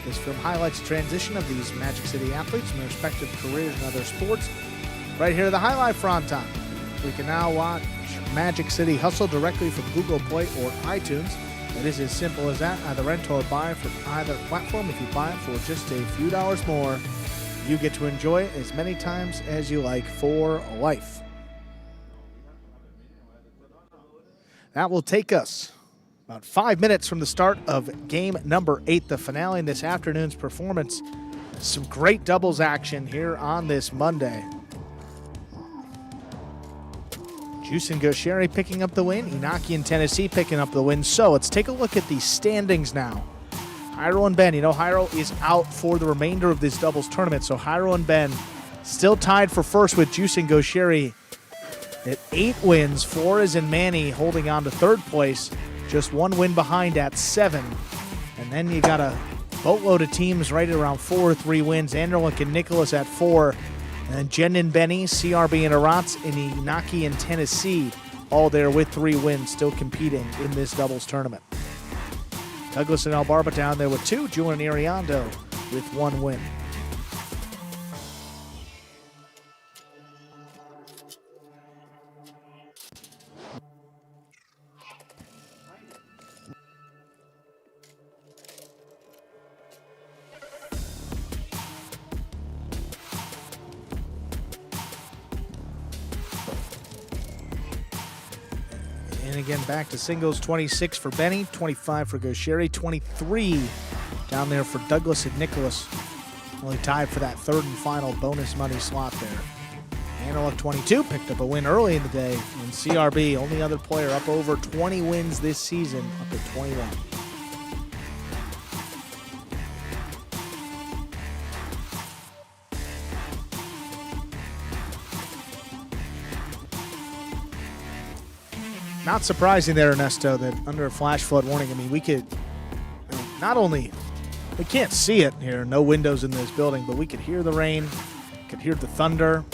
This film highlights the transition of these Magic City athletes from their respective careers in other sports. Right here, the highlight front time. We can now watch Magic City Hustle directly from Google Play or iTunes. It is as simple as that. Either rent or buy from either platform. If you buy it for just a few dollars more, you get to enjoy it as many times as you like for life. That will take us about 5 minutes from the start of game number 8, the finale in this afternoon's performance. Some great doubles action here on this Monday. Juice and Gaucheri picking up the win. Inaki and Tennessee picking up the win. So let's take a look at the standings now. Jairo and Ben. You know, Jairo is out for the remainder of this doubles tournament. So Jairo and Ben still tied for first with Juice and Gaucheri at 8 wins. Flores and Manny holding on to third place. Just 1 win behind at 7. And then you got a boatload of teams right around 4 or 3 wins. Anderlick and Nicholas at 4. And Jen and Benny, CRB and Arats, and Inaki and Tennessee, all there with 3 wins, still competing in this doubles tournament. Douglas and Albarba down there with 2, Julian and Iriondo with 1 win. And again, back to singles, 26 for Benny, 25 for Gaucheri, 23 down there for Douglas and Nicholas. Only tied for that third and final bonus money slot there. Analog 22 picked up a win early in the day. And CRB, only other player up over 20 wins this season, up at 21. Not surprising there, Ernesto, that under a flash flood warning, I mean, we could not only, we can't see it here, no windows in this building, but we could hear the rain, could hear the thunder.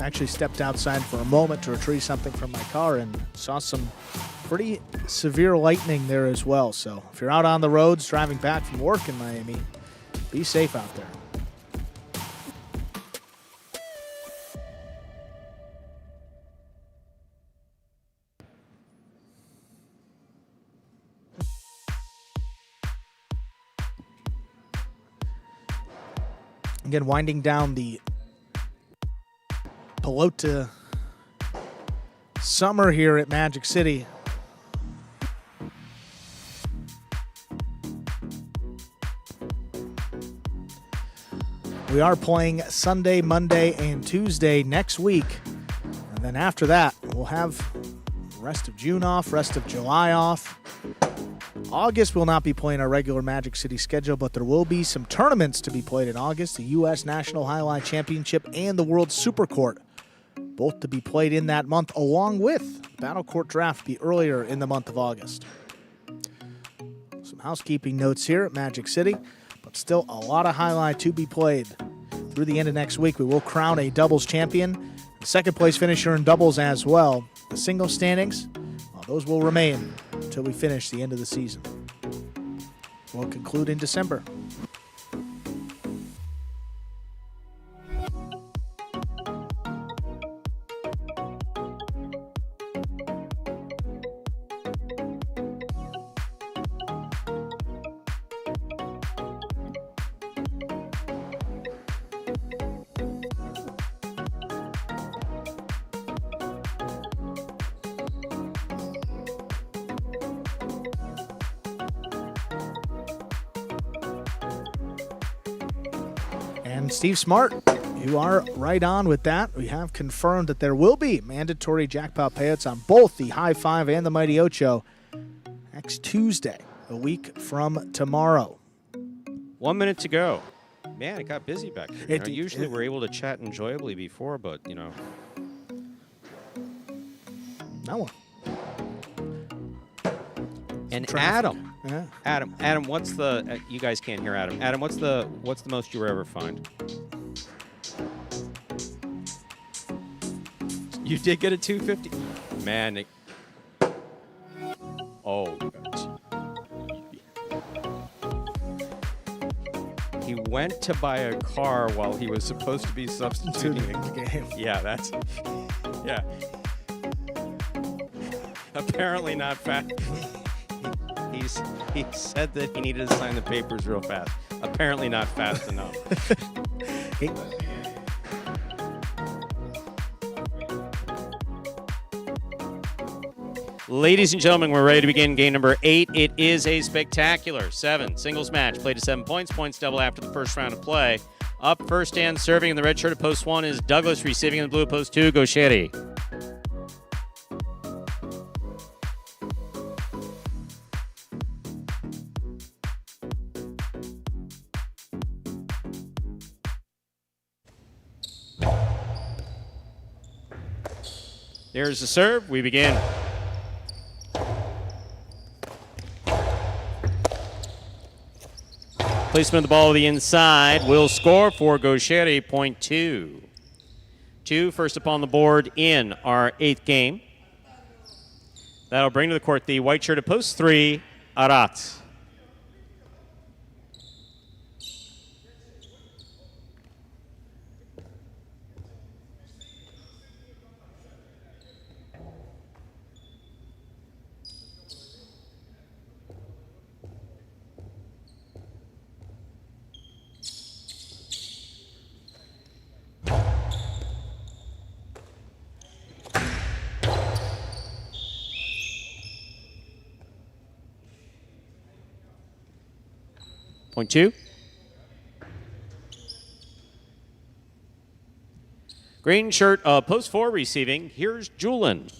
Actually stepped outside for a moment to retrieve something from my car and saw some pretty severe lightning there as well. So if you're out on the roads driving back from work in Miami, be safe out there. Again, winding down the Pelota summer here at Magic City. We are playing Sunday, Monday, and Tuesday next week. And then after that, we'll have the rest of June off, rest of July off. August will not be playing our regular Magic City schedule, but there will be some tournaments to be played in August. The U.S. National Highline Championship and the World Super Court, both to be played in that month, along with the Battle Court Draft be earlier in the month of August. Some housekeeping notes here at Magic City, but still a lot of highlight to be played. Through the end of next week, we will crown a doubles champion, the second place finisher in doubles as well. The singles standings, well, those will remain until we finish the end of the season. We'll conclude in December. And Steve Smart, you are right on with that. We have confirmed that there will be mandatory jackpot payouts on both the High Five and the Mighty Ocho next Tuesday, a week from tomorrow. 1 minute to go. Man, it got busy back there. Usually we're able to chat enjoyably before, but, you know. No one. And Adam. Yeah. Adam, what's the you guys can't hear Adam. Adam, what's the most you ever find? You did get a 250. Man, he went to buy a car while he was supposed to be substituting the game. Yeah, yeah. Apparently not fast. He said that he needed to sign the papers real fast. Apparently not fast enough. Ladies and gentlemen, we're ready to begin game number 8. It is a spectacular 7 singles match. Played to 7 points. Points double after the first round of play. Up first and serving in the red shirt at post 1 is Douglas. Receiving in the blue at post 2, Gaucheri. There's the serve. We begin. Placement of the ball to the inside will score for Gaucheri, point 2. 2 first upon the board in our 8th game. That'll bring to the court the white shirt at post 3, Arat. Point 2. Green shirt, post 4 receiving. Here's Julin.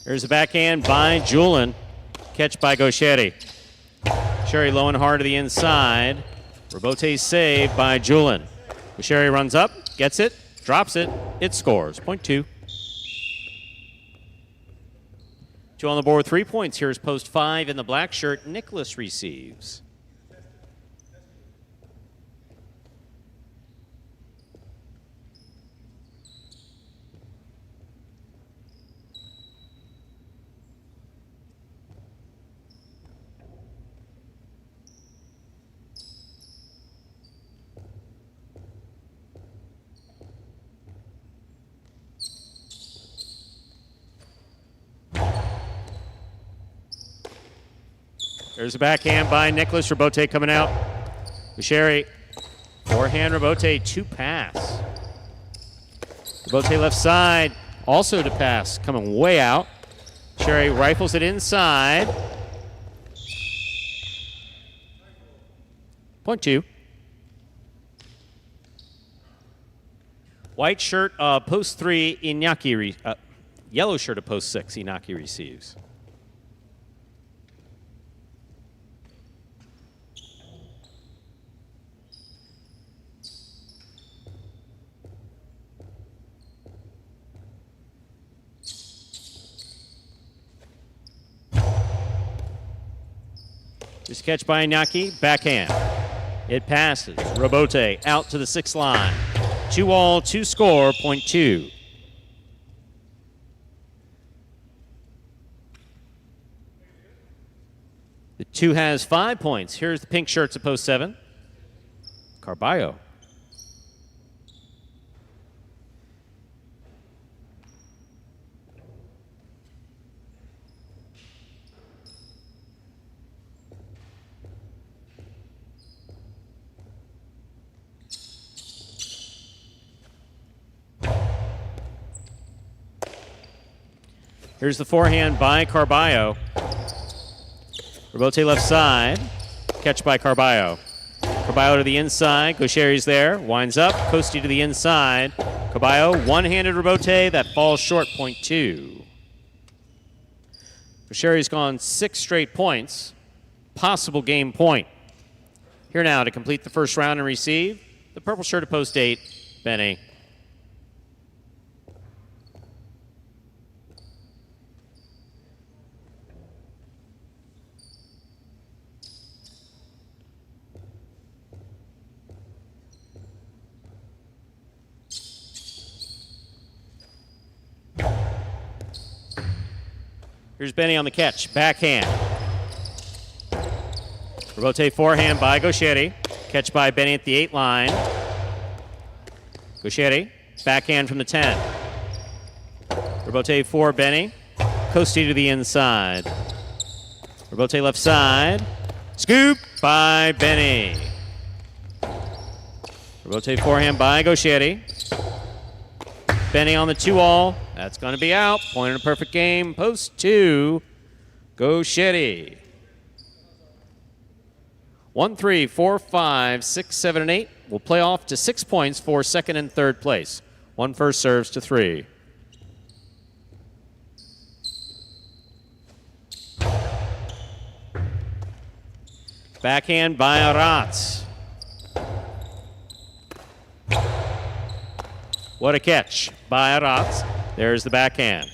There's a backhand by Julin. Catch by Gaucheri. Gaucheri low and hard to the inside. Robote saved by Julin. Gaucheri runs up, gets it, drops it, it scores. Point 2. 2 on the board, 3 points. Here's post 5 in the black shirt. Nicholas receives. There's a backhand by Nicholas. Robote coming out. Gaucheri, forehand Robote, 2 pass. Robote left side. Also to pass, coming way out. Sherry rifles it inside. Point 2. White shirt, post 3, Iñaki. Yellow shirt at post 6, Iñaki receives. Just catch by Iñaki, backhand. It passes. Robote out to the 6th line. 2-all, 2-score, point 2. The 2 has 5 points. Here's the pink shirts at post 7. Carballo. Here's the forehand by Carballo. Robote left side. Catch by Carballo. Carballo to the inside. Gaucheri's there. Winds up. Costi to the inside. Carballo, one-handed Robote. That falls short, point 2. Gaucheri's gone 6 straight points. Possible game point. Here now to complete the first round and receive. The purple shirt at post 8, Benny. Here's Benny on the catch. Backhand. Robote forehand by Gaucheri. Catch by Benny at the 8 line. Gaucheri. Backhand from the 10. Robote for Benny. Costi to the inside. Robote left side. Scoop by Benny. Robote forehand by Gaucheri. Benny on the 2-all. That's going to be out. Point in a perfect game. Post 2. Gaucheri. 1, 3, 4, 5, 6, 7, and 8 will play off to 6 points for second and third place. 1 first serves to 3. Backhand by Aratz. What a catch by Aratz. There's the backhand.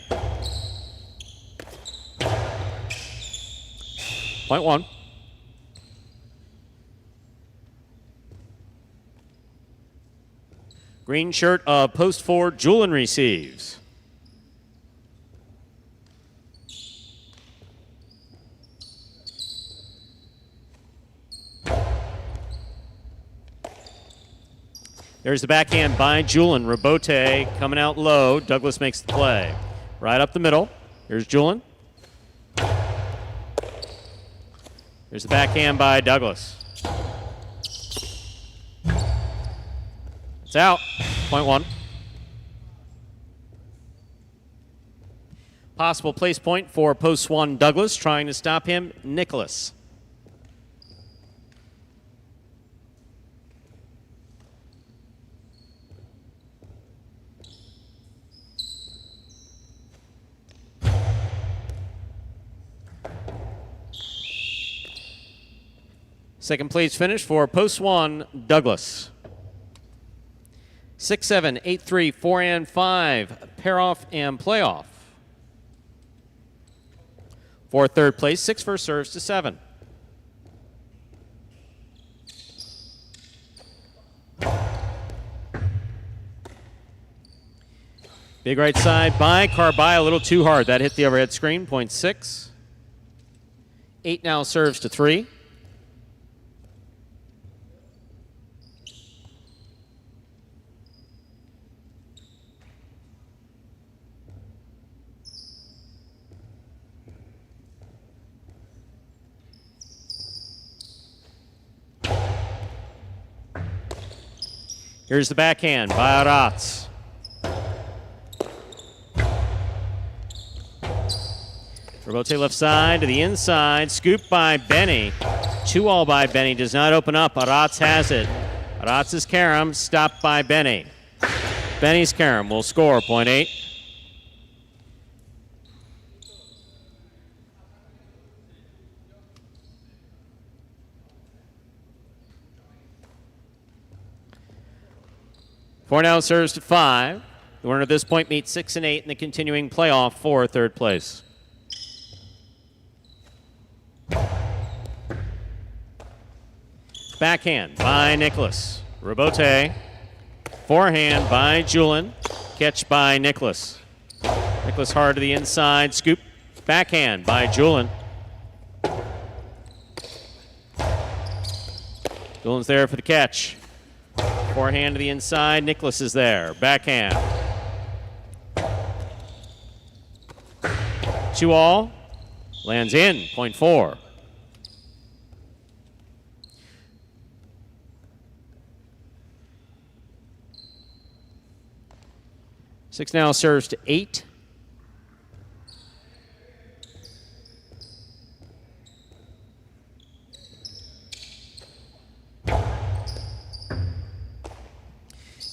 Point 1. Green shirt of post 4, Julian receives. There's the backhand by Julian. Robote coming out low. Douglas makes the play. Right up the middle. Here's Julian. There's the backhand by Douglas. It's out. Point 1. Possible place point for post 1 Douglas. Trying to stop him, Nicholas. Second place finish for post 1, Douglas. 6, 7, 8, 3, 4, and 5. Pair off and playoff. For third place, 6 first serves to 7. Big right side by Carballo, a little too hard. That hit the overhead screen, point 6. 8 now serves to 3. Here's the backhand by Aratz. Robote left side to the inside. Scoop by Benny. 2-all by Benny. Does not open up. Aratz has it. Aratz's carom stopped by Benny. Benny's carom will score, point 8. Cornell serves to 5. The winner at this point meets 6 and 8 in the continuing playoff for third place. Backhand by Nicholas. Robote. Forehand by Julin. Catch by Nicholas. Nicholas hard to the inside. Scoop. Backhand by Julin. Julin's there for the catch. Forehand to the inside. Nicholas is there. Backhand. 2-all. Lands in. Point 4. Six now serves to 8.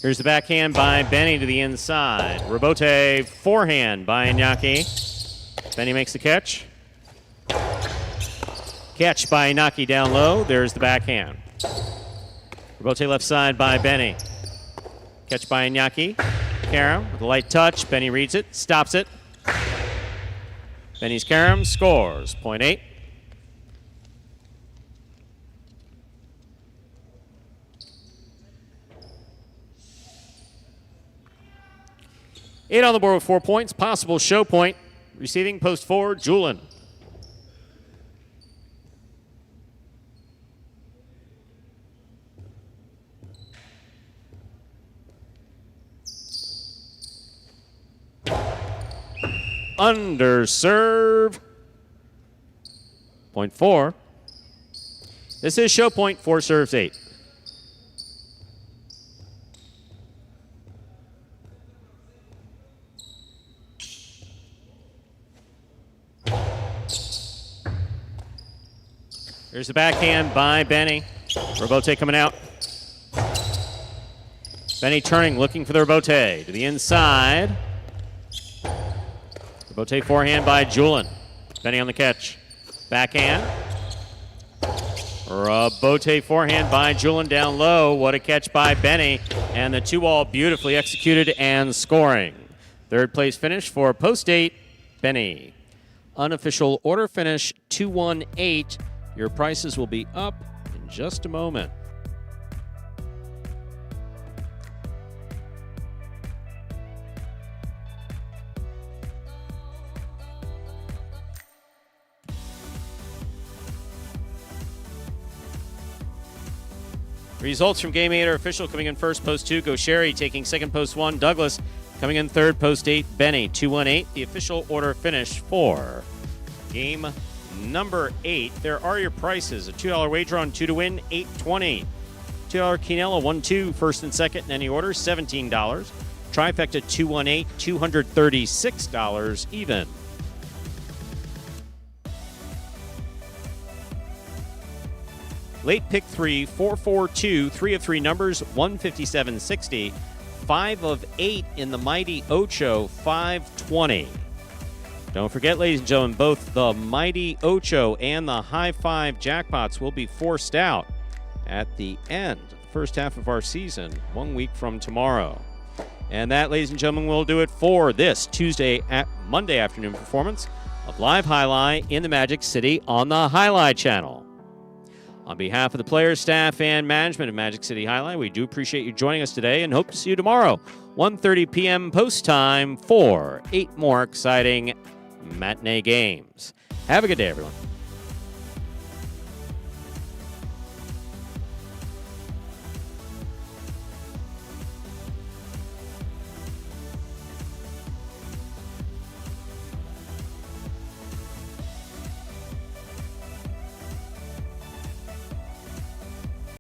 Here's the backhand by Benny to the inside. Robote forehand by Iñaki. Benny makes the catch. Catch by Iñaki down low. There's the backhand. Robote left side by Benny. Catch by Iñaki. Carom with a light touch. Benny reads it, stops it. Benny's carom scores. Point 8. Eight on the board with 4 points. Possible show point. Receiving post 4, Julin. Under serve. Point 4. This is show point. 4 serves 8. Here's the backhand by Benny. Robote coming out. Benny turning, looking for the Robote. To the inside. Robote forehand by Julin. Benny on the catch. Backhand. Robote forehand by Julin down low. What a catch by Benny. And the 2-all beautifully executed and scoring. Third place finish for post 8, Benny. Unofficial order finish 218. Your prices will be up in just a moment. Results from Game 8 are official. Coming in first, post 2, Gaucheri. Taking second, post 1, Douglas. Coming in third, post 8, Benny. 218, the official order finish for Game number 8. There are your prices. A $2 wager on 2 to win, $8.20. $2 Quinella, 1-2, first and second in any order, $17. Trifecta 218, $236 even. Late pick 3, 442, 3 of 3 numbers, 157.60. 5 of 8 in the Mighty Ocho, 520. Don't forget, ladies and gentlemen, both the Mighty Ocho and the High 5 jackpots will be forced out at the end of the first half of our season, 1 week from tomorrow. And that, ladies and gentlemen, will do it for this Monday afternoon performance of Live Highlight in the Magic City on the Highlight Channel. On behalf of the players, staff, and management of Magic City Highlight, we do appreciate you joining us today and hope to see you tomorrow, 1:30 p.m. post time for 8 more exciting matinee games. Have a good day, everyone.